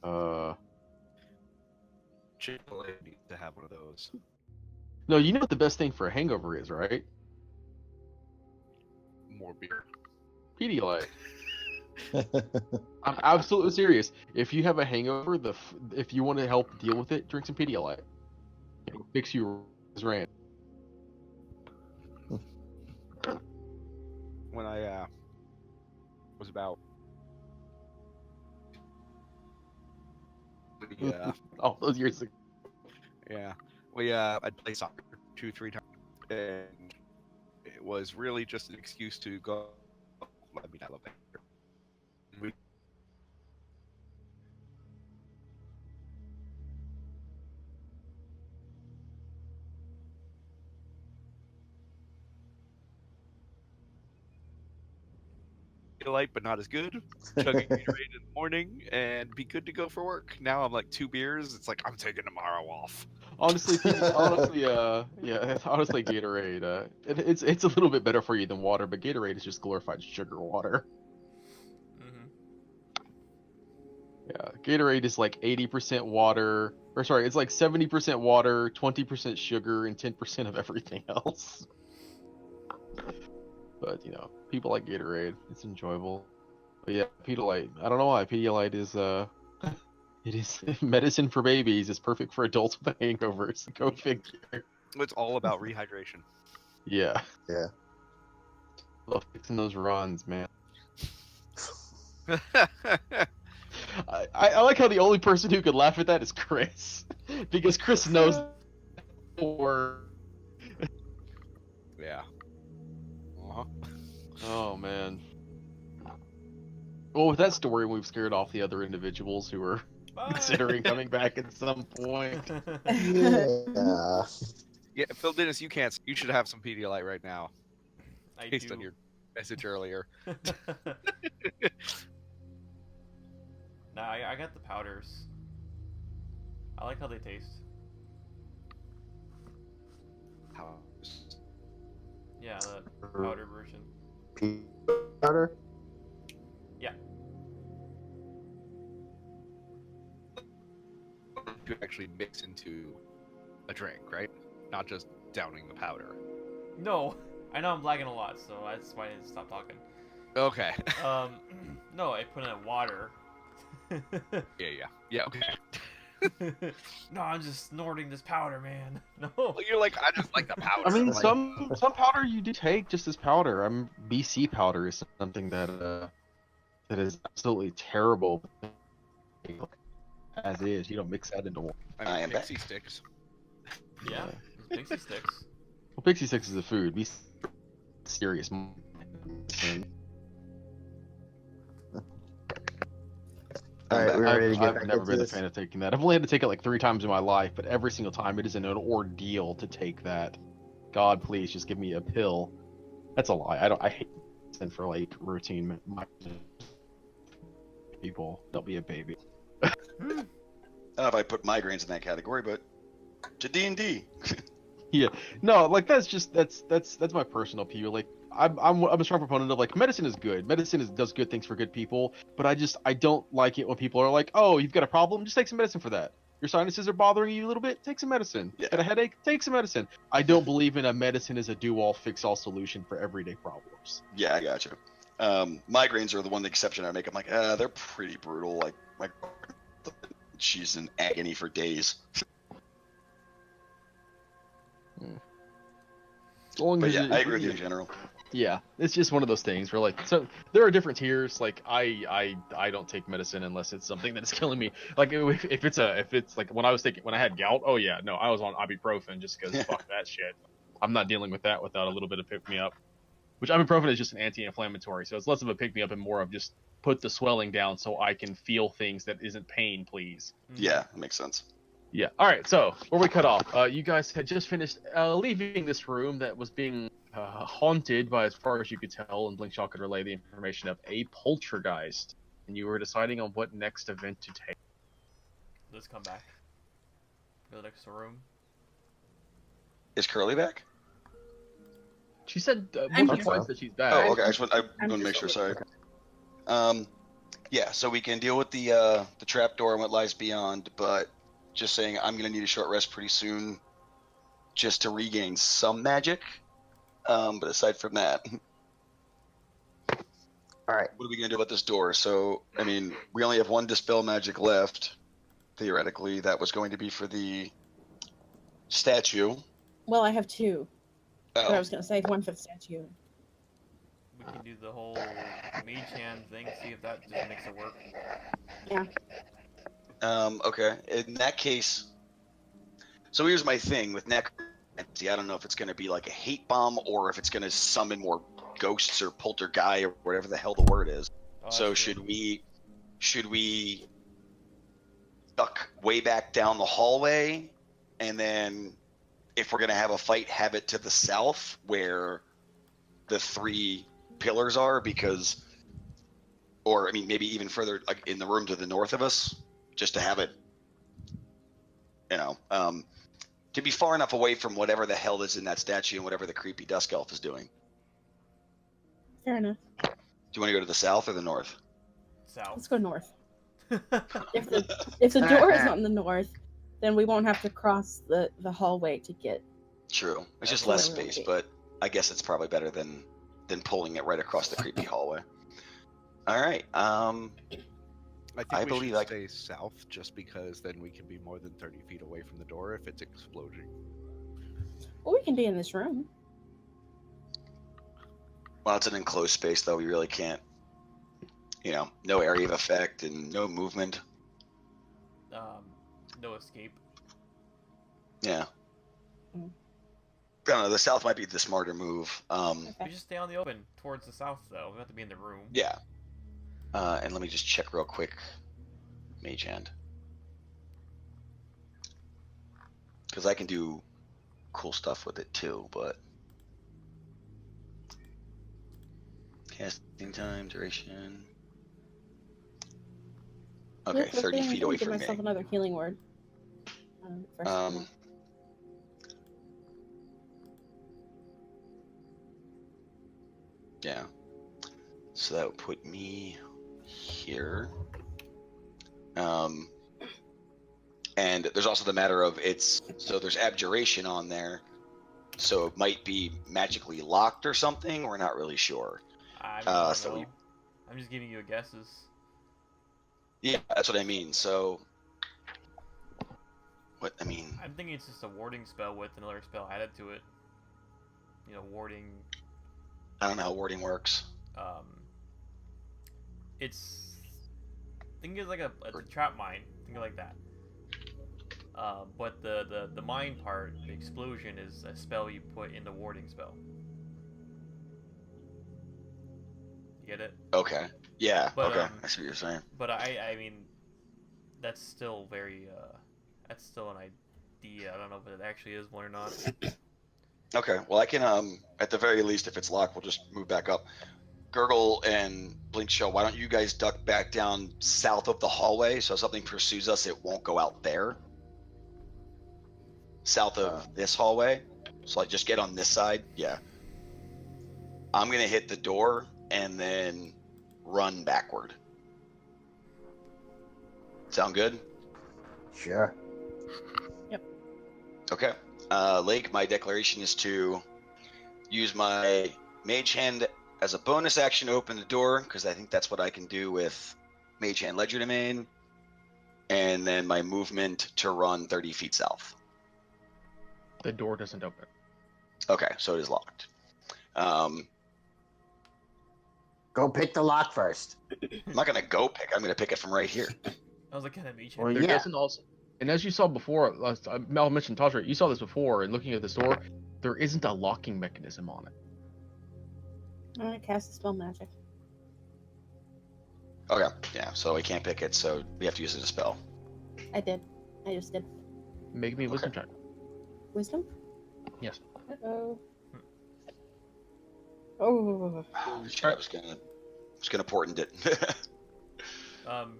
Chick-fil-A needs to have one of those. No, you know what the best thing for a hangover is, right? More beer. Pedialyte. I'm absolutely serious. If you have a hangover, if you want to help deal with it, drink some Pedialyte. It'll fix you rant. When I was about All those years ago. yeah, I'd play soccer 2-3 times, and it was really just an excuse to go. I mean, I love that. We light, but not as good. Chugging Gatorade in the morning and be good to go for work. Now I'm like 2 beers. It's like I'm taking tomorrow off. Honestly, yeah, honestly, Gatorade. It's a little bit better for you than water, but Gatorade is just glorified sugar water. Mm-hmm. Yeah, Gatorade is like 80% water, or sorry, it's like 70% water, 20% sugar, and 10% of everything else. But people like Gatorade. It's enjoyable. But yeah, Pedialyte. I don't know why Pedialyte is it is medicine for babies. It's perfect for adults with hangovers. Go figure. It's all about rehydration. Yeah, Yeah. love fixing those runs, man. I like how the only person who could laugh at that is Chris, because Chris knows. Yeah. Uh-huh. Oh man. Well, with that story, we've scared off the other individuals who were considering coming back at some point. Yeah. Yeah, Phil Dennis, you can't. You should have some Pedialyte right now, I based do. on your message earlier. Nah, I got the powders. I like how they taste. How? Yeah, the powder version. Powder? Yeah. To actually mix into a drink, right? Not just downing the powder. No. I know I'm lagging a lot, so that's why I need to stop talking. Okay. No, I put in water. Yeah. Okay. No, I'm just snorting this powder, man. No. Well, you're like, I just like the powder. I mean, Like, some powder you do take just as powder. BC powder is something that is absolutely terrible as is. You don't mix that into one. I am pixie back. sticks. Yeah, it's Pixie Sticks. Well, Pixie Sticks is a food. Be serious. All right, we're ready to get I've back never into been a this. fan of taking that. I've only had to take it like 3 times in my life, but every single time it is an ordeal to take that. God, please just give me a pill. That's a lie. I hate it for like routine people. Don't be a baby. I don't know if I put migraines in that category, but to D&D. Yeah, no, like that's my personal view. Like I'm a strong proponent of like medicine is good. Does good things for good people, but I don't like it when people are like, oh, you've got a problem, just take some medicine for that. Your sinuses are bothering you a little bit, take some medicine. Yeah. Got a headache, take some medicine. I don't believe in a medicine as a do-all, fix-all solution for everyday problems. Yeah, I got you. Migraines are the one exception I make. I'm like, they're pretty brutal. Like she's in agony for days. As long But as yeah, it- I agree with you in general. Yeah, it's just one of those things where like, so there are different tiers. Like I don't take medicine unless it's something that's killing me. Like if it's like when I had gout, oh yeah, no, I was on ibuprofen just because fuck that shit. I'm not dealing with that without a little bit of pick me up. Which ibuprofen is just an anti-inflammatory, so it's less of a pick me up and more of just put the swelling down so I can feel things that isn't pain, please. Yeah, that makes sense. Yeah. All right. So where we cut off, you guys had just finished leaving this room that was being haunted by, as far as you could tell, and Blinkshaw could relay the information of a poltergeist, and you were deciding on what next event to take. Let's come back. Go next to the room. Is Curly back? She said I'm once or here. twice that she's back. Oh, okay. I'm I'm going to make just- sure. Sorry. Yeah. So we can deal with the trap door and what lies beyond, but just saying, I'm going to need a short rest pretty soon, just to regain some magic. But aside from that, All right. what are we going to do about this door? So, I mean, we only have one dispel magic left. Theoretically, that was going to be for the statue. Well, I have 2. But I Oh, was gonna say one for the statue. We can do the whole mage hand thing, see if that just makes it work. Yeah. Okay. In that case, so here's my thing with necromancy. I don't know if it's going to be like a hate bomb or if it's going to summon more ghosts or poltergeist or whatever the hell the word is. Oh, So that's good. should we duck way back down the hallway, and then if we're going to have a fight, have it to the south where the 3 pillars are, because, or I mean, maybe even further, like in the room to the north of us, just to have it, to be far enough away from whatever the hell is in that statue and whatever the creepy dusk elf is doing. Fair enough. Do you want to go to the south or the north? South. Let's go north. If the door is on the north, then we won't have to cross the hallway to get. True. It's just That's less what I would space, be. but I guess it's probably better than pulling it right across the creepy hallway. All right. I think I we believe should I- stay south, just because then we can be more than 30 feet away from the door if it's exploding. Well, we can be in this room. Well, it's an enclosed space, though. We really can't. No area of effect and no movement. No escape. Yeah. Mm. I don't know. The south might be the smarter move. We just stay on the open towards the south, though. We don't have to be in the room. Yeah. And let me just check real quick. Mage hand. Because I can do cool stuff with it too, but casting time, duration. Okay, Look, 30 I'm feet gonna away give from myself me. another healing word. First of all. Yeah. So that would put me here. And there's also the matter of so there's abjuration on there. so it might be magically locked or something. We're not really sure. I don't so know. I'm just giving you guesses. Yeah, that's what I mean. So, what I mean? I'm thinking it's just a warding spell with another spell added to it. You know, warding. I don't know how warding works. It's. Think it's like it's a trap mine. Think of it like that. But the mine part, the explosion, is a spell you put in the warding spell. You get it? Okay. Yeah. But, okay. I see what you're saying. But I mean, that's still very. That's still an idea. I don't know if it actually is one or not. Okay. Well, I can at the very least, if it's locked, we'll just move back up. Gurgle and Blink Show, why don't you guys duck back down south of the hallway so if something pursues us, it won't go out there. South of this hallway. So like just get on this side. Yeah. I'm gonna hit the door and then run backward. Sound good? Sure. Okay. Lake, my declaration is to use my Mage Hand as a bonus action to open the door, because I think that's what I can do with Mage Hand Legerdemain, and then my movement to run 30 feet south. The door doesn't open. Okay, so it is locked. Go pick the lock first. I'm not going to go pick. I'm going to pick it from right here. I was like, can I meet Or you? There yeah. doesn't also, and as you saw before, Mel mentioned Tasha, you saw this before, and looking at this door, there isn't a locking mechanism on it. I'm gonna cast a spell magic. Okay, yeah, so we can't pick it, so we have to use it as a spell. I did. I just did. Make me a wisdom check. Wisdom? Yes. Uh-oh. Oh. Shit, I was gonna portent it.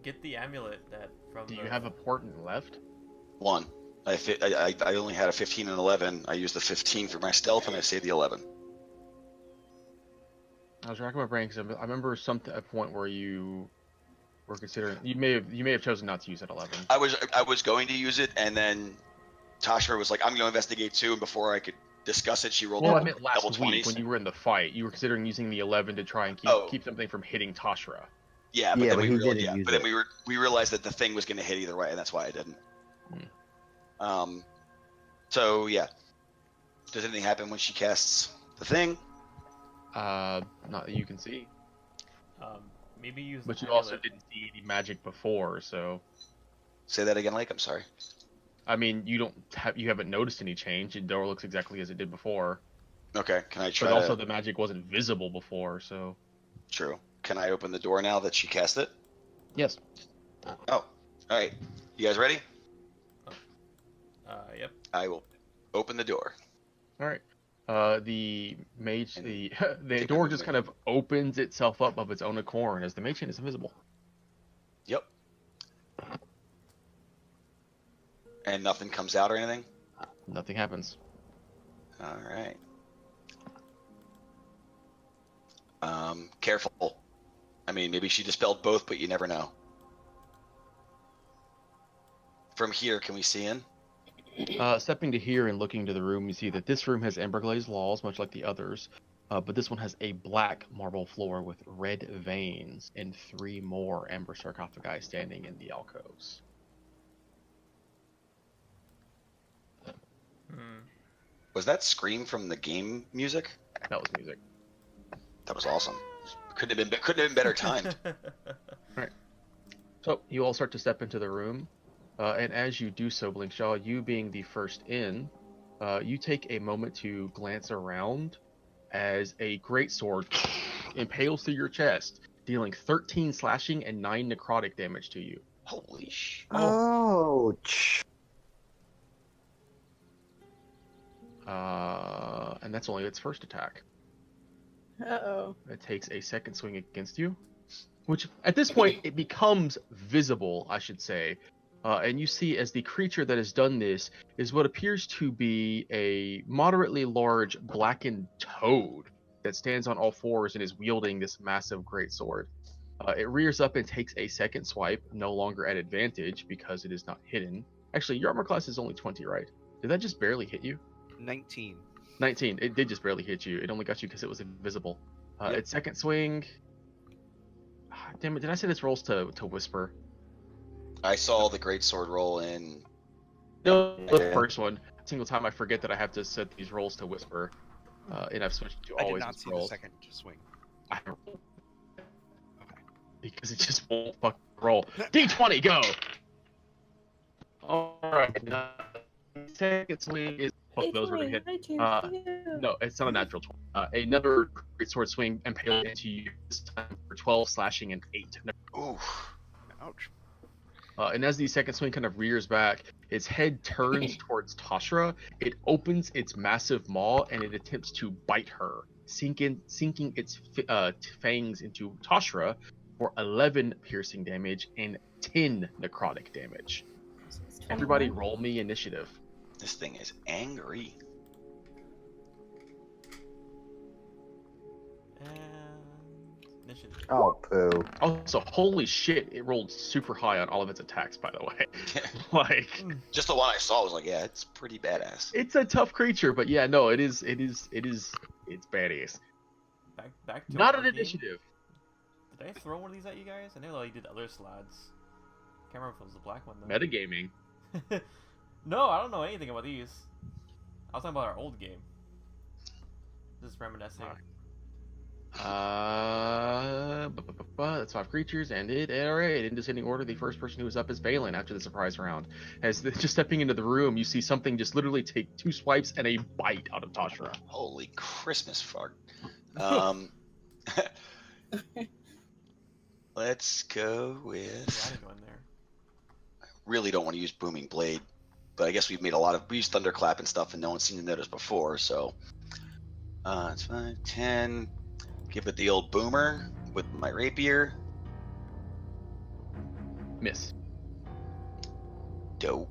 Get the amulet that from. Do you have a portent left? One. I only had a 15 and 11. I used the 15 for my stealth, and I saved the 11. I was racking my brain because I remember a point where you were considering you may have chosen not to use that 11. I was going to use it, and then Tasha was like, "I'm going to investigate too." And before I could discuss it, she rolled. Well, I meant last double week 20s. when you were in the fight, you were considering using the 11 to try and keep something from hitting Tashra. Yeah, but Yeah, then but we he realized, didn't use but then it. we realized that the thing was going to hit either way, and that's why I didn't. So yeah, does anything happen when she casts the thing? Not that you can see, Maybe use. but the you also amulet. didn't see any magic before, so Say that again, Lake. I'm sorry. I mean you haven't noticed any change. The door looks exactly as it did before, Okay, can I try? but also the magic wasn't visible before, so True. Can I open the door now that she cast it? yes. Oh, all right. You guys ready? Yep. I will open the door. All right. The mage, And the take door a just movement. kind of opens itself up of its own accord as the mage hand is invisible. Yep. And nothing comes out or anything? Nothing happens. All right. Careful. I mean, maybe she dispelled both, but you never know. From here, can we see in? Stepping to here and looking to the room, you see that this room has amber glazed walls, much like the others, but this one has a black marble floor with red veins and 3 more amber sarcophagi standing in the alcoves. Was that scream from the game music? That was music. That was awesome. Couldn't have been better timed. So you all start to step into the room, and as you do so, Blinkshaw, you being the first in, you take a moment to glance around as a greatsword impales through your chest, dealing 13 slashing and 9 necrotic damage to you. Holy sh! Ouch. And that's only its first attack. Uh-oh. It takes a second swing against you, which at this point it becomes visible, I should say. And you see as the creature that has done this is what appears to be a moderately large blackened toad that stands on all fours and is wielding this massive greatsword. It rears up and takes a second swipe, no longer at advantage because it is not hidden. Actually, your armor class is only 20, right? Did that just barely hit you? 19. 19. It did just barely hit you. It only got you because it was invisible. Yep. Its second swing. Damn it! Did I say this rolls to whisper? I saw the great sword roll in. No, Yeah. the first one. Single time I forget that I have to set these rolls to whisper, and I've switched to I did always not see rolls. the second swing. I don't because it just won't fucking roll. D20, go. All right. Now, second swing is both those are gonna hit. No, it's not a natural 20. Another great sword swing impaled into you this time for 12 slashing and 8. Ooh. Ouch. And as the second swing kind of rears back, its head turns towards Tashra. It opens its massive maw and it attempts to bite her, sinking its fangs into Tashra for 11 piercing damage and 10 necrotic damage. Everybody roll me initiative. This thing is angry. And initiative. Oh, poo. Also, holy shit, it rolled super high on all of its attacks, by the way. Like, Just the one I saw was like, yeah, it's pretty badass. it's a tough creature, but yeah, no, it's badass. Back to Not our an game. initiative. Did I throw one of these at you guys? I know I did other slads. Can't remember if it was the black one though. Metagaming. No, I don't know anything about these. I was talking about our old game. Just reminiscing. That's 5 creatures, and alright, in descending order, the first person who is up is Balin after the surprise round. As just stepping into the room, you see something just literally take 2 swipes and a bite out of Tashra. Holy Christmas fart. Let's go Yeah, I with. didn't go in there. Really don't want to use Booming Blade, but I guess we've used Thunderclap and stuff, and no one's seen the notice before, so. It's 5, 10. Give it the old boomer with my rapier. Miss. Dope.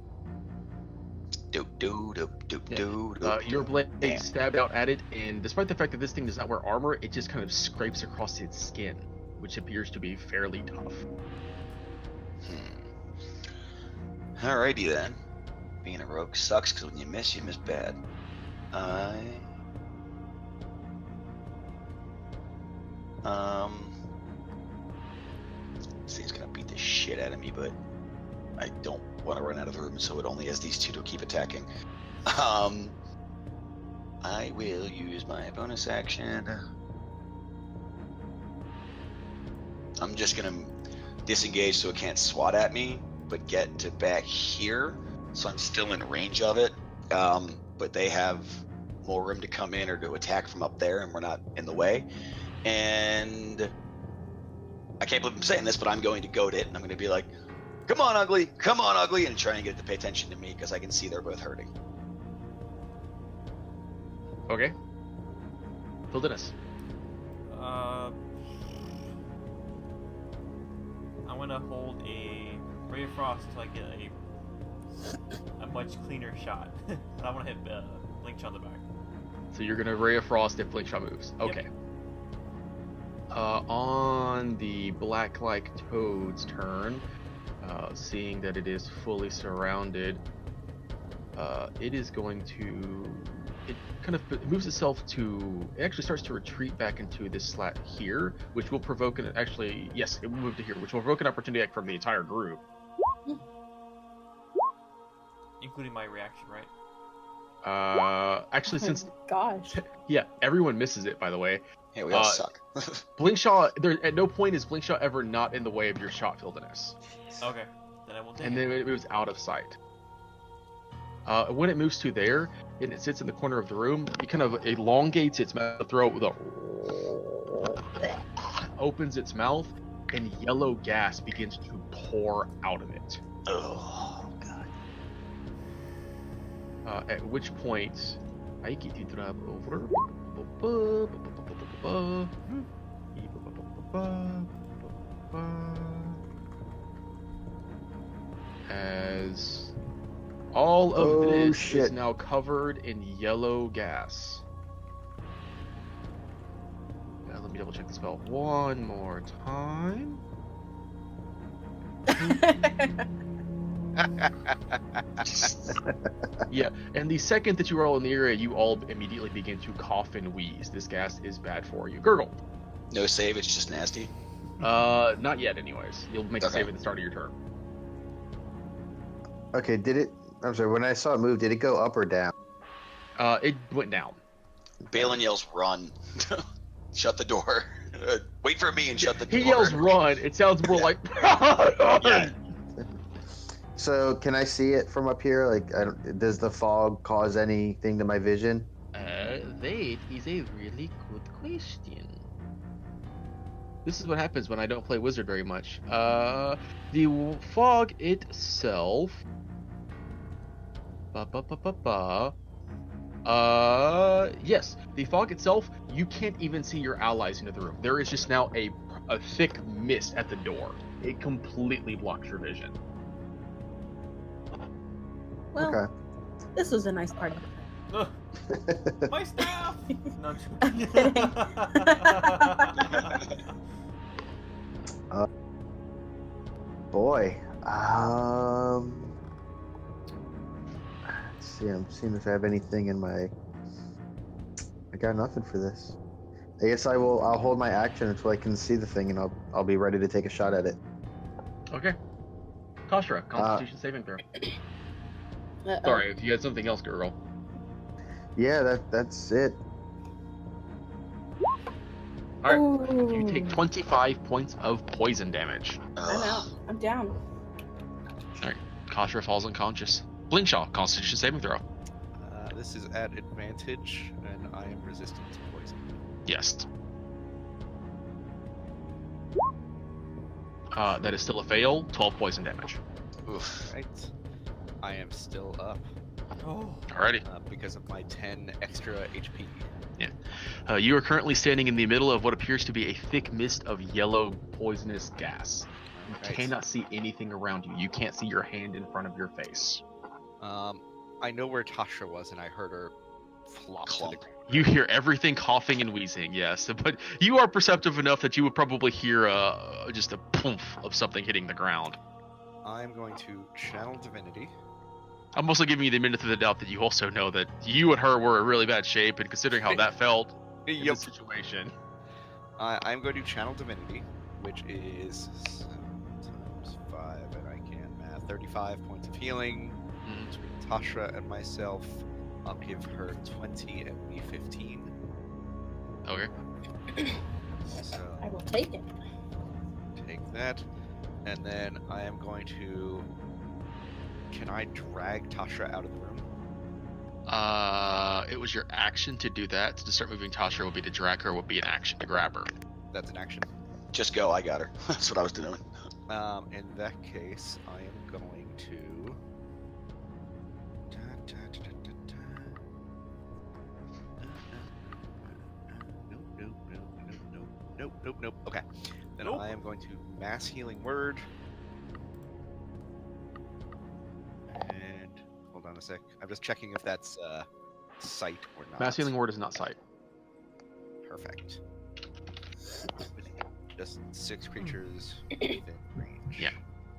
Dope, dope, dope, dope, Yeah. dope. Your blade Damn. stabbed out at it, and despite the fact that this thing does not wear armor, it just kind of scrapes across its skin, which appears to be fairly tough. Alrighty then. Being a rogue sucks because when you miss bad. This thing's gonna beat the shit out of me, but I don't want to run out of the room, so it only has these 2 to keep attacking. I will use my bonus action. I'm just gonna disengage so it can't swat at me, but get to back here, so I'm still in range of it. But they have more room to come in or to attack from up there, and we're not in the way. And I can't believe I'm saying this, but I'm going to goad it, and I'm going to be like, come on, ugly, and try and get it to pay attention to me, because I can see they're both hurting. Okay. Wilderness. I'm gonna hold a Ray of Frost until I get a much cleaner shot. And I want to hit Blinkshot on the back. So you're gonna Ray of Frost if Blinkshot moves. Yep. Okay. On the black-like toad's turn, seeing that it is fully surrounded, it is going to. It kind of moves itself to. It actually starts to retreat back into this slat here, which will provoke an. Actually, yes, it will move to here, which will provoke an opportunity from the entire group. Including my reaction, right? Actually, since Gosh. yeah, everyone misses it. By the way, Yeah, we all suck. Blinkshot. There at no point is Blinkshot ever not in the way of your shot, Wilderness. Okay. Then I will take And it. then it moves out of sight. When it moves to there, and it sits in the corner of the room, it kind of elongates its mouth, throat with a opens its mouth, and yellow gas begins to pour out of it. Oh, God. At which point, I get to drop over. As all of this is now covered in yellow gas. Let me double check the spell one more time. Yeah, and the second that you are all in the area, you all immediately begin to cough and wheeze. This gas is bad for you. Gurgle. No save, it's just nasty. Not yet, anyways. You'll make a Okay. save at the start of your turn. Okay, did it? I'm sorry. When I saw it move, did it go up or down? It went down. Balin yells, "Run!" Shut the door. Wait for me and shut the door. He yells, "Run!" It sounds more Yeah. like, "Run!" Yeah. So can I see it from up here? Like, does the fog cause anything to my vision? That is a really good question. This is what happens when I don't play Wizard very much. The fog itself. Yes, the fog itself, you can't even see your allies into the room. There is just now a thick mist at the door. It completely blocks your vision. Well, Okay. this was a nice party. Ugh, my staff. No, I'm kidding. Boy. Let's see. I'm seeing if I have anything in my. I got nothing for this. I guess I'll hold my action until I can see the thing, and I'll be ready to take a shot at it. Okay. Kashra, Constitution saving throw. Sorry, if you had something else, girl. Yeah, that's it. Alright, you Ooh. take 25 points of poison damage. I'm out. I'm down. Kashra falls unconscious. Blinkshaw, Constitution saving throw. This is at advantage, and I am resistant to poison. Yes. That is still a fail. 12 poison damage. Oof. Right. I am still up Oh. Alrighty. because of my 10 extra HP. You are currently standing in the middle of what appears to be a thick mist of yellow poisonous gas. You Right. cannot see anything around you. You can't see your hand in front of your face. I know where Tasha was, and I heard her flop to the Clump. ground. You hear everything coughing and wheezing, yes, but you are perceptive enough that you would probably hear just a poof of something hitting the ground. I'm going to channel divinity. I'm also giving you the benefit of the doubt that you also know that you and her were in really bad shape, and considering how that felt in Yep. this situation. I'm going to channel divinity, which is 7 times 5, and I can math 35 points of healing. Mhm. Between Tasha and myself, I'll give her 20 and me 15. Okay. So I will take it. take that, and then I am going to. Can I drag Tasha out of the room? It was your action to do that. To start moving Tasha would be to drag her, would be an action to grab her. That's an action. Just go. I got her. That's what I was doing. In that case, I am going to. Nope. Okay. Then Nope. I am going to mass healing word. And hold on a sec. I'm just checking if that's sight or not. Mass healing word is not sight. Perfect. Just 6 creatures within range. Yeah.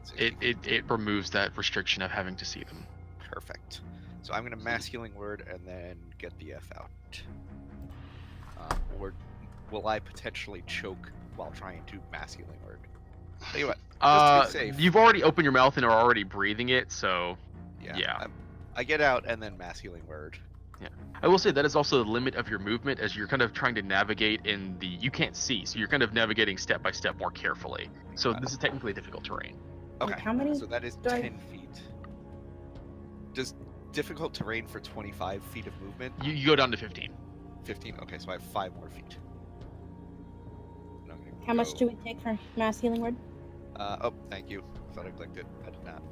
60 It removes that restriction of having to see them. Perfect. So I'm gonna mass healing word and then get the F out. Or will I potentially choke while trying to mass healing word? Tell you what. Just to be safe. You've already opened your mouth and are already breathing it, so yeah. I get out and then mass healing word. I will say that is also the limit of your movement as you're kind of trying to navigate in the you can't see, so you're kind of navigating step by step more carefully. So this is technically difficult terrain. Okay. Like, how many So that is do I- 10 feet. Does difficult terrain for 25 feet of movement? You go down to 15. 15. Okay, so I have 5 more feet. And I'm gonna How much go- do we take for mass healing word? Oh, thank you. Thought I clicked it. I did not.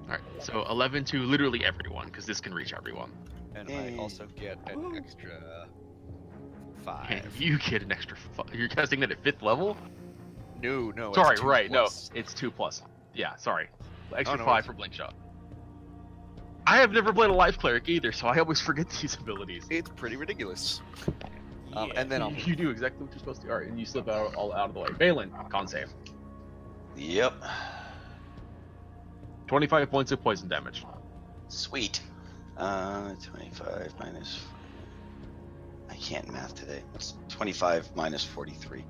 All right, so 11 to literally everyone because this can reach everyone. And Yay. I also get an extra 5. And you get an extra. You're casting that at 5th level. No, it's Sorry, 2 right? plus. No, it's 2+. Yeah, sorry. Extra no, 5 it's- for blink shot. I have never played a life cleric either, so I always forget these abilities. It's pretty ridiculous. Yeah. And then I'll You do exactly what you're supposed to. All right, and you slip all out of the way. Balin, con save. Yep. 25 points of poison damage. Sweet. 25 minus. I can't math today. What's 25 minus 43?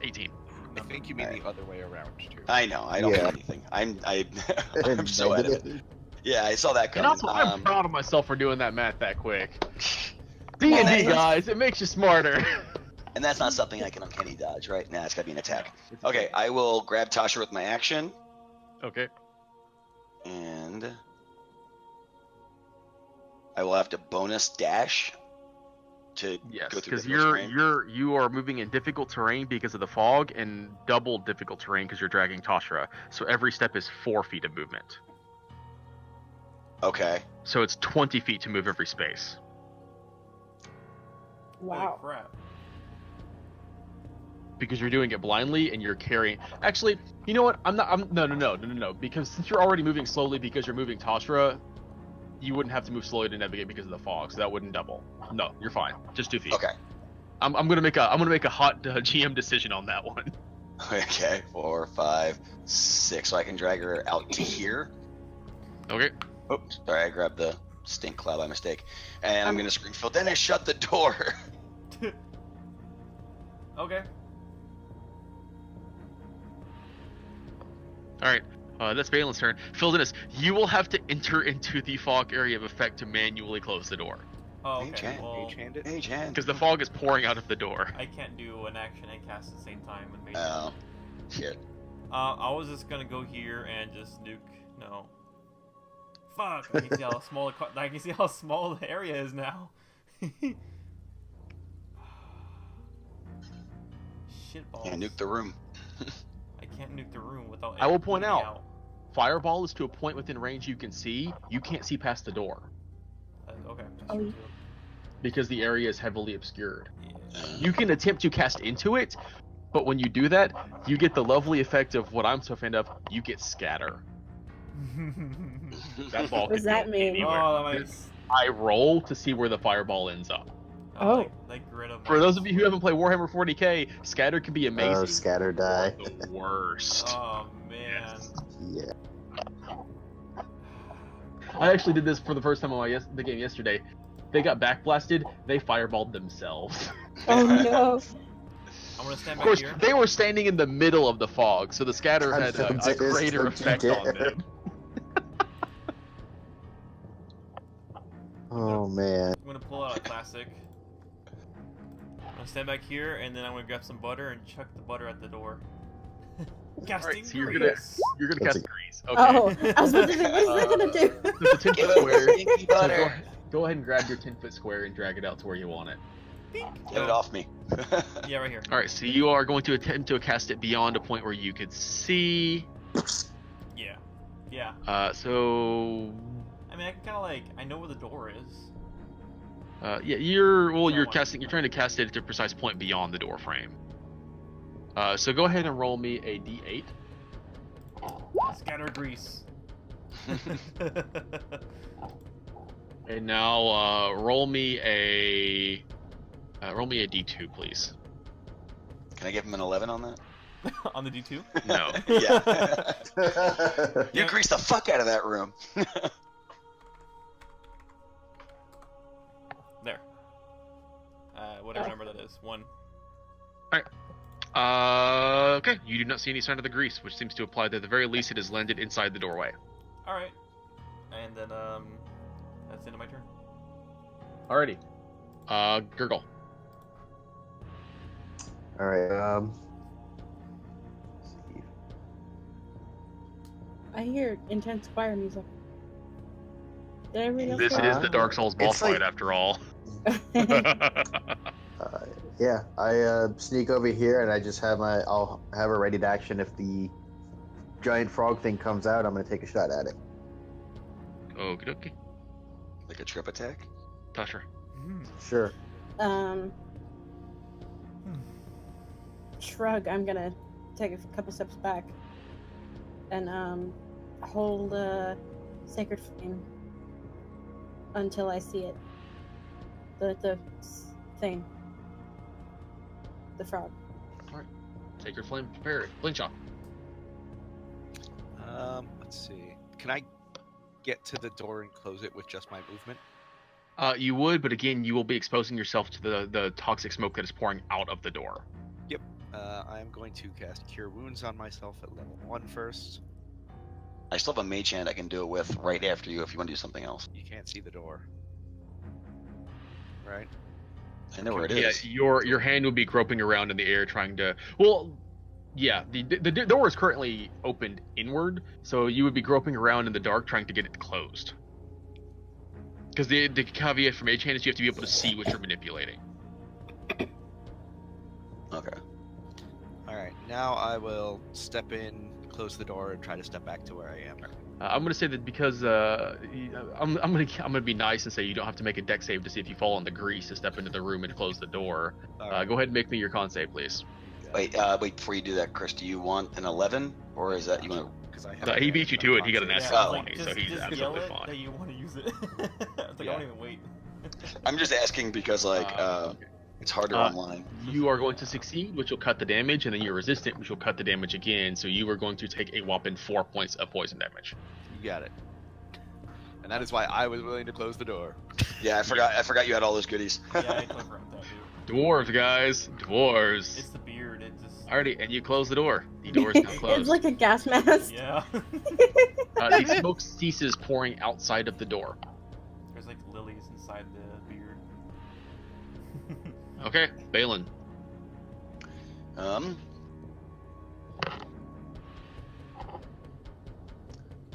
18. I think you mean the other way around too. I know. I don't Yeah. mean anything. I'm so out of it. Yeah, I saw that And coming. also, I'm proud of myself for doing that math that quick. Well, D&D, guys, it makes you smarter. And that's not something I can uncanny dodge, right? Nah, it's gotta be an attack. Okay, I will grab Tasha with my action, Okay. and I will have to bonus dash to Yes, go through because difficult terrain. you are moving in difficult terrain because of the fog, and double difficult terrain because you're dragging Toshra. So every step is 4 feet of movement. Okay. So it's 20 feet to move every space. Wow. Holy crap. Because you're doing it blindly and you're carrying. Actually, you know what? No. Because since you're already moving slowly because you're moving Toshra, you wouldn't have to move slowly to navigate because of the fog, so that wouldn't double. No, you're fine. Just 2 feet. Okay. I'm gonna make a hot GM decision on that one. Okay. 4, 5, 6. So I can drag her out to here. Okay. Oh, sorry, I grabbed the stink cloud by mistake. And I'm gonna scream, Phil, then I shut the door. Okay. All right. That's Balin's turn. Phildenus, you will have to enter into the fog area of effect to manually close the door. Oh, Mage okay. hand, Well, Mage hand it. Hey, Jan. Because the fog is pouring out of the door. I can't do an action and cast at the same time with Mage. Oh, shit. I was just gonna go here and just nuke. No. Fuck! I can see how small I can see how small the area is now. Shitballs. Yeah, nuke the room. I can't nuke the room without. I will it point bleeding out, Fireball is to a point within range you can see. You can't see past the door Okay. That's Oh, true, yeah. too. because the area is heavily obscured. Yeah. You can attempt to cast into it, but when you do that, you get the lovely effect of what I'm so fan of. You get scatter. That ball What does could that go mean? anywhere. Oh, that makes. I roll to see where the fireball ends up. Oh. Like grid of. For those of you who haven't played Warhammer 40k, scatter can be amazing. Oh, scatter die. or the worst. Oh man. Yeah. I actually did this for the first time on the game yesterday. They got backblasted. They fireballed themselves. Oh no. I'm gonna stand Of back course, here. they were standing in the middle of the fog, so the scatter had a Don't greater you effect on dare. them. Oh man. I'm gonna pull out a classic. I'm gonna stand back here, and then I'm gonna grab some butter and chuck the butter at the door. Casting so you're grease. You're gonna That's cast a- grease. Okay. Oh, I was about to say, what is that gonna do? So it's a 10 Give foot us square. stinky So butter. go ahead and grab your 10-foot square and drag it out to where you want it. Get it off me. Yeah, right here. All right, so you are going to attempt to cast it beyond a point where you could see. Yeah. Yeah. So I mean, I can kind of like, I know where the door is. yeah, you're Somewhat. you're trying to cast it at a precise point beyond the door frame. So go ahead and roll me a d8. Scatter grease. And now roll me a d2, please. Can I give him an 11 on that? On the D2? No. Yeah. You Yeah. greased the fuck out of that room. There. Whatever number that is. 1. Okay. You do not see any sign of the grease, which seems to imply that at the very least it has landed inside the doorway. Alright. And then, that's the end of my turn. Alrighty. Gurgle. All right. Let's see. I hear intense choir music. Did everybody else This hear is the Dark Souls boss It's like- fight, after all. that? Yeah, I sneak over here and I just have I'll have a ready to action if the giant frog thing comes out. I'm gonna take a shot at it. Okie dokie. Like a trip attack? Tasha. Sure. Shrug. I'm gonna take a couple steps back and hold sacred flame until I see it. The thing. The frog. Sacred flame prepared. Blink shot. Let's see. Can I get to the door and close it with just my movement? You would, but again, you will be exposing yourself to the toxic smoke that is pouring out of the door. Yep. I am going to cast Cure Wounds on myself at level 1 first. I still have a mage hand I can do it with right after you if you want to do something else. You can't see the door. Right? I know where it Yeah, is. your hand would be groping around in the air trying to. Well, yeah, the door is currently opened inward, so you would be groping around in the dark trying to get it closed. Because the caveat for mage hand is you have to be able to see what you're manipulating. Okay. Alright, now I will step in, close the door, and try to step back to where I am. I'm gonna say that because I'm gonna be nice and say you don't have to make a deck save to see if you fall in the grease to step into the room and close the door. Alright, Go ahead and make me your con save, please. Wait, before you do that, Chris, do you want an 11? Or is that you want because I No, he beat you to it. He got an Yeah, S I was Oh. like, 20, so he's just yell absolutely it fine. that you want to use it. I was like, I don't even wait. I'm just asking because, like, Okay. it's harder Uh, online. You are going to succeed, which will cut the damage, and then you're resistant, which will cut the damage again. So you are going to take a whopping 4 points of poison damage. You got it. And that is why I was willing to close the door. Yeah, I forgot you had all those goodies. Yeah, I totally forgot that, dude. Dwarves, guys, dwarves. It's the beard. It just. Alrighty, and you close the door. The door is now It's closed. like a gas mask. Yeah. The smoke ceases pouring outside of the door. There's like lilies inside the beard. Okay, Balin.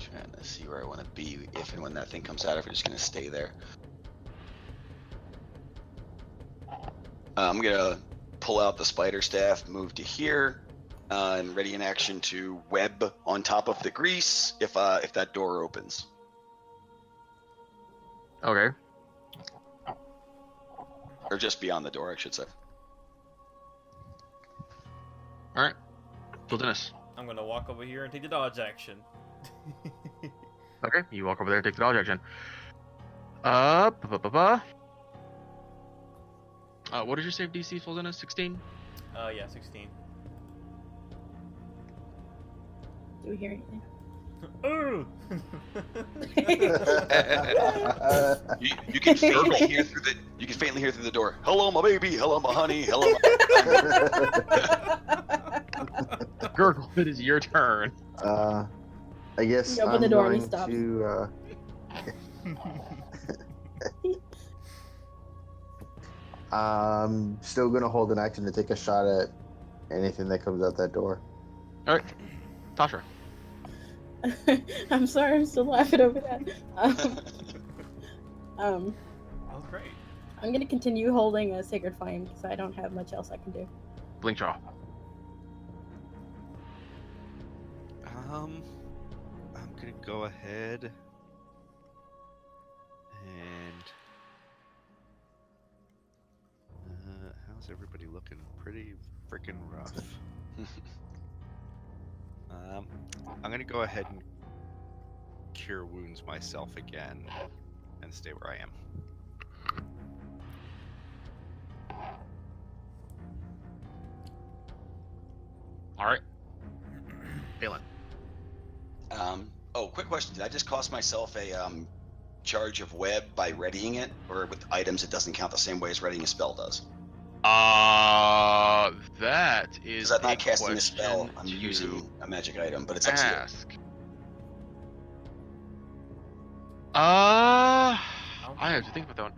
Trying to see where I want to be if and when that thing comes out. If we're just gonna stay there. I'm gonna pull out the spider staff, move to here, and ready in action to web on top of the grease if that door opens. Okay. Or just beyond the door, I should say. Alright. Dennis. I'm gonna walk over here and take the dodge action. Okay, you walk over there and take the dodge action. What is your save DC, Dennis? 16? Yeah, 16. Do we hear anything? Ooh! You can faintly hear through the door. Hello, my baby. Hello, my honey. Hello. Gurgle, it is your turn. I guess You open I'm the door and he going stops. to. I'm still gonna hold an action to take a shot at anything that comes out that door. Alright. Tasha. I'm sorry, I'm still laughing over that. That was great. I'm gonna continue holding a sacred flame because I don't have much else I can do. Blinkjaw. I'm gonna go ahead and how's everybody looking? Pretty freaking rough. I'm gonna go ahead and cure wounds myself again and stay where I am. Alright. Balin. Quick question. Did I just cost myself a charge of web by readying it? Or with items it doesn't count the same way as readying a spell does? That is Because I'm a not casting a spell. question I'm to using a magic item, but it's up to you. ask. I have to think about that one.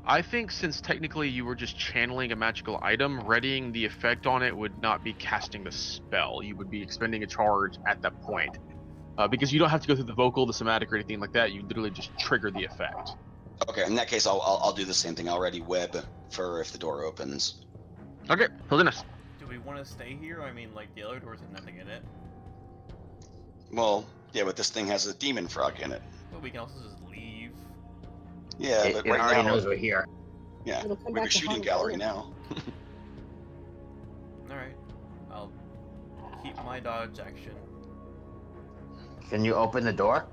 I think since technically you were just channeling a magical item, readying the effect on it would not be casting the spell. You would be expending a charge at that point. Because you don't have to go through the vocal, the somatic, or anything like that. You literally just trigger the effect. Okay, in that case, I'll do the same thing. I'll ready web for if the door opens. Okay, Hildenis. Do we want to stay here? I mean, like, the other doors have nothing in it. Well, yeah, but this thing has a demon frog in it. But we can also just leave. Yeah, It but right right already now, knows we're here. yeah, It'll come we have a back to shooting haunt gallery us. now. Alright. I'll keep my dodge action. Can you open the door?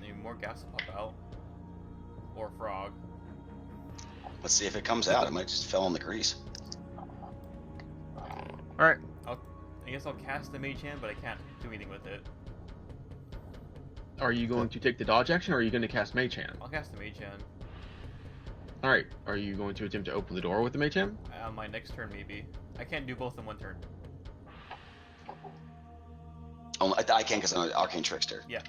Maybe more gas will pop out. Or frog. Let's see if it comes out. It might just fell in the grease. Alright. I guess I'll cast the mage hand, but I can't do anything with it. Are you going to take the dodge action, or are you going to cast Mage Hand? I'll cast the Mage Hand. All right. Are you going to attempt to open the door with the Mage Hand? On my next turn, maybe. I can't do both in one turn. Oh, I can because I'm an Arcane Trickster. Yeah.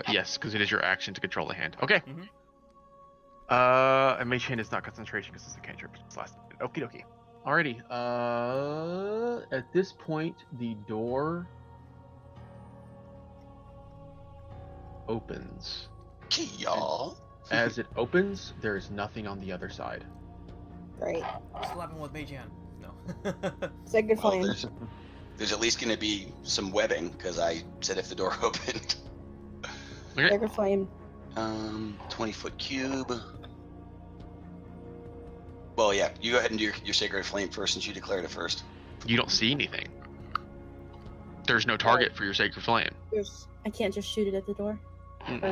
Yes, because it is your action to control the hand. Okay. Mhm. A Mage Hand is not concentration because it's a cantrip. It's last. Okie dokie. Alrighty. At this point, the door opens. Y'all. As it opens, there is nothing on the other side. Great. Slap him with Mage Hand. No. Sacred Well, flame. there's at least going to be some webbing because I said if the door opened. Okay. Sacred flame. 20-foot cube. Well, yeah, you go ahead and do your Sacred Flame first since you declared it first. You don't see anything. There's no target for your Sacred Flame. I can't just shoot it at the door. Mm-mm. Or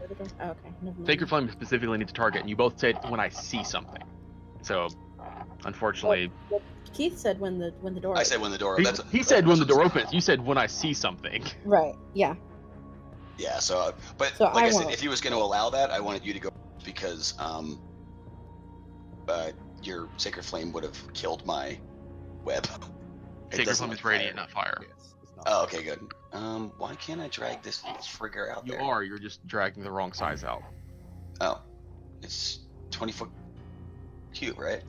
at the door. Oh, okay. Never mind. Sacred Flame specifically needs a target, and you both said when I see something. So, unfortunately, Well, Keith said when the door. I said when the door. he said when the door opens. You said when I see something. Right. Yeah. Yeah. So, but So like I I said, won't. if he was going to allow that, I wanted you to go because your Sacred Flame would have killed my web. It Sacred doesn't Flame is fire. radiant, not fire. Yes, it's not Oh, okay, good. Why can't I drag this frigger out You there? are. You're just dragging the wrong size out. Oh, it's 20-foot cube, right?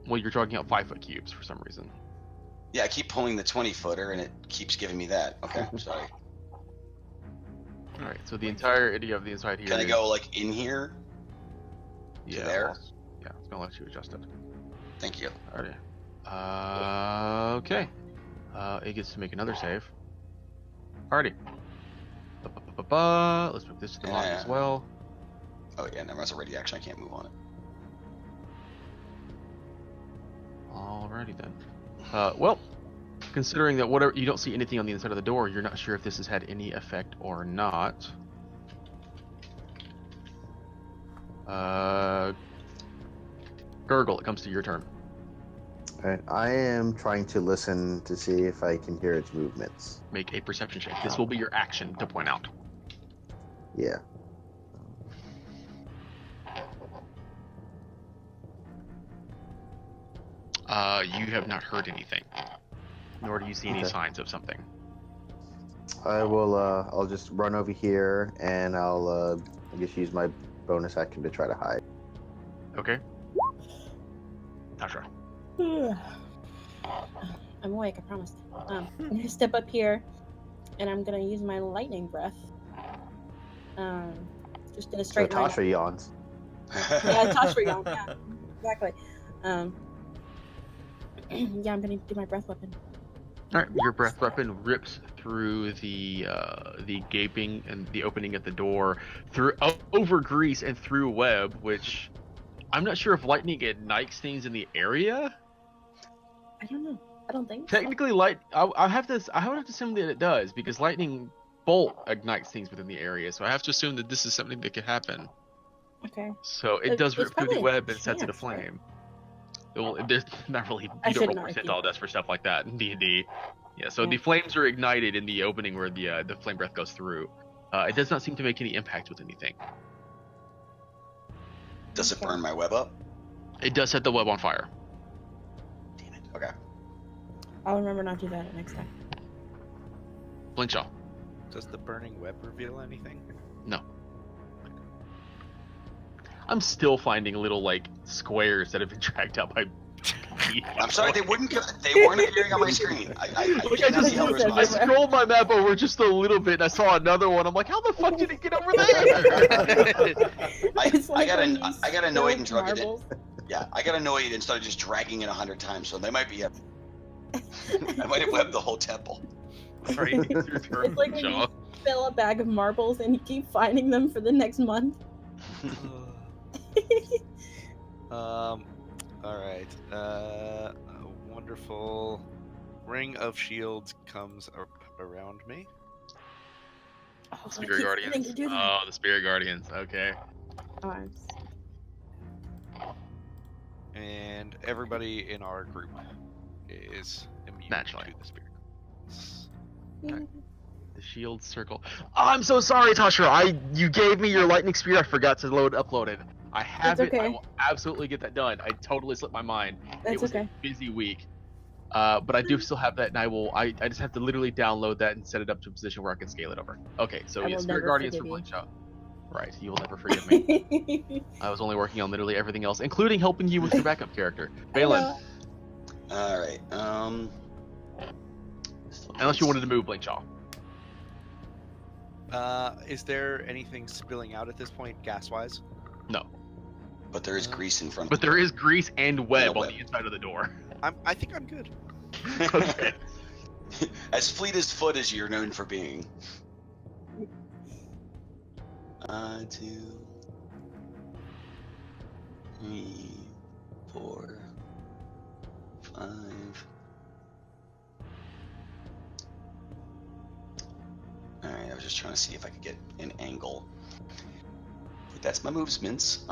Well, you're dragging out 5-foot cubes for some reason. Yeah, I keep pulling the 20-footer and it keeps giving me that. Okay, sorry. All right. So the entire idea of the inside here. Can I is- go like in here? Yeah. there? well, yeah. It's gonna let you adjust it. Thank you. Alrighty. Okay. It gets to make another save. Alrighty. Let's move this to the bottom as Yeah. well. Oh yeah, never mind. It's a ready action. I can't move on it. Alrighty then. Well, considering that whatever you don't see anything on the inside of the door, you're not sure if this has had any effect or not. Gurgle, it comes to your turn. Alright, I am trying to listen to see if I can hear its movements. Make a perception check. This will be your action to point out. Yeah. You have not heard anything, nor do you see any Okay. signs of something. I will, I'll just run over here and I'll, I guess use my bonus action to try to hide. Okay. Tasha. I'm awake, I promise. I'm gonna step up here, and I'm gonna use my lightning breath. Just in a So straight line. Tasha yawns. Yeah, Tasha yawn. Yeah, exactly. Yeah, I'm gonna do my breath weapon. All right, your breath weapon rips through the gaping and the opening at the door, through over grease and through web, which I'm not sure if lightning ignites things in the area. I don't know. I don't think. So. Technically, I would have to assume that it does because lightning bolt ignites things within the area. So I have to assume that this is something that could happen. Okay. So it It's does rip through the probably a web and sets it chance, right? aflame. Well, there's not really. I You should don't roll know, I think. percentile dice for stuff like that in D&D. Yeah, so Yeah. the flames are ignited in the opening where the flame breath goes through. It does not seem to make any impact with anything. Does it Okay. burn my web up? It does set the web on fire. Damn it. Okay. I'll remember not to do that next time. Blinkshaw. Does the burning web reveal anything? I'm still finding little like squares that have been dragged out by. I'm sorry, they wouldn't. They weren't appearing on my screen. I Look, cannot see how just- there's I my. scrolled my map over just a little bit and I saw another one. I'm like, how the fuck did it get over there? It's like when you I got annoyed and spill drug it in. marbles. Yeah, I got annoyed and started just dragging it 100 times. So they might be. I might have webbed the whole temple. Alright, it's your turn, It's like when Shaw. you fill a bag of marbles and you keep finding them for the next month. All right. A wonderful ring of shields comes around me. Oh, I Spirit keep Guardians. forgetting to do that. Oh, the Spirit Guardians. Okay. Oh, I'm And everybody in our group is immune. you Naturally. to the spirit. The shield circle. Oh, I'm so sorry, Tasha. You gave me your lightning spear. I forgot to upload it. I have That's it. I okay. will absolutely get that done. I totally slipped my mind. That's It was okay. a busy week. But I do still have that, and I just have to literally download that and set it up to a position where I can scale it over. Okay, so I yeah, will Spirit never Guardians for forgive you. Blink Shot. Right, you will never forgive me. I was only working on literally everything else, including helping you with your backup character, I Balin. know. All right. Unless you wanted to move Blink Shaw. Is there anything spilling out at this point, gas-wise? No, But there is grease in front. but there is grease and web on web. the inside of the door. I think I'm good. Okay. As fleet as foot as you're known for being. 2, 3, 4, 5. Alright, I was just trying to see if I could get an angle. But that's my movements.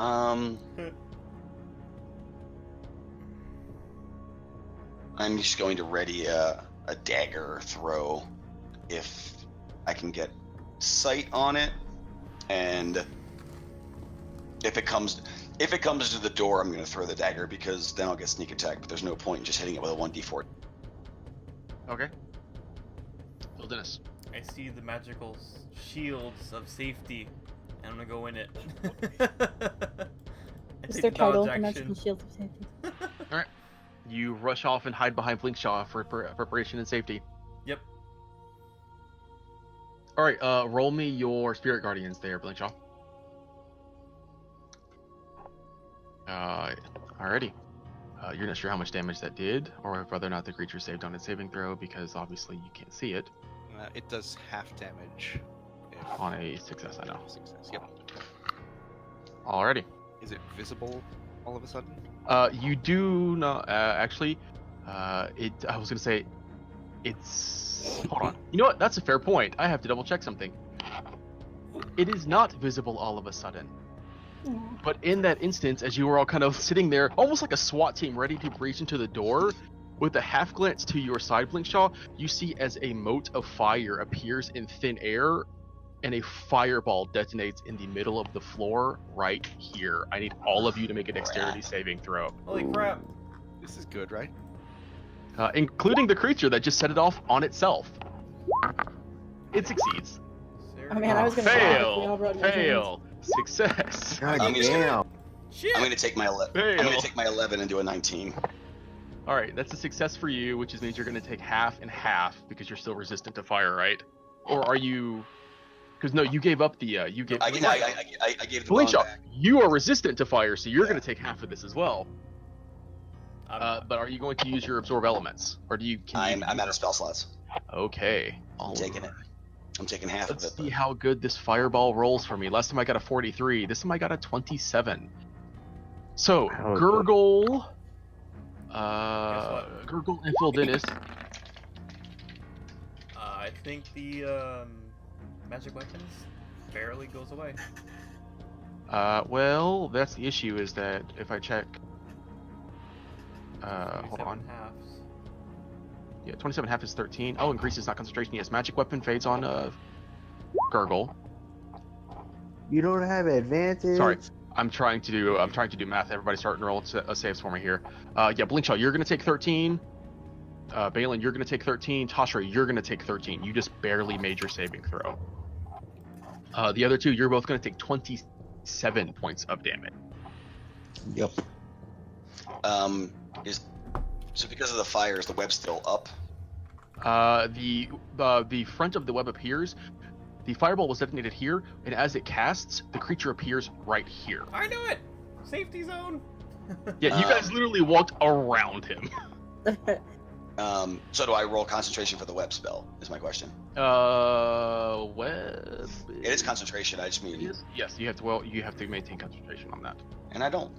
I'm just going to ready a dagger throw if I can get sight on it, and if it comes to the door, I'm going to throw the dagger because then I'll get sneak attack. But there's no point in just hitting it with a 1d4. Okay. Bill Dennis. I see the magical shields of safety, and I'm gonna go in it. It's their title, the Magical Shield of Safety. Alright. You rush off and hide behind Blinkshaw for preparation and safety. Yep. Alright, roll me your Spirit Guardians there, Blinkshaw. Alrighty. You're not sure how much damage that did, or whether or not the creature saved on its saving throw, because obviously you can't see it. It does half damage. If On a success, I know. Success. Yep. Alrighty. Is it visible all of a sudden? You do not actually. I was gonna say, it's. Hold on. You know what? That's a fair point. I have to double check something. It is not visible all of a sudden. But in that instance, as you were all kind of sitting there, almost like a SWAT team ready to breach into the door, with a half glance to your side, Blinkshaw, you see as a mote of fire appears in thin air, and a fireball detonates in the middle of the floor right here. I need all of you to make a dexterity saving throw. Holy crap! This is good, right? Including the creature that just set it off on itself. It succeeds. Oh man, I was gonna laugh if we all Fail. wrote names. Fail. Success. God I'm damn. Shit! going to take my 11. Fail. I'm going to take my 11 and do a 19. All right, that's a success for you, which means you're going to take half and half because you're still resistant to fire, right? Or are you? Because no, you gave up the you gave. I gave the bone Blinkshaw, back. you are resistant to fire, so you're Yeah. going to take half of this as well. But are you going to use your absorb elements, or do you? I'm out of spell slots. Okay. I'm taking it. I'm taking half Let's of it. see how good this fireball rolls for me. Last time I got a 43. This time I got a 27. So How good. Gurgle, what? Gurgle and Phil Dennis. I think the magic weapons barely goes away. Well, that's the issue. Is that if I check, hold 27 on. halves. Yeah, 27 half is 13. Oh, increases not concentration. Yes, magic weapon fades on Gurgle. You don't have advantage. Sorry, I'm trying to do math. Everybody starting to roll saves for me here. Yeah, Blinkshaw, you're gonna take 13. Balin, you're gonna take 13. Tasha, you're gonna take 13. You just barely made your saving throw. The other two, you're both gonna take 27 points of damage. Yep. So because of the fire, is the web still up? The front of the web appears. The fireball was detonated here, and as it casts, the creature appears right here. I knew it. Safety zone. Yeah, you guys literally walked around him. So do I roll concentration for the web spell? Is my question. Web. It is concentration. I just mean, Yes, you have to. Well, you have to maintain concentration on that. and I don't.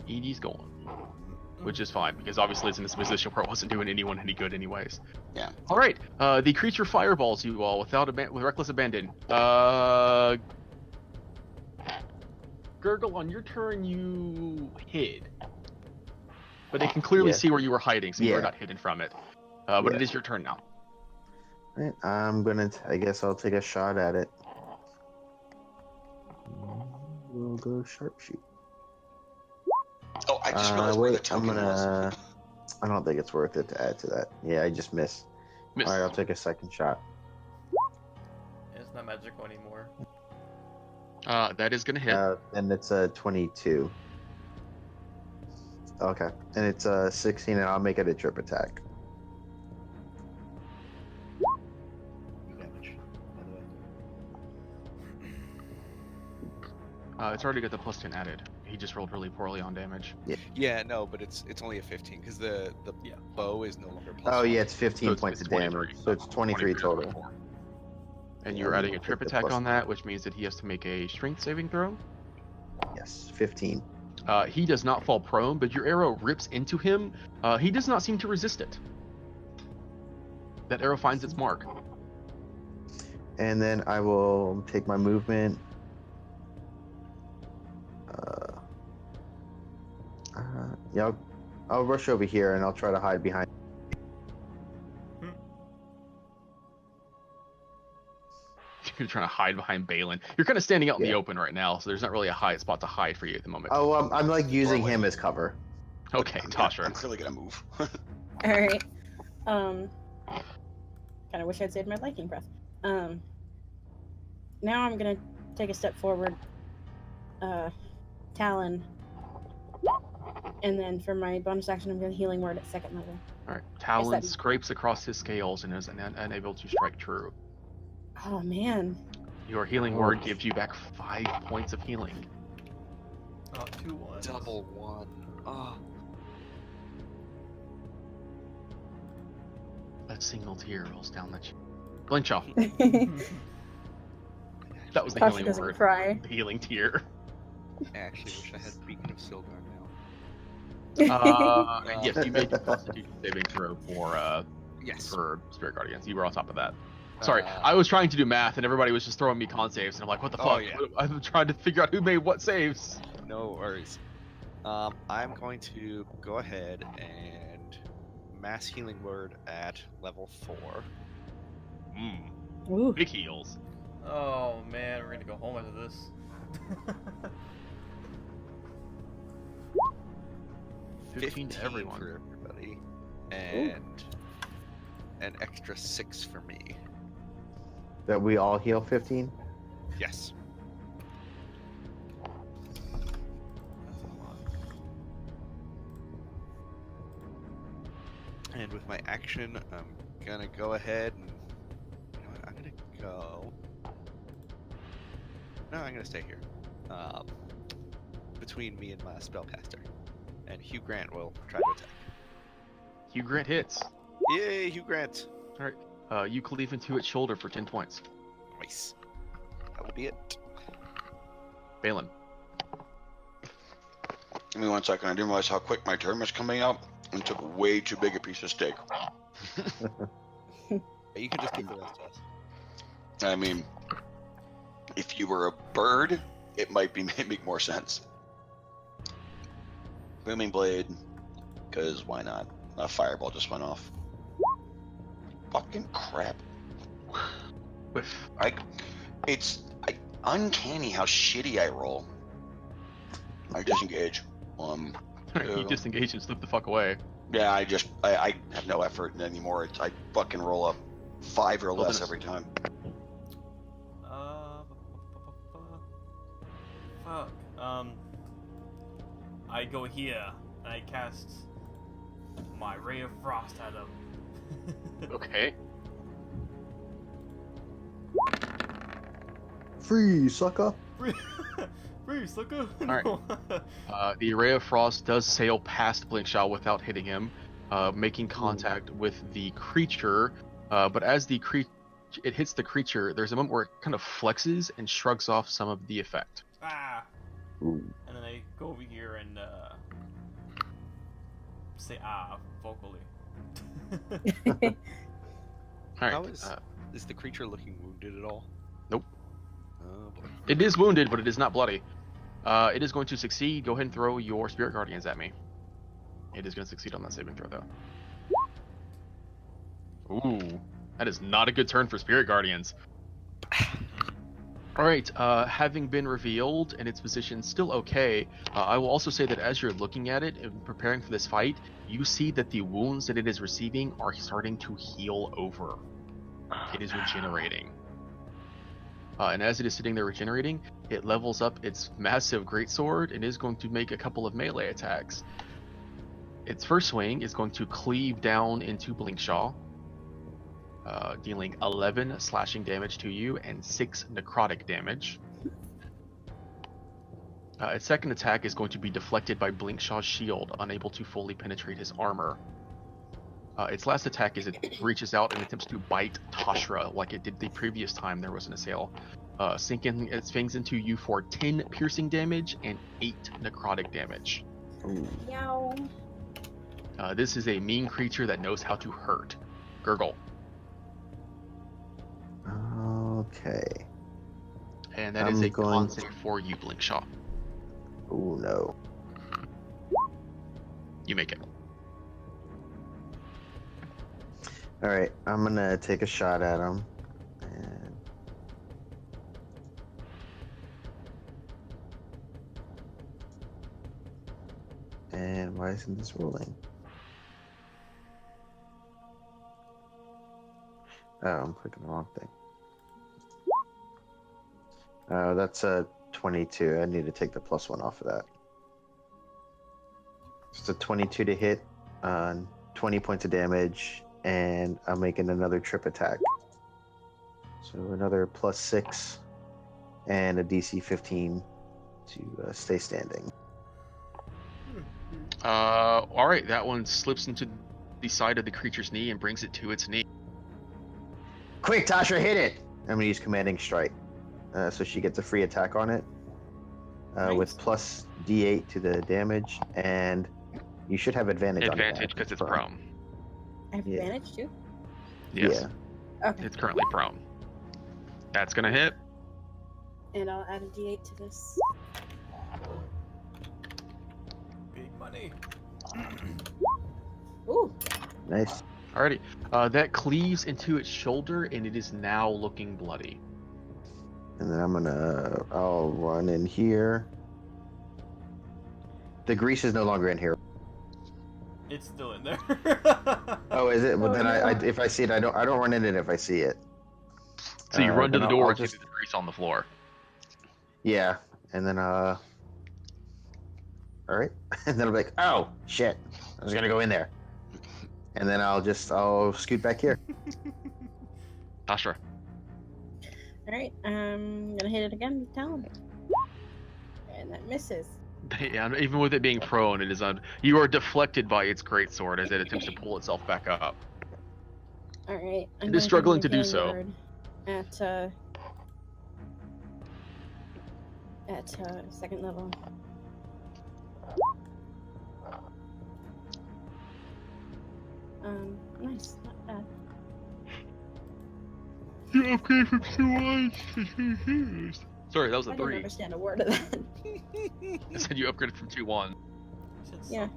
Edie's going, which is fine because obviously it's in this position where it wasn't doing anyone any good anyways. Yeah. All right. The creature fireballs you all with reckless abandon. Gurgle, on your turn you hid, but they can clearly Yeah. see where you were hiding, so you Yeah. were not hidden from it. But Yeah. it is your turn now. Right, I'm gonna. I guess I'll take a shot at it. We'll go sharpshoot. Oh, I just realized where the Wait, I'm token was. gonna. I don't think it's worth it to add to that. Yeah, I just missed. Miss. All right, I'll take a second shot. It's not magical anymore. That is gonna hit. And it's a 22. Okay, and it's a 16, and I'll make it a trip attack. Damage, by the way. It's already got the +10 added. He just rolled really poorly on damage. Yeah, no, but it's only a 15 because the Yeah. bow is no longer +1. Oh yeah, it's 15 So it's points of 23. damage, so it's 23 total. 24. And Yeah, you're adding a I'll trip take the attack plus on that, which means that he has to make a strength saving throw. Yes, 15. He does not fall prone, but your arrow rips into him. He does not seem to resist it. That arrow finds its mark. And then I will take my movement. Yeah, I'll rush over here and I'll try to hide behind. You're trying to hide behind Balin. You're kind of standing out in the Yeah. open right now, so there's not really a high spot to hide for you at the moment. Oh, I'm like using Doorway. him as cover. Okay, I'm Tasha. clearly gonna move. All right. Kind of wish I'd saved my liking breath. Now I'm gonna take a step forward. Talon. And then for my bonus action, I'm gonna healing word at 2nd level. All right. Talon that- scrapes across his scales and is unable to strike true. Oh man. Your healing word gives you back 5 points of healing. Oh, 2 1s. Double 1. Oh, A single tear rolls down the Glenchaw. That was the Tasha healing doesn't word. cry. The healing tear. I actually wish I had Beacon of Sildar now. And yes, you made a Constitution saving throw Yes. for Spirit Guardians. You were on top of that. Sorry, Uh, I was trying to do math and everybody was just throwing me con saves, and I'm like, what the Oh, fuck? yeah. I'm trying to figure out who made what saves. No worries. I'm going to go ahead and mass healing word at level 4. Ooh. Big heals. Oh man, we're gonna go home after this. 15 to everyone. for everybody, and an extra 6 for me. That we all heal 15. Yes. And with my action, I'm gonna go ahead and you know what, I'm gonna go. No, I'm gonna stay here. Between me and my spellcaster, and Hugh Grant will try to attack. Hugh Grant hits. Yay, Hugh Grant! You cleave into its shoulder for 10 points. Nice. That will be it. Balin. Give me 1 second. I didn't realize how quick my turn was coming up and took way too big a piece of steak. You can just give the rest to us. I mean, if you were a bird, it might make more sense. Booming blade, because why not? A fireball just went off. Fucking crap. Whiff. It's uncanny how shitty I roll. I disengage. You disengage and slip the fuck away. Yeah, I have no effort anymore. I fucking roll up 5 or less Wilderness. every time. Fuck. I go here and I cast my Ray of Frost at him. Okay. Free, sucker. Free, sucker. Alright. The Ray of Frost does sail past Blinkshaw without hitting him, making contact with the creature. But as it hits the creature, there's a moment where it kind of flexes and shrugs off some of the effect. Ah. Ooh. And then I go over here and say vocally. Alright. How is the creature looking wounded at all? Nope. Oh boy. It is wounded, but it is not bloody. It is going to succeed. Go ahead and throw your Spirit Guardians at me. It is going to succeed on that saving throw, though. Ooh, that is not a good turn for Spirit Guardians. All right, having been revealed and its position still okay, I will also say that as you're looking at it and preparing for this fight, you see that the wounds that it is receiving are starting to heal over. It is regenerating. And as it is sitting there regenerating, it levels up its massive greatsword and is going to make a couple of melee attacks. Its first swing is going to cleave down into Blinkshaw, dealing 11 slashing damage to you and 6 necrotic damage. Its second attack is going to be deflected by Blinkshaw's shield, unable to fully penetrate his armor. Its last attack is it reaches out and attempts to bite Tashra like it did the previous time there was an assail, sinking its fangs into you for 10 piercing damage and 8 necrotic damage. Yow. This is a mean creature that knows how to hurt. Gurgle. Okay. And that is a con save for you, Blinkshaw. Oh no. You make it. Alright, I'm gonna take a shot at him. And why isn't this rolling? Oh, I'm clicking the wrong thing. That's a 22. I need to take the +1 off of that. It's a 22 to hit, 20 points of damage, and I'm making another trip attack. So another +6 and a DC 15 to stay standing. All right, that one slips into the side of the creature's knee and brings it to its knee. Quick, Tasha, hit it! I'm gonna use Commanding Strike. So she gets a free attack on it. Nice. With plus D8 to the damage, and you should have advantage on it. Advantage because it's prone. I have Yeah. advantage too? Yes, Yeah. Okay. it's currently prone. That's gonna hit. And I'll add a d8 to this. Big money. Ooh. Nice. Alrighty, that cleaves into its shoulder and it is now looking bloody. And then I'll run in here. The grease is no longer in here. It's still in there. Oh, is it? Well, Oh, then no. if I see it, I don't run in it if I see it. So you run to then the door I'll and just- see the grease on the floor. Yeah, and then all right, and then I'll be like, oh shit, I was gonna go in there, and then I'll scoot back here. Tashra. Alright, I'm gonna hit it again with Talon. And that misses. Yeah, even with it being prone, it is you are deflected by its greatsword as it attempts to pull itself back up. Alright. It is struggling to do so. At second level. Nice, not bad. You upgrade from 2-1. Sorry, that was a I didn't 3. understand a word of that. I said you upgraded from 2-1. Yeah.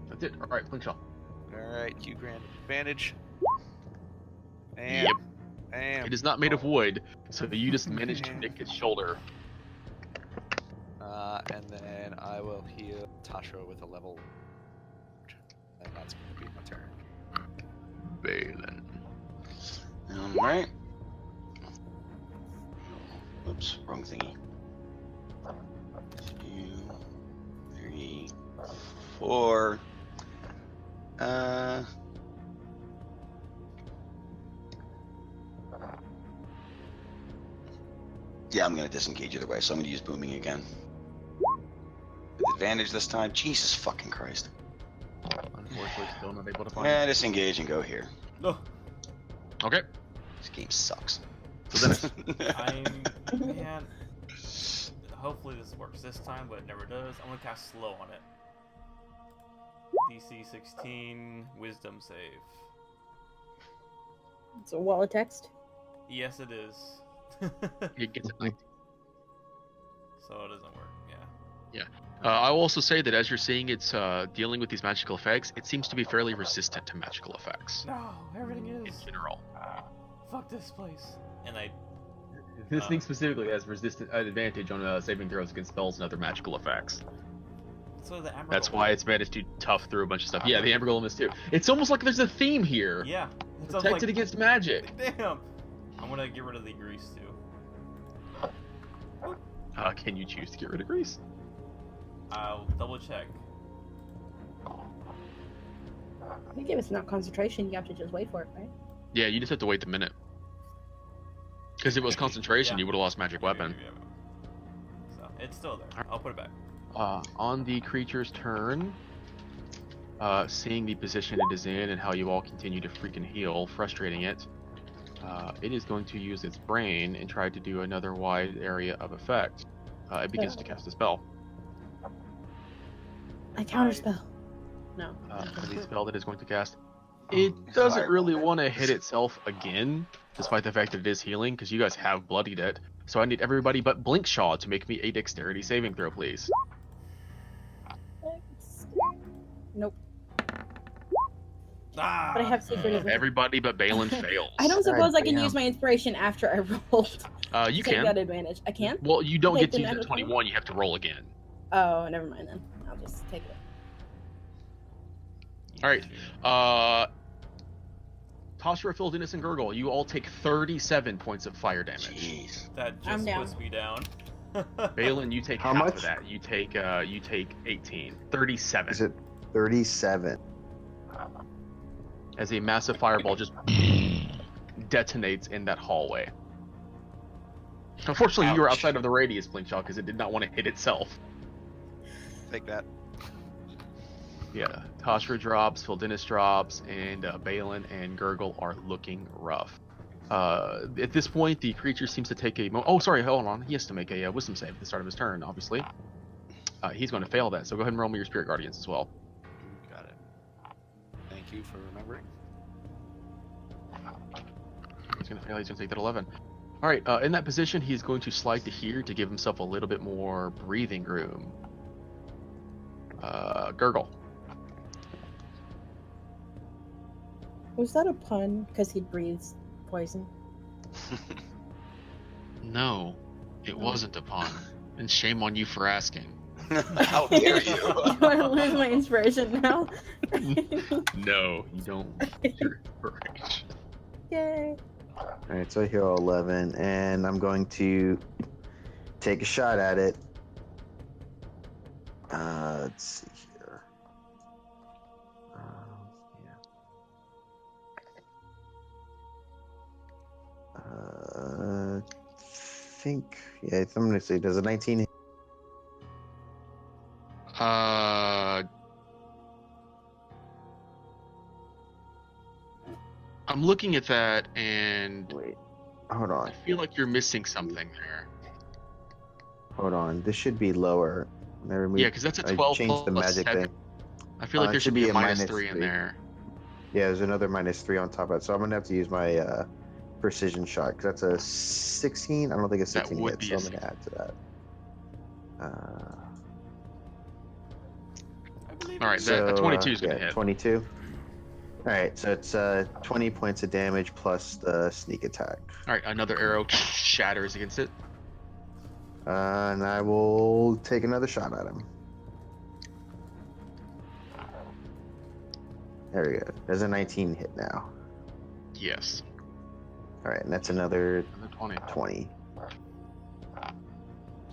That's it. Alright, Blinkshaw. Alright, you grant advantage. And, Yep. and It is not made of wood, so you just managed to nick its shoulder. and then I will heal Tasha with a level. And that's going to be my turn. Balin. Alright. Oops, wrong thingy. 2, 3, 4. Yeah, I'm gonna disengage either way, so I'm gonna use booming again. With advantage this time. Jesus fucking Christ. Unfortunately, still not able to find Yeah, disengage and go here. No, Okay, This game sucks. so then man. Hopefully this works this time, but it never does. I'm gonna cast slow on it. DC 16, Wisdom save. It's a wall of text. Yes, it is. it gets it. So it doesn't work. Yeah. I will also say that as you're seeing it's dealing with these magical effects, it seems to be fairly resistant to magical effects No, everything in is. general. Fuck this place. And I. This thing specifically has resistant advantage on saving throws against spells and other magical effects. So the Amber That's Golem. why it's managed to tough through a bunch of stuff. Yeah, the Amber Golem is too. It's almost like there's a theme here. Yeah. It sounds Protected like, against magic. damn. I'm gonna get rid of the grease too. Can you choose to get rid of grease? I'll double check. I think if it's not concentration, you have to just wait for it, right? Yeah, you just have to wait the minute. Because if it was concentration, Yeah. you would have lost magic weapon. So it's still there. I'll put it back. On the creature's turn, seeing the position it is in and how you all continue to freaking heal, frustrating it, it is going to use its brain and try to do another wide area of effect. It begins to cast a spell. I counterspell. No. The spell that is going to cast. It doesn't really want to hit itself again, despite the fact that it is healing, because you guys have bloodied it. So I need everybody but Blinkshaw to make me a dexterity saving throw, please. Nope. Ah! But I have secret. Everybody but Balin fails. I don't suppose I can damn. use my inspiration after I rolled. You Take can. that advantage. I can? Well, you don't Take get to the use that negative 21. You have to roll again. Oh, never mind then. I'll just take it. All right. Toshra, Phildinus, and Gurgle, you all take 37 points of fire damage. Jeez. That I'm just down. puts me down. Balin, you take How half much? of that. You take 18. 37. Is it 37? As a massive fireball just detonates in that hallway. Unfortunately, you were Ouch. outside of the radius, Blinkshaw, because it did not want to hit itself. Take that. Yeah, Toshra drops, Phildinus drops, and Balin and Gurgle are looking rough. At this point, the creature seems to take a... Oh, sorry, hold on. He has to make a wisdom save at the start of his turn, obviously. He's going to fail that, so go ahead and roll me your Spirit Guardians as well. Got it. Thank you for remembering. He's going to fail. He's going to take that 11. All right, in that position, he's going to slide to here to give himself a little bit more breathing room. Gurgle. Was that a pun? Because he breathes poison. No, it wasn't a pun. And shame on you for asking. How dare you? Do I lose my inspiration now? No, you don't. Your inspiration. Yay. Alright, so I heal 11, and I'm going to take a shot at it. Let's see here. Think, yeah, I'm gonna say, does a 19 hit? I'm looking at that, and Wait, hold on, I feel like you're missing something there. hold on. This should be lower. Never Yeah, because that's a 12 I changed the plus magic 7. thing. I feel like it there should should be be a a minus minus 3 in 3. there. Yeah, there's another -3 on top of it, so I'm gonna have to use my precision shot because that's a 16. I don't think a 16 would hits, be so a I'm gonna add to that. I believe All right, it. that 22 is going to yeah, hit. 22. All right, so it's 20 points of damage plus the sneak attack, All right, another arrow shatters against it. and I will take another shot at him. There we go. There's a 19 hit now. Yes. All right, and that's another Another 20. 20.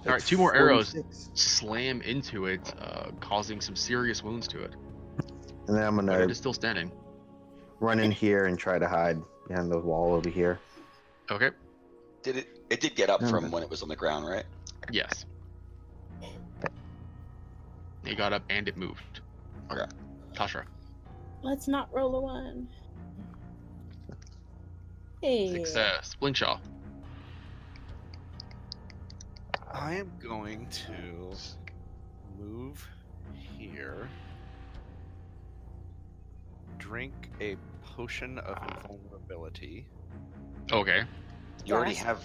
All right, 2 more arrows 46. slam into it, causing some serious wounds to it. And then I'm But gonna it is still standing. run in here and try to hide behind the wall over here. Okay. It did get up No. from when it was on the ground, right? Yes. It got up and it moved. Okay. Toshra. Let's not roll a 1. Hey. Success. Blinkshaw. I am going to move here. Drink a potion of invulnerability. Okay. You already Yes. have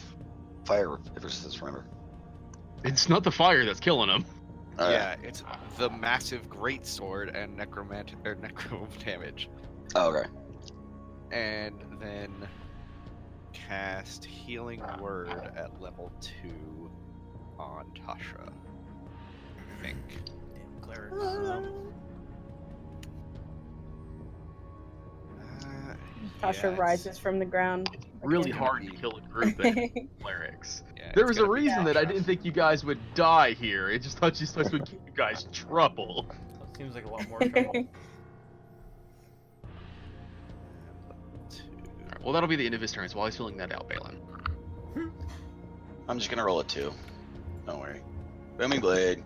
fire resistance, remember? It's not the fire that's killing him. Yeah, it's the massive great sword and necro damage, Oh, okay. and then cast healing word at level 2 on Tasha. I think. Damn clerics. Tasha Yeah, it's- rises from the ground. Really gonna hard be- to kill a group of clerics. Yeah, There it's was a gonna be reason that I Tasha. didn't think you guys would die here. It just thought you guys would give you guys trouble. That seems like a lot more trouble. Alright, well, that'll be the end of his turn. So while he's filling that out, Balin. I'm just gonna roll a 2. Don't worry. Booming blade.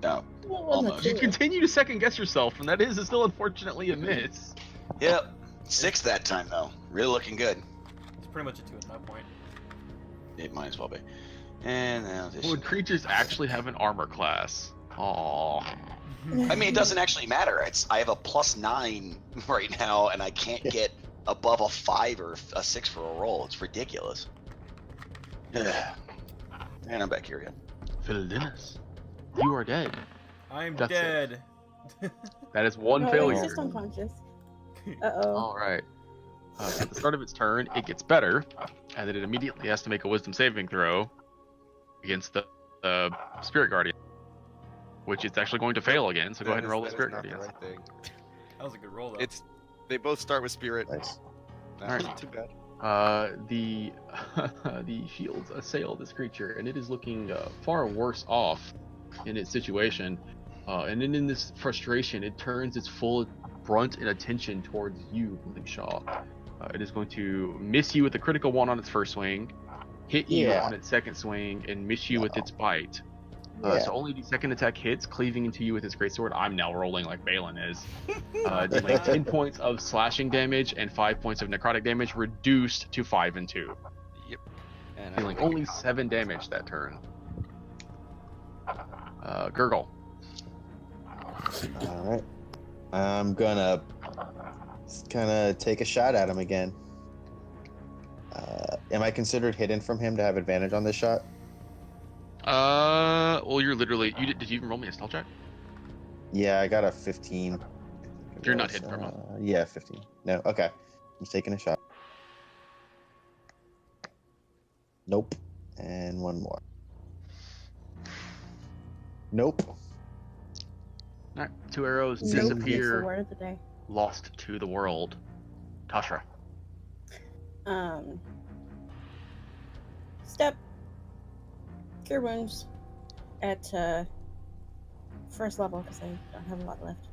No. Almost. You continue to second guess yourself, and that is still unfortunately a miss. Yep. 6 that time though. Really looking good. It's pretty much a 2 at that point. It might as well be. And now this. Would creatures actually have an armor class? Aww. I mean, it doesn't actually matter. I have a +9 right now, and I can't get above a 5 or a 6 for a roll. It's ridiculous. And I'm back here again. Philinus, you are dead. I'm That's it. dead. That is one No, failure. he's just unconscious. Uh-oh. All right. At the start of its turn, it gets better, and then it immediately has to make a Wisdom saving throw against the Spirit Guardian, which it's actually going to fail again. So go ahead and roll the Spirit That is Guardian. not the right thing. That was a good roll, though. They both start with spirit. Nice. Not Alright. too bad. The the shields assail this creature, and it is looking far worse off in its situation. And then in this frustration, it turns its full brunt and attention towards you, Shaw. It is going to miss you with a critical one on its first swing, hit you Yeah. on its second swing, and miss you with its bite. Yeah. So only the second attack hits, cleaving into you with his greatsword. I'm now rolling like Balin is. Dealing 10 points of slashing damage and 5 points of necrotic damage, reduced to 5 and 2. Yep. And Dealing only 7 damage that turn. Gurgle. All right. I'm gonna kind of take a shot at him again. Am I considered hidden from him to have advantage on this shot? Well, you're literally. Did you even roll me a stealth check? Yeah, I got a 15. You're not hidden from him. Yeah, 15. No, okay. I'm just taking a shot. Nope. And one more. Nope. Alright, 2 arrows Nope, it's the disappear, word of the day. lost to the world. Tashra. Step. Cure wounds at first level because I don't have a lot left.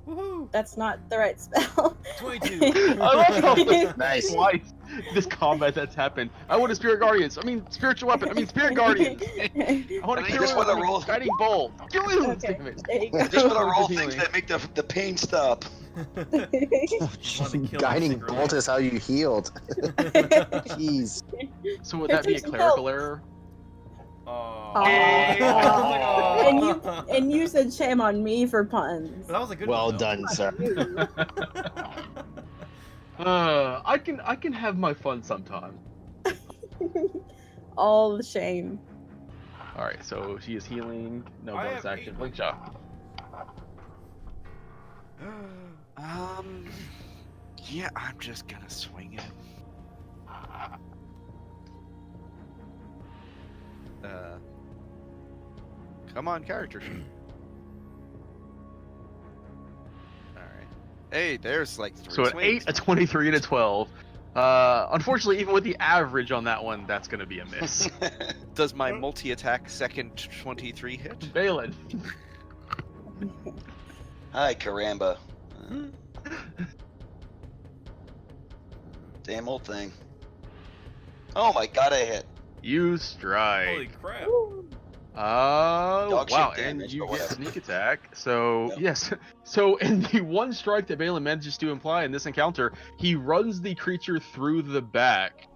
Woohoo! That's not the right spell. 22. I love how this Nice. twice this combat that's happened. I want a Spirit Guardians. I mean, Spiritual Weapon. I mean, Spirit Guardians. I want a I Cure just wanna Wounds, roll- Guiding Bolt. Cure Wounds, Okay, damn it. there you go. Just want to roll Healing. things that make the pain stop. Wanna kill Guiding secretly. bolt is how you healed. Jeez. So would that be a Take some clerical help. error? Oh. Aw. and you said shame on me for puns. That was a good Well one, though. done, sir. I can have my fun sometime. All the shame. All right, so she is healing. No I bonus have action. 8. Blink shot. Yeah, I'm just gonna swing it. Come on, character sheet. All right. Hey, there's like 3 So an swings. 8, a 23, and a 12. Unfortunately, even with the average on that one, that's going to be a miss. Does my multi-attack second 23 hit? Balin. Hi, caramba. Damn old thing. Oh my god, I hit. You strike. Holy crap. Dog shit Wow, damage, and you but get whatever. sneak attack. So, Yep. yes. So, in the one strike that Balin manages to imply in this encounter, he runs the creature through the back.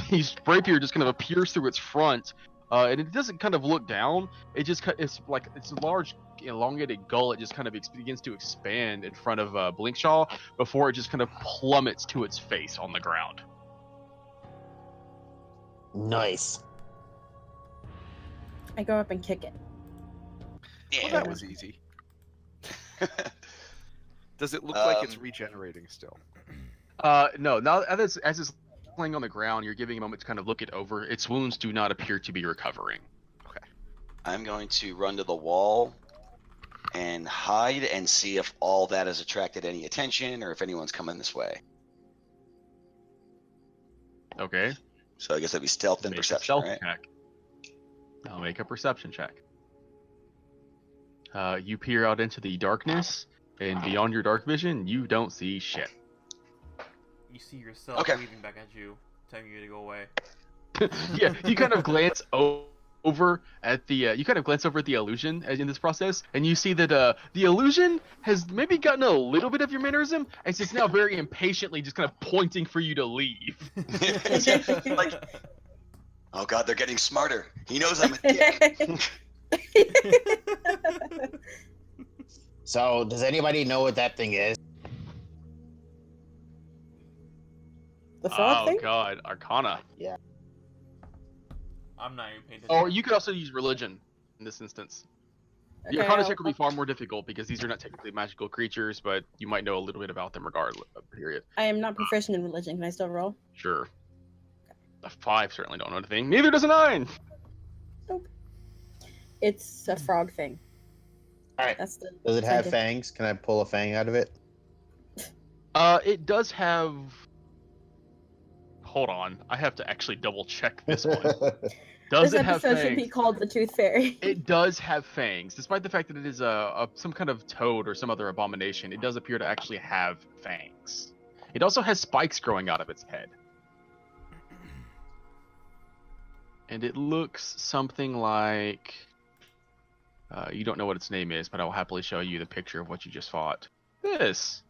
His rapier just kind of appears through its front, and it doesn't kind of look down. It just it's like it's a large, elongated gull. It just kind of begins to expand in front of Blinkshaw before it just kind of plummets to its face on the ground. Nice. I go up and kick it. Yeah. Well, that was easy. Does it look like it's regenerating still? No. Now, as it's laying on the ground, you're giving a moment to kind of look it over. Its wounds do not appear to be recovering. I'm going to run to the wall and hide and see if all that has attracted any attention or if anyone's coming this way. Okay. So I guess that'd be stealth and Make a perception, stealth right? check. I'll make a perception check. You peer out into the darkness, and beyond your dark vision, you don't see shit. You see yourself Okay. waving back at you, telling you to go away. Yeah, you kind of glance over at the illusion in this process, and you see that the illusion has maybe gotten a little bit of your mannerism, and it's now very impatiently just kind of pointing for you to leave. Like, oh god, they're getting smarter. He knows I'm a dick. So, does anybody know what that thing is? The frog Oh thing? god, Arcana. I'm not even paying Or attention. you could also use religion in this instance. The Okay, Arcana check would be far more difficult because these are not technically magical creatures, but you might know a little bit about them regardless. Period. I am not proficient in religion. Can I still roll? Sure. A 5 certainly don't know anything. Neither does a 9. It's a frog thing. All right. That's the. Does it have scientific- fangs? Can I pull a fang out of it? It does have. Hold on, I have to actually double check this one. Does This it have episode should be fangs? called the Tooth Fairy. It does have fangs, despite the fact that it is some kind of toad or some other abomination. It does appear to actually have fangs. It also has spikes growing out of its head, and it looks something like. You don't know what its name is, but I will happily show you the picture of what you just fought. This.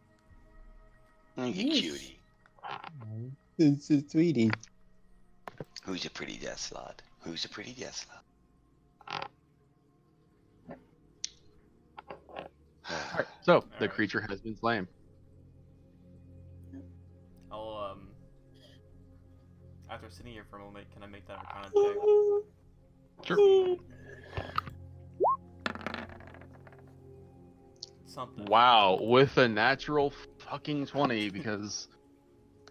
You Yeesh. cutie. It's a sweetie. Who's a pretty death slot? Who's a pretty death slot? Alright, so the Alright. creature has been slain. I'll after sitting here for a moment, can I make that Arcana check? Sure. Something. Wow, with a natural fucking 20, because.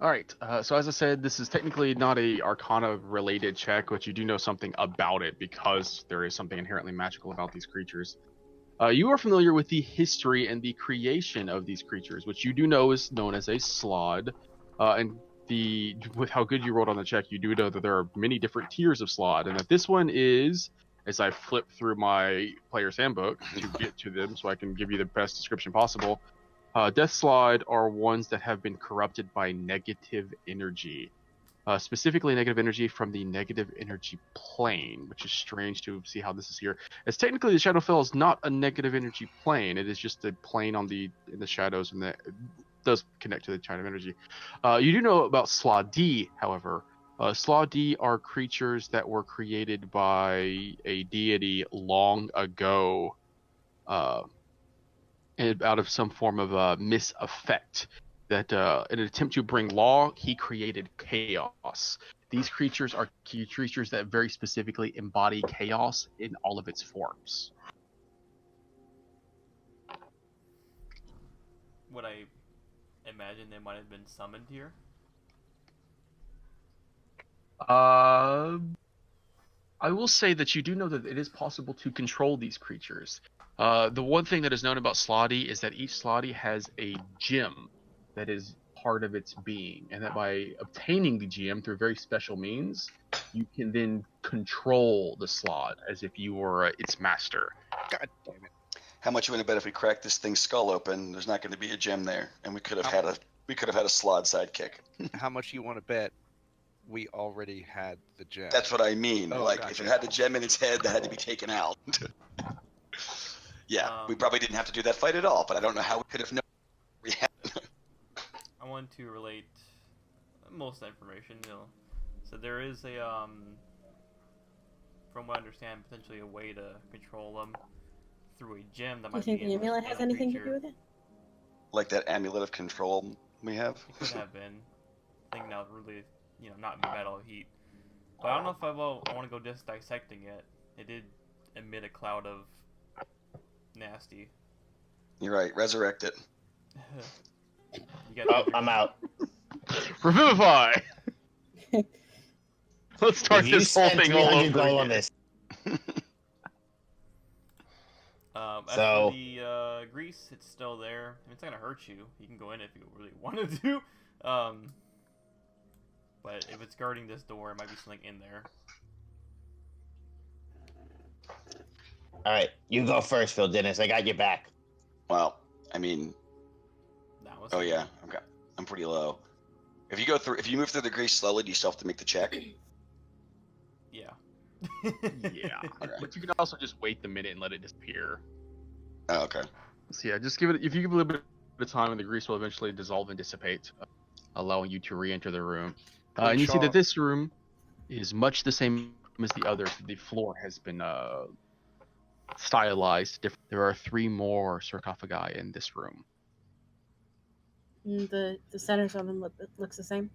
Alright, so as I said, this is technically not a Arcana related check, but you do know something about it because there is something inherently magical about these creatures. You are familiar with the history and the creation of these creatures, which you do know is known as a Slod. And with how good you rolled on the check, you do know that there are many different tiers of Slod, and that this one is, as I flip through my player's handbook to get to them so I can give you the best description possible, Death Slod are ones that have been corrupted by negative energy. Specifically negative energy from the negative energy plane, which is strange to see how this is here. As technically the Shadowfell is not a negative energy plane, it is just a plane in the shadows, and that does connect to the kind of energy. You do know about Sladi, however. Sladi are creatures that were created by a deity long ago, out of some form of miseffect. That in an attempt to bring law, he created chaos. These creatures are creatures that very specifically embody chaos in all of its forms. Would I imagine they might have been summoned here? I will say that you do know that it is possible to control these creatures. The one thing that is known about Slotty is that each Slotty has a gem that is part of its being, and that by obtaining the gem through very special means, you can then control the Slot as if you were its master. God damn it. How much you want to bet if we crack this thing's skull open, there's not going to be a gem there, and we could have had a Slod sidekick. How much you want to bet we already had the gem? That's what I mean. Oh, Like, gotcha. if it had the gem in its head, that had to be taken out. Yeah, we probably didn't have to do that fight at all, but I don't know how we could have known we had. I want to relate most of the information, So there is a, from what I understand, potentially a way to control them through a gem that Do you might think be the in amulet in has a anything to creature. do with it? Like that amulet of control we have. It could have been. I think now really, not in metal heat. But I don't know if I want to go just dissecting it. It did emit a cloud of nasty. You're right. Resurrect it. You got Oh, that, I'm Drew? out. Revivify. Let's start If you this whole spend thing all 300 over gold on again. this, As So- for the grease, it's still there. I mean, it's not gonna hurt you. You can go in if you really wanted to. But if it's guarding this door, it might be something in there. all right, you go first, Phil Dennis. I got your back. Well, I mean, That was oh yeah, I'm pretty low. If you move through the grease slowly, do you still have to make the check? Yeah. Yeah, Okay. but you can also just wait the minute and let it disappear. Oh, okay. So yeah, just give it. If you give it a little bit of time, and the grease will eventually dissolve and dissipate, allowing you to re-enter the room. And you see that this room is much the same as the others. The floor has been stylized different. There are 3 more sarcophagi in this room. The centers of them looks the same.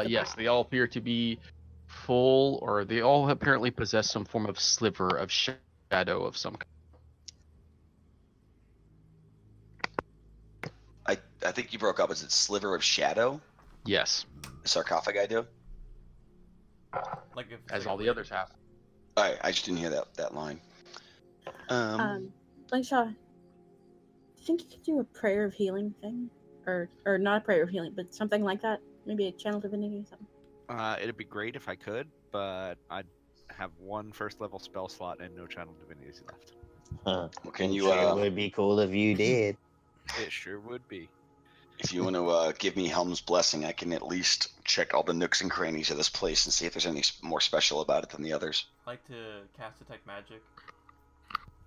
Yes, they all appear to be full, or they all apparently possess some form of sliver of shadow of some kind. I think you broke up. Is it sliver of shadow? Yes, The sarcophagi do? Like if it's as like all a the lid. others have. Alright, I just didn't hear that line. Langshaw, do you think you could do a prayer of healing thing, or not a prayer of healing, but something like that? Maybe a channel divinity or something. It'd be great if I could, but I'd have 1 first level spell slot and no channel divinities left. Huh. Well, can you, Sure would be cool if you did. It sure would be. if you want to give me Helm's blessing, I can at least check all the nooks and crannies of this place and see if there's anything more special about it than the others. I like to cast detect magic.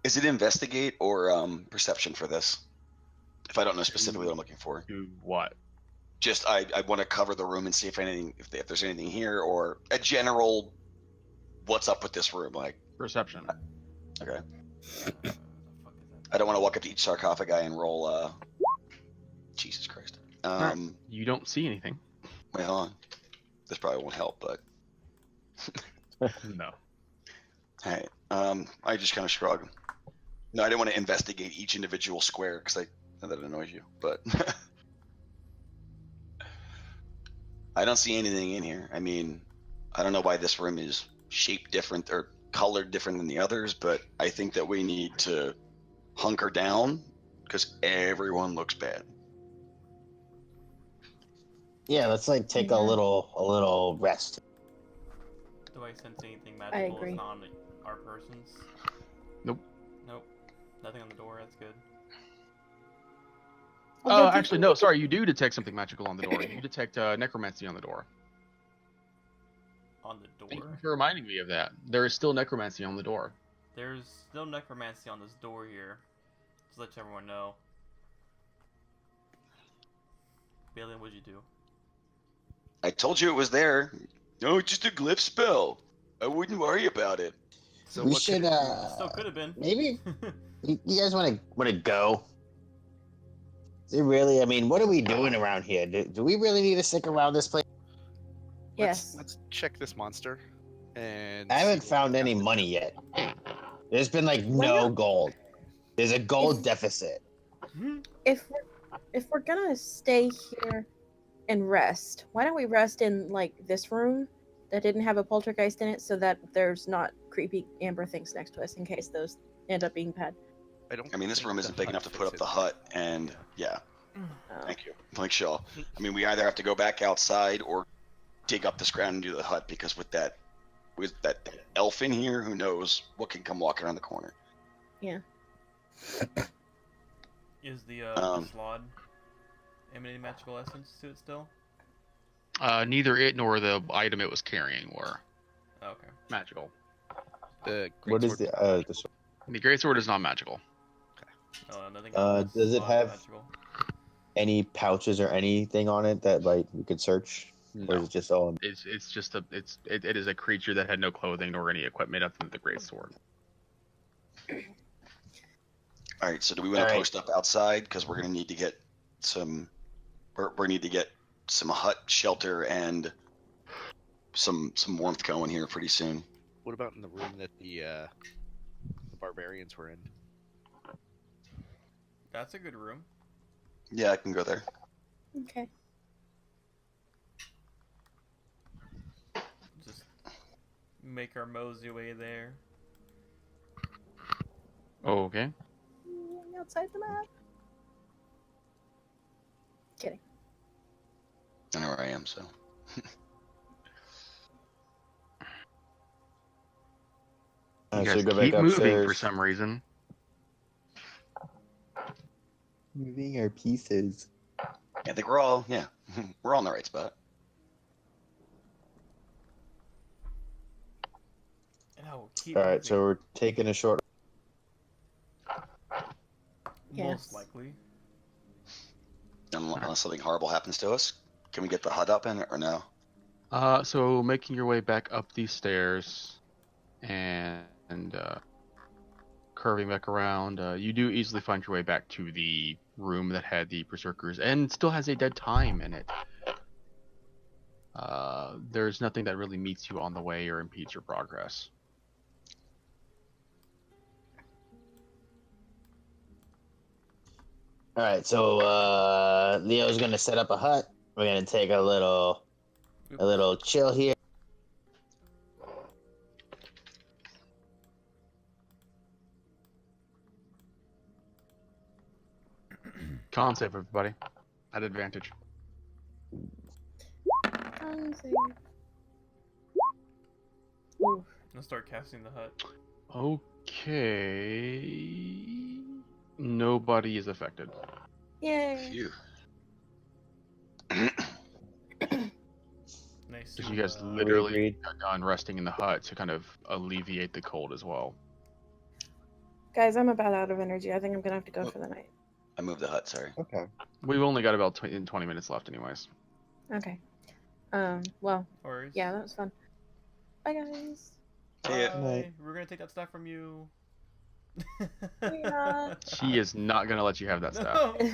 Is it investigate or perception for this? If I don't know specifically what I'm looking for. Do what? Just I want to cover the room and see if there's anything here, or a general what's up with this room. Like, Perception. okay, The fuck is that? I don't want to walk up to each sarcophagi and roll. Jesus Christ. Alright. You don't see anything. Wait, hold on. This probably won't help, but No. hey, I just kind of shrug. No, I didn't want to investigate each individual square because I know that annoys you, but I don't see anything in here. I mean, I don't know why this room is shaped different or colored different than the others, but I think that we need to hunker down because everyone looks bad. Yeah, let's like take a Yeah. little rest. Do I sense anything magical agree. on our persons? Nope. Nope. Nothing on the door. That's good. Although, do you Actually, think no. we could- Sorry, you do detect something magical on the door. You detect necromancy on the door. On the Thank you door. for reminding me of that. There is still necromancy on the door. There's still necromancy on this door here. Just let everyone know. Balin, what'd you do? I told you it was there. No, it's just a glyph spell. I wouldn't worry about it. So We what should Still could have been. maybe you guys want to go? Is it really? I mean, what are we doing around here? Do we really need to stick around this place? Yes. Let's check this monster. And I haven't see what found we any got. money yet. There's been like Why no not? gold. There's a gold If- deficit. if we're gonna stay here and rest, why don't we rest in like this room that didn't have a poltergeist in it, so that there's not creepy amber things next to us in case those end up being bad. I mean, this think room the isn't big hut enough to put fits up the in hut, and yeah, Oh. thank you. Like Shaw. I mean, we either have to go back outside or dig up this ground and do the hut, because with that elf in here, who knows what can come walking around the corner. Is the Um, slod emanating magical essence to it still? Neither it nor the item it was carrying were Oh, okay. magical. The What is greatsword- the The greatsword is not magical. Nothing on this does it slot is have- magical. any pouches or anything on it that like we could search, or No. is it just all? It's just it is a creature that had no clothing nor any equipment other than the greatsword. All right, so do we want All to right. post up outside, because we're gonna need to get some, we need to get some hut shelter and some warmth going here pretty soon. What about in the room that the barbarians were in? That's a good room. Yeah, I can go there. Okay. Just make our mosey way there. Okay. Outside the map. Kidding. I know where I am, so. You So guys go back keep moving upstairs. for some reason. Moving our pieces. I think we're all we're all in the right spot. And I will keep All right, moving, so we're taking a short. most Yes. likely. Unless something horrible happens to us. Can we get the hut up in or no? So making your way back up these stairs and curving back around, you do easily find your way back to the room that had the berserkers and still has a dead time in it. There's nothing that really meets you on the way or impedes your progress. All right, so Leo's gonna set up a hut. We're gonna take a little chill here. Con save, everybody. At advantage. Ooh. I'll start casting the hut. Okay. Nobody is affected. Yay. Phew. Nice. Because you guys We literally agreed. got done resting in the hut to kind of alleviate the cold as well. Guys, I'm about out of energy. I think I'm gonna have to go for the night. I moved the hut, sorry. Okay. We've only got about 20 minutes left anyways. Okay. Well, Or yeah, that was fun. Bye, guys. See ya. Bye. We're gonna take that stuff from you. We're not. She is not going to let you have that stuff. No.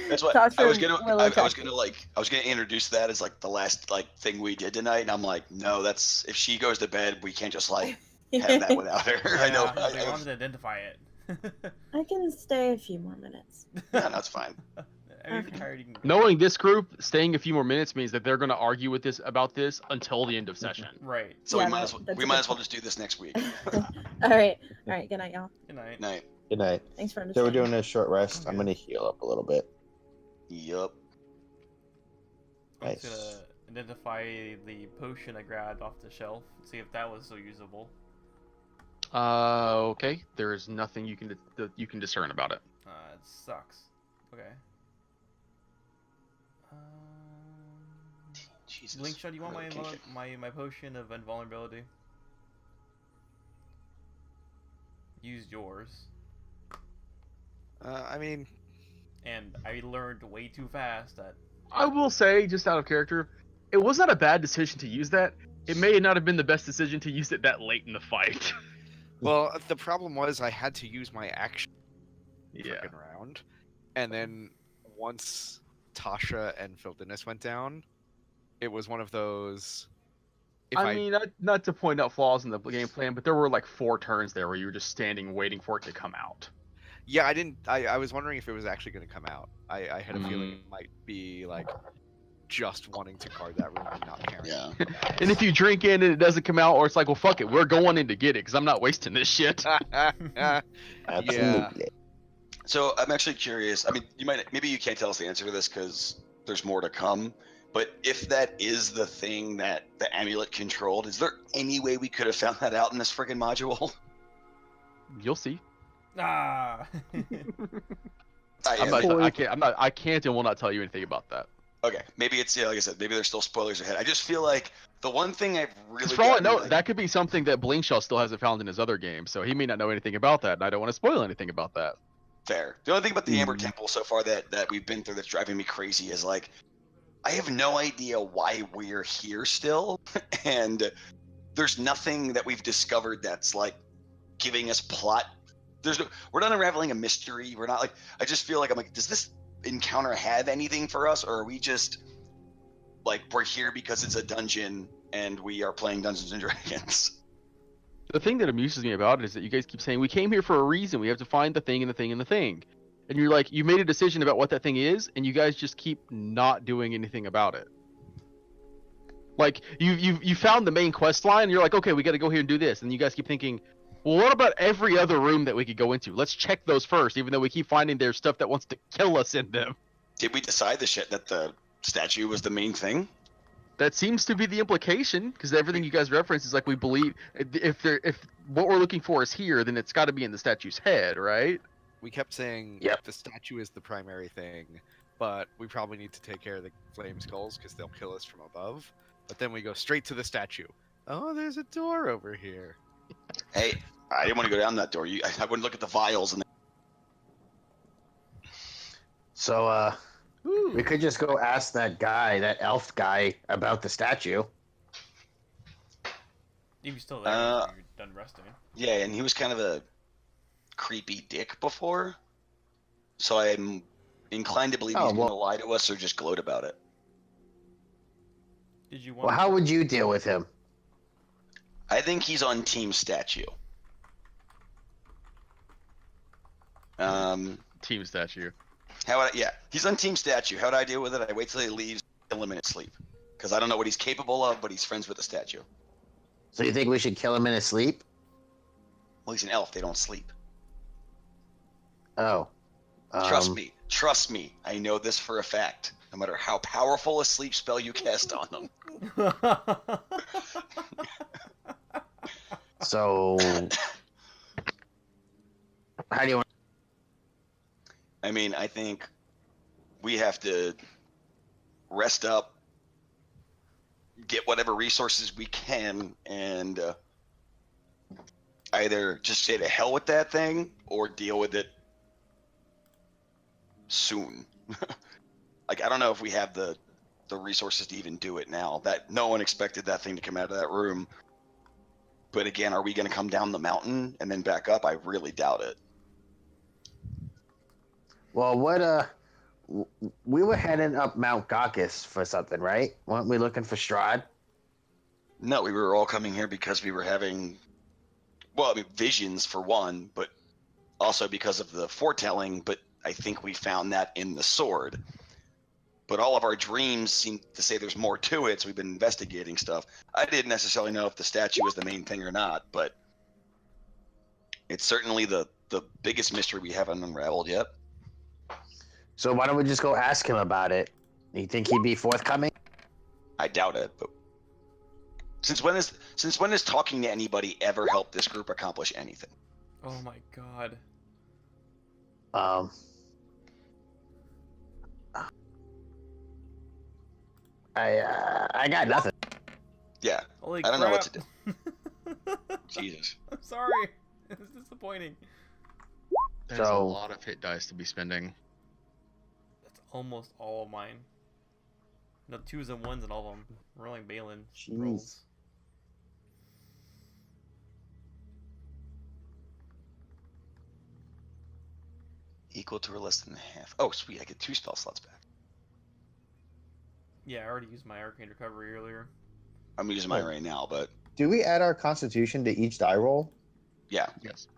That's what I was gonna. Will I was attack gonna introduce that as like the last thing we did tonight, and I'm like, no, that's if she goes to bed, we can't just have that without her. I know. Yeah, I wanted to identify it. I can stay a few more minutes. Yeah, that's fine. I mean, if you're tired, you can go. Knowing this group, staying a few more minutes means that they're going to argue about this until the end of session. Right. So Yeah, we might that- as well that's we a might good as well point. just do this next week. All right. Good night, y'all. Good night. Night. Good night. Thanks for So understanding. we're doing a short rest. I'm Okay. gonna heal up a little bit. Yup. I'm Nice. just gonna identify the potion I grabbed off the shelf, see if that was still usable. Okay. There is nothing you can discern about it. It sucks. Okay. Jesus. Linkshot, you want Really can't get- my potion of invulnerability? Used yours, I mean, and I learned way too fast that I will say, just out of character, it was not a bad decision to use that. It may not have been the best decision to use it that late in the fight. well, the problem was I had to use my action Yeah. frickin' round, and then once Tasha and Filthiness went down, it was one of those. If I mean, not to point out flaws in the game plan, but there were like 4 turns there where you were just standing waiting for it to come out. yeah, I didn't. I was wondering if it was actually going to come out. I had a feeling it might be like just wanting to guard that room and not caring. Yeah. And if you drink in and it doesn't come out, or it's like, well, fuck it, we're going in to get it because I'm not wasting this shit. Absolutely. So I'm actually curious. I mean, maybe you can't tell us the answer to this because there's more to come. But if that is the thing that the amulet controlled, is there any way we could have found that out in this friggin' module? You'll see. ah. I can't and will not tell you anything about that. Okay, maybe it's like I said, maybe there's still spoilers ahead. I just feel like the one thing I've really Because for all I gotten, know, like- that could be something that Blinkshaw still hasn't found in his other games, so he may not know anything about that, and I don't want to spoil anything about that. fair. The only thing about the Amber Temple so far that we've been through that's driving me crazy is like I have no idea why we're here still, and there's nothing that we've discovered that's like giving us plot. We're not unraveling a mystery. We're not like. I just feel like I'm like, does this encounter have anything for us, or are we just like we're here because it's a dungeon and we are playing Dungeons and Dragons? The thing that amuses me about it is that you guys keep saying we came here for a reason. We have to find the thing and the thing and the thing, and you're like, you made a decision about what that thing is, and you guys just keep not doing anything about it. Like you found the main quest line, and you're like, okay, we got to go here and do this, and you guys keep thinking, well, what about every other room that we could go into? Let's check those first, even though we keep finding there's stuff that wants to kill us in them. Did we decide that the statue was the main thing? That seems to be the implication, because everything you guys reference is like we believe if what we're looking for is here, then it's got to be in the statue's head, right? We kept saying Yep. the statue is the primary thing, but we probably need to take care of the flame skulls because they'll kill us from above. But then we go straight to the statue. Oh, there's a door over here. Hey, I didn't want to go down that door. I wouldn't look at the vials and. So, we could just go ask that guy, that elf guy, about the statue. If you're still there, after you're done resting. Yeah, and he was kind of a creepy dick before, so I'm inclined to believe he's going to lie to us or just gloat about it. Did you want? Well, how would you deal with him? I think he's on Team Statue. Team statue. He's on Team Statue. How would I deal with it? I wait till he leaves, kill him in his sleep, because I don't know what he's capable of, but he's friends with the statue. So you think we should kill him in his sleep? Well, he's an elf. They don't sleep. Oh. Trust me. I know this for a fact. No matter how powerful a sleep spell you cast on them. So, how do you want? I mean, I think we have to rest up, get whatever resources we can, and either just say to hell with that thing or deal with it soon. Like, I don't know if we have the resources to even do it now. That no one expected that thing to come out of that room. But again, are we going to come down the mountain and then back up? I really doubt it. Well, we were heading up Mount Gaucus for something, right? Weren't we looking for Strahd? No, we were all coming here because we were having, well, I mean, visions for one, but also because of the foretelling, but I think we found that in the sword. But all of our dreams seem to say there's more to it, so we've been investigating stuff. I didn't necessarily know if the statue was the main thing or not, but it's certainly the biggest mystery we haven't unraveled yet. So why don't we just go ask him about it? You think he'd be forthcoming? I doubt it, but since when has talking to anybody ever helped this group accomplish anything? Oh my god. I got nothing. Yeah, Holy I don't know what to do. crap. Jesus. I'm sorry. It's disappointing. That's a So- lot of hit dice to be spending. That's almost all of mine. No 2s and 1s and all of them. Rolling Balin Jeez. rolls. Equal to or less than half. Oh, sweet. I get 2 spell slots back. Yeah, I already used my Arcane Recovery earlier. I'm using mine right now, but Do we add our Constitution to each die roll? yeah. Yes.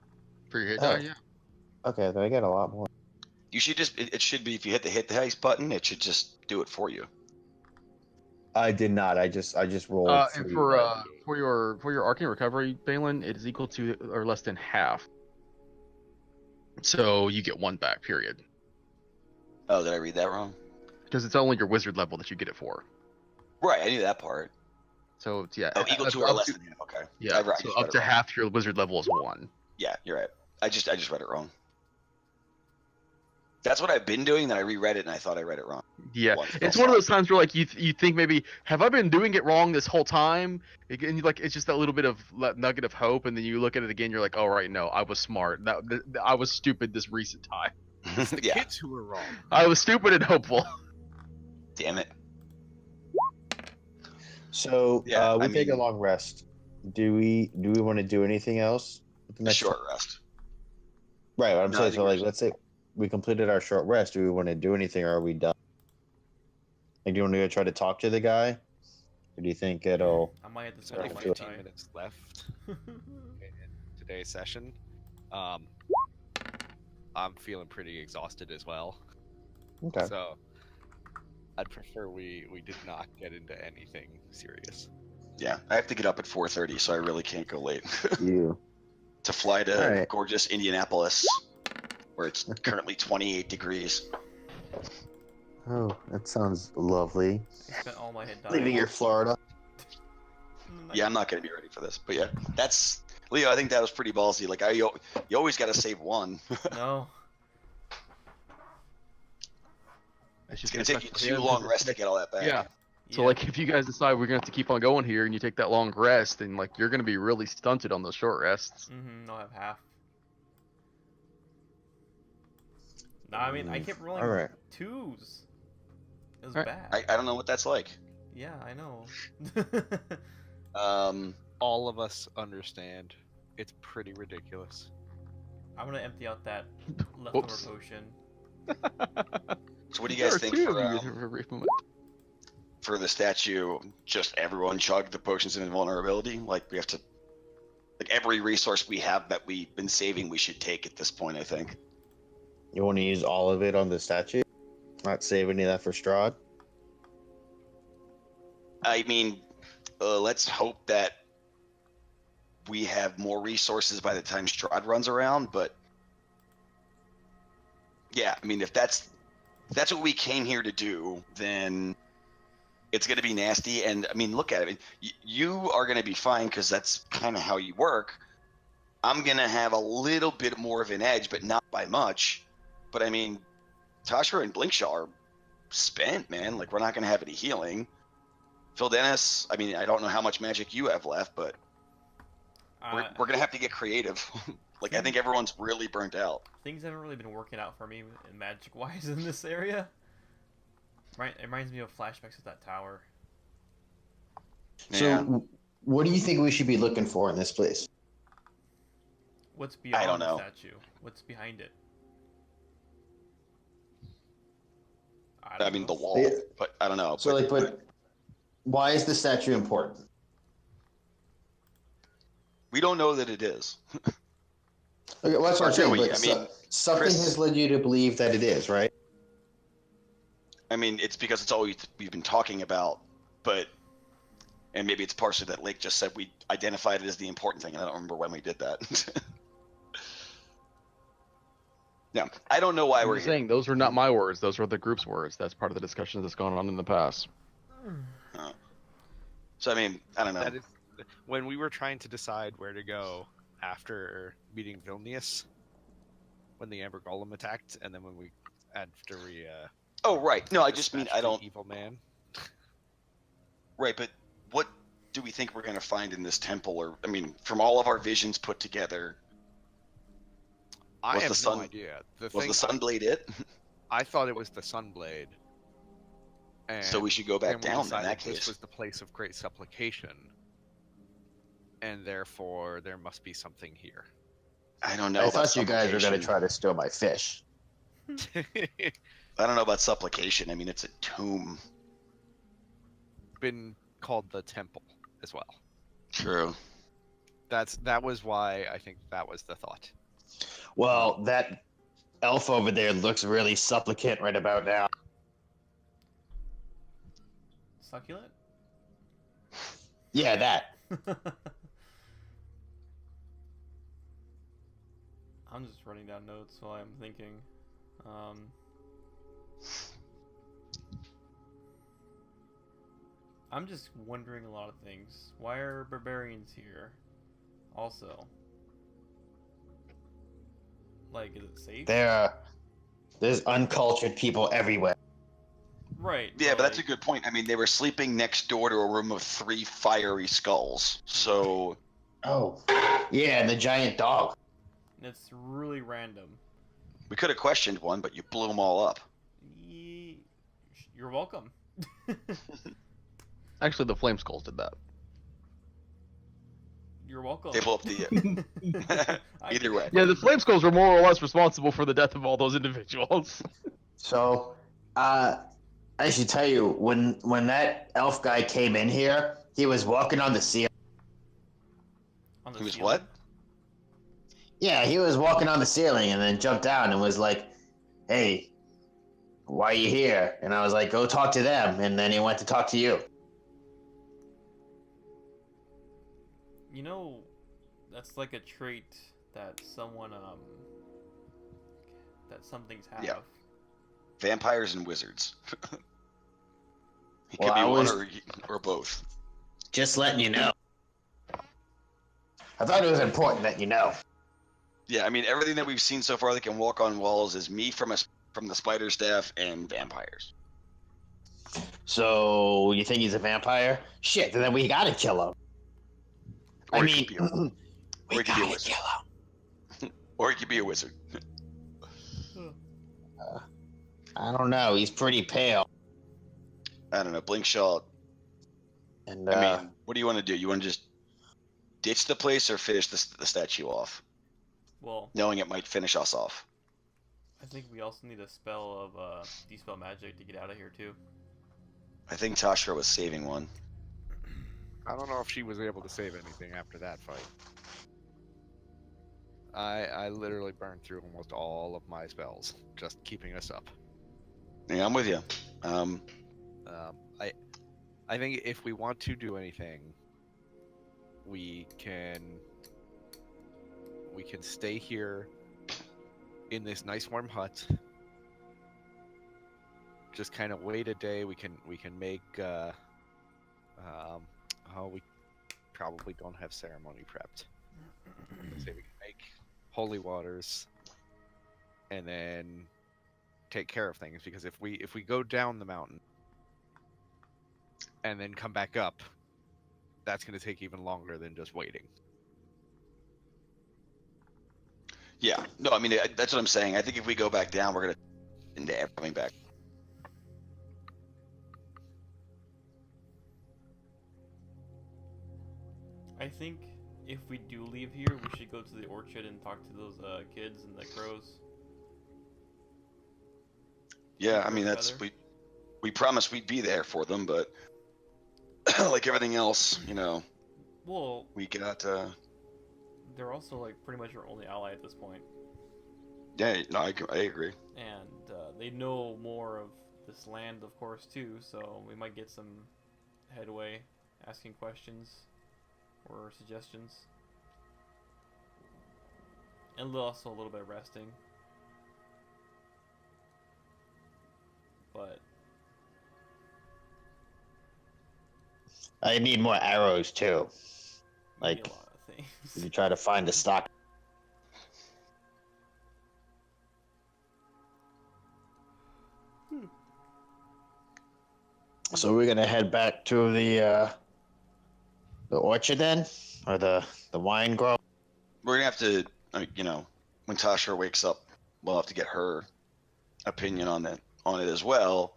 For your hit Oh. die, yeah. Okay, then I get a lot more. You should just, it should be, if you hit the dice button, it should just do it for you. I did not. I just rolled. And 3. for your arcane recovery, Balin, it is equal to or less than half. So you get 1 back, period. Oh, did I read that wrong? Because it's only your wizard level that you get it for. Right, I knew that part. So it's, yeah. Oh, equal to or up less than half. Okay. Yeah. I just So read up it to wrong. half your wizard level is 1. Yeah, you're right. I just read it wrong. That's what I've been doing. Then I reread it and I thought I read it wrong. Yeah, One spell it's one of slot. those times where like you think maybe have I been doing it wrong this whole time? And you, like it's just that little bit of nugget of hope, and then you look at it again, you're like, oh right, no, I was smart. I was stupid this recent time. It's the Yeah. kids who were wrong. I was stupid and hopeful. Damn it. So Yeah, we I take a mean- long rest. Do we want to do anything else? with the A next- short rest. Right. What I'm No, I saying, think so we're like, let's say we completed our short rest. Do we want to do anything, or are we done? Like, do you want to go try to talk to the guy? Do Or do you think it'll? I might have to Sorry, spend Only all my 15 die. minutes left in today's session. I'm feeling pretty exhausted as well. Okay. So I'd prefer we did not get into anything serious. Yeah, I have to get up at 4:30, so I really can't go late. You. To fly to All right. gorgeous Indianapolis, where it's currently 28 degrees. Oh, that sounds lovely. I spent all my head dying. Leaving your Florida. Yeah, I'm not going to be ready for this, but yeah, that's Leo. I think that was pretty ballsy. Like, you always got to save one. No. It's going to take you too long rest to get all that back. Yeah. So like, if you guys decide we're gonna have to keep on going here, and you take that long rest, then like you're gonna be really stunted on those short rests. I'll have half. No, I mean, I kept rolling All right. 2s. It was All right. bad. I don't know what that's like. Yeah, I know. All of us understand. It's pretty ridiculous. I'm gonna empty out that leftover Whoops. potion. So what do you guys think There are two of you for a brief moment. for the statue? Just everyone chug the potions of invulnerability? Like, we have to, like, every resource we have that we've been saving, we should take at this point, I think. You want to use all of it on the statue? Not save any of that for Strahd? I mean, let's hope that we have more resources by the time Strahd runs around, but yeah, I mean, if that's what we came here to do, then it's going to be nasty. And I mean, look at it. You are going to be fine because that's kind of how you work. I'm going to have a little bit more of an edge, but not by much. But I mean, Tasha and Blinkshaw are spent, man. Like, we're not going to have any healing. Phil Dennis, I mean, I don't know how much magic you have left, but we're going to have to get creative. Like, I think everyone's really burnt out. Things haven't really been working out for me magic-wise in this area. Right, it reminds me of flashbacks of that tower. So, Yeah. what do you think we should be looking for in this place? What's beyond don't the know. statue? What's behind it? I mean, the know. wall, Yeah. but I don't know. So, but why is the statue important? We don't know that it is. Okay, well, that's what I'm Or do saying. we? But I mean, something Chris- has led you to believe that it is, right? I mean, it's because it's all we've been talking about, but, and maybe it's partially that Lake just said we identified it as the important thing, and I don't remember when we did that. Yeah, I don't know why I'm we're just here. saying those were not my words; those were the group's words. That's part of the discussion that's gone on in the past. So I mean, I don't know. That is when we were trying to decide where to go after meeting Vilnius, when the Amber Golem attacked, and then when we Oh right, no, I just mean dispatched I the don't. evil man. Right, but what do we think we're gonna find in this temple? Or I mean, from all of our visions put together, I Was have the sun- no idea. was the Sunblade it? I thought it was the Sunblade. And So we should go back then we down in decided that this case. was the place of great supplication, and therefore there must be something here. I don't know. I about thought you guys were going to supplication. try to steal my fish. I don't know about supplication. I mean, it's a tomb. Been called the temple as well. True. That was why I think that was the thought. Well, that elf over there looks really supplicant right about now. Succulent? Yeah, that. I'm just writing down notes while I'm thinking. I'm just wondering a lot of things. Why are barbarians here? Also. Like, is it safe? There's uncultured people everywhere. Right. Yeah, but that's a like- good point. I mean, they were sleeping next door to a room of 3 fiery skulls. So Oh, yeah, and the giant dog. It's really random. we could have questioned one, but you blew them all up. You're welcome. Actually, the Flame Skulls did that. You're welcome. They blew up the. Either way. Yeah, the Flame Skulls were more or less responsible for the death of all those individuals. So, I should tell you, when that elf guy came in here, he was walking on the ceiling. On the He was ceiling? what? Yeah, he was walking on the ceiling and then jumped down and was like, "Hey, why are you here?" And I was like, "Go talk to them." And then he went to talk to you. You know, that's like a trait that that some things have. Yeah. Vampires and wizards. He Well, could be I one was or both. just letting you know. I thought it was important that you know. Yeah, I mean everything that we've seen so far that can walk on walls is me from the spider staff and vampires. So you think he's a vampire? Shit, then we gotta kill him. Or I he mean, could be a, we or he could be a gotta wizard. kill him. Or he could be a wizard. I don't know. He's pretty pale. I don't know. Blink shot. And I mean, what do you want to do? You want to just ditch the place or finish the statue off, Well, knowing it might finish us off? I think we also need a spell of dispel magic to get out of here too. I think Tashra was saving one. I don't know if she was able to save anything after that fight. I literally burned through almost all of my spells, just keeping us up. Yeah, I'm with you. I think if we want to do anything, we can stay here in this nice warm hut. Just kind of wait a day. We can make we probably don't have ceremony prepped. Say we can make holy waters and then take care of things, because if we go down the mountain and then come back up, that's going to take even longer than just waiting. Yeah. No, I mean that's what I'm saying. I think if we go back down, we're gonna end up coming back. I think if we do leave here, we should go to the orchard and talk to those kids and the crows. Yeah, I mean that's we promised we'd be there for them, but like everything else, Well, we got. they're also like pretty much our only ally at this point, Yeah, no, I agree. and they know more of this land, of course, too. So we might get some headway, asking questions or suggestions, and also a little bit of resting. But I need more arrows too. we need Like, a lot of things. you try to find a stock. So we're gonna head back to the orchard then, or the wine grove. We're gonna have to, when Tasha wakes up, we'll have to get her opinion on it as well.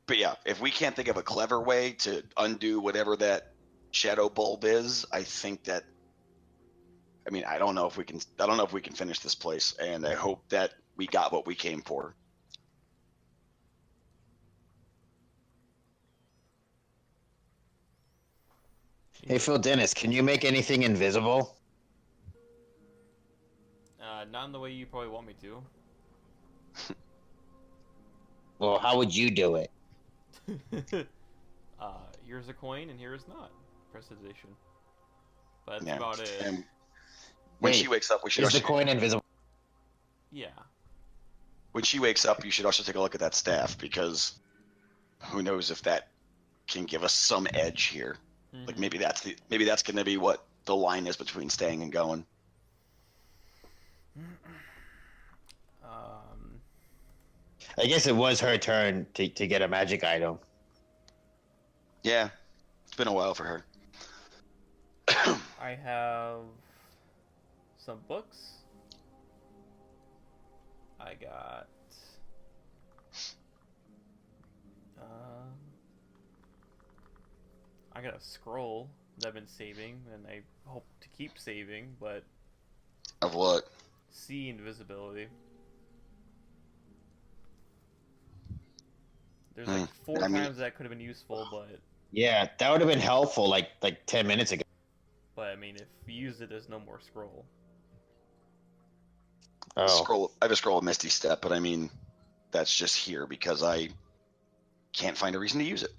But yeah, if we can't think of a clever way to undo whatever that shadow bulb is, I think that. I mean, I don't know if we can finish this place, and I hope that we got what we came for. Hey, Phil Dennis, can you make anything invisible? Not in the way you probably want me to. Well, how would you do it? Here's a coin and here is not. Prestidigitation. But that's Yeah. about it. And when Wait, she wakes up, we should Is the also, coin invisible? Yeah. when she wakes up, you should also take a look at that staff, because who knows if that can give us some edge here. Like maybe that's going to be what the line is between staying and going. I guess it was her turn to get a magic item. Yeah, it's been a while for her. I have some books. I got I got a scroll that I've been saving, and I hope to keep saving, but Of what? see invisibility. There's like four I mean- times that could have been useful, but Yeah, that would have been helpful like 10 minutes ago. I mean, if you use it, there's no more scroll. Oh. I have a scroll of Misty Step, but I mean, that's just here because I can't find a reason to use it.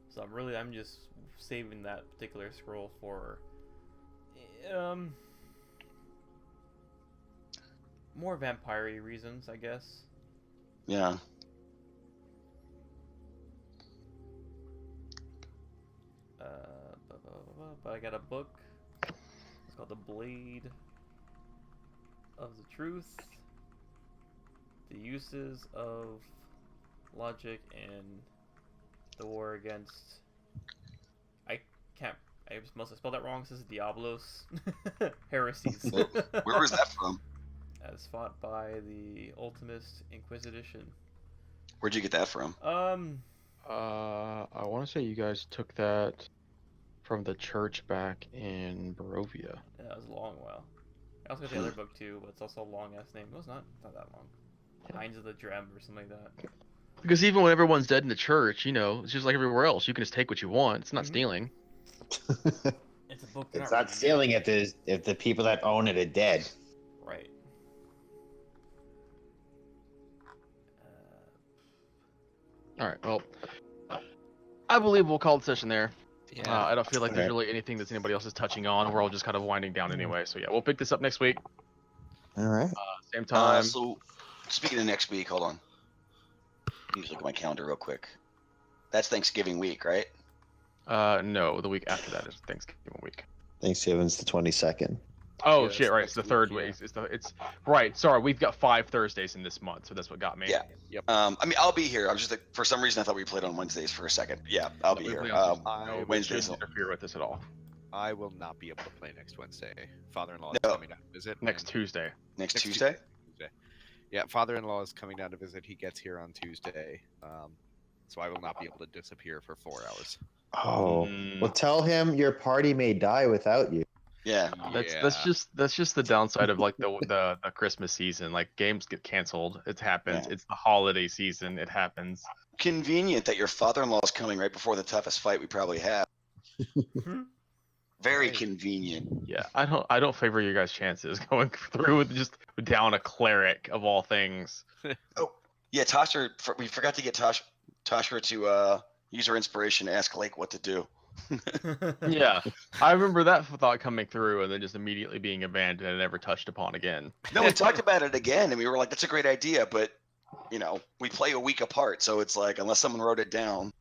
So I'm just saving that particular scroll for more vampire-y reasons, I guess. Yeah. But I got a book. It's called The Blade of the Truth. The uses of logic and the war against. I must have spelled that wrong. This is Diablos. Heresies. Where was that from? As fought by the Ultimist Inquisition. Where'd you get that from? I want to say you guys took that from the church back in Barovia. Yeah, that was a long while. I also got the other book too, but it's also a long ass name. It was not that long. Hinds of the Drem or something like that. Because even when everyone's dead in the church, it's just like everywhere else. You can just take what you want. It's not stealing. It's a book. It's not stealing if the people that own it are dead. Right. All right. Well, I believe we'll call the session there. Yeah. I don't feel like there's Okay. really anything that anybody else is touching on. We're all just kind of winding down anyway. So yeah, we'll pick this up next week. All right. Same time. So, speaking of next week, hold on. Let me look at my calendar real quick. That's Thanksgiving week, right? No, the week after that is Thanksgiving week. Thanksgiving's the 22nd. Oh Yeah, shit! that's Right, next it's the week, third yeah. week. It's right. Sorry, we've got 5 Thursdays in this month, so that's what got me. Yeah. Yep. I mean, I'll be here. I'm just like, for some reason I thought we played on Wednesdays for a second. Yeah, I'll be here. No, Wednesdays. shouldn't interfere with this at all. I will not be able to play next Wednesday. Father-in-law is No. coming down to visit. Next and- Tuesday. Next Next Tuesday? Tuesday. Yeah, father-in-law is coming down to visit. He gets here on Tuesday. So I will not be able to disappear for 4 hours. Oh. Mm. Well, tell him your party may die without you. Yeah. That's just the downside of like the Christmas season. Like games get canceled. It happens. Yeah. It's the holiday season. It happens. Convenient that your father-in-law is coming right before the toughest fight we probably have. Very Right. convenient. Yeah, I don't favor your guys' chances going through with just down a cleric of all things. Yeah, Tasha, we forgot to get Tasha to use her inspiration to ask Lake what to do. Yeah, I remember that thought coming through and then just immediately being abandoned and never touched upon again. No, we talked about it again, and we were like, "That's a great idea," but we play a week apart, so it's like unless someone wrote it down.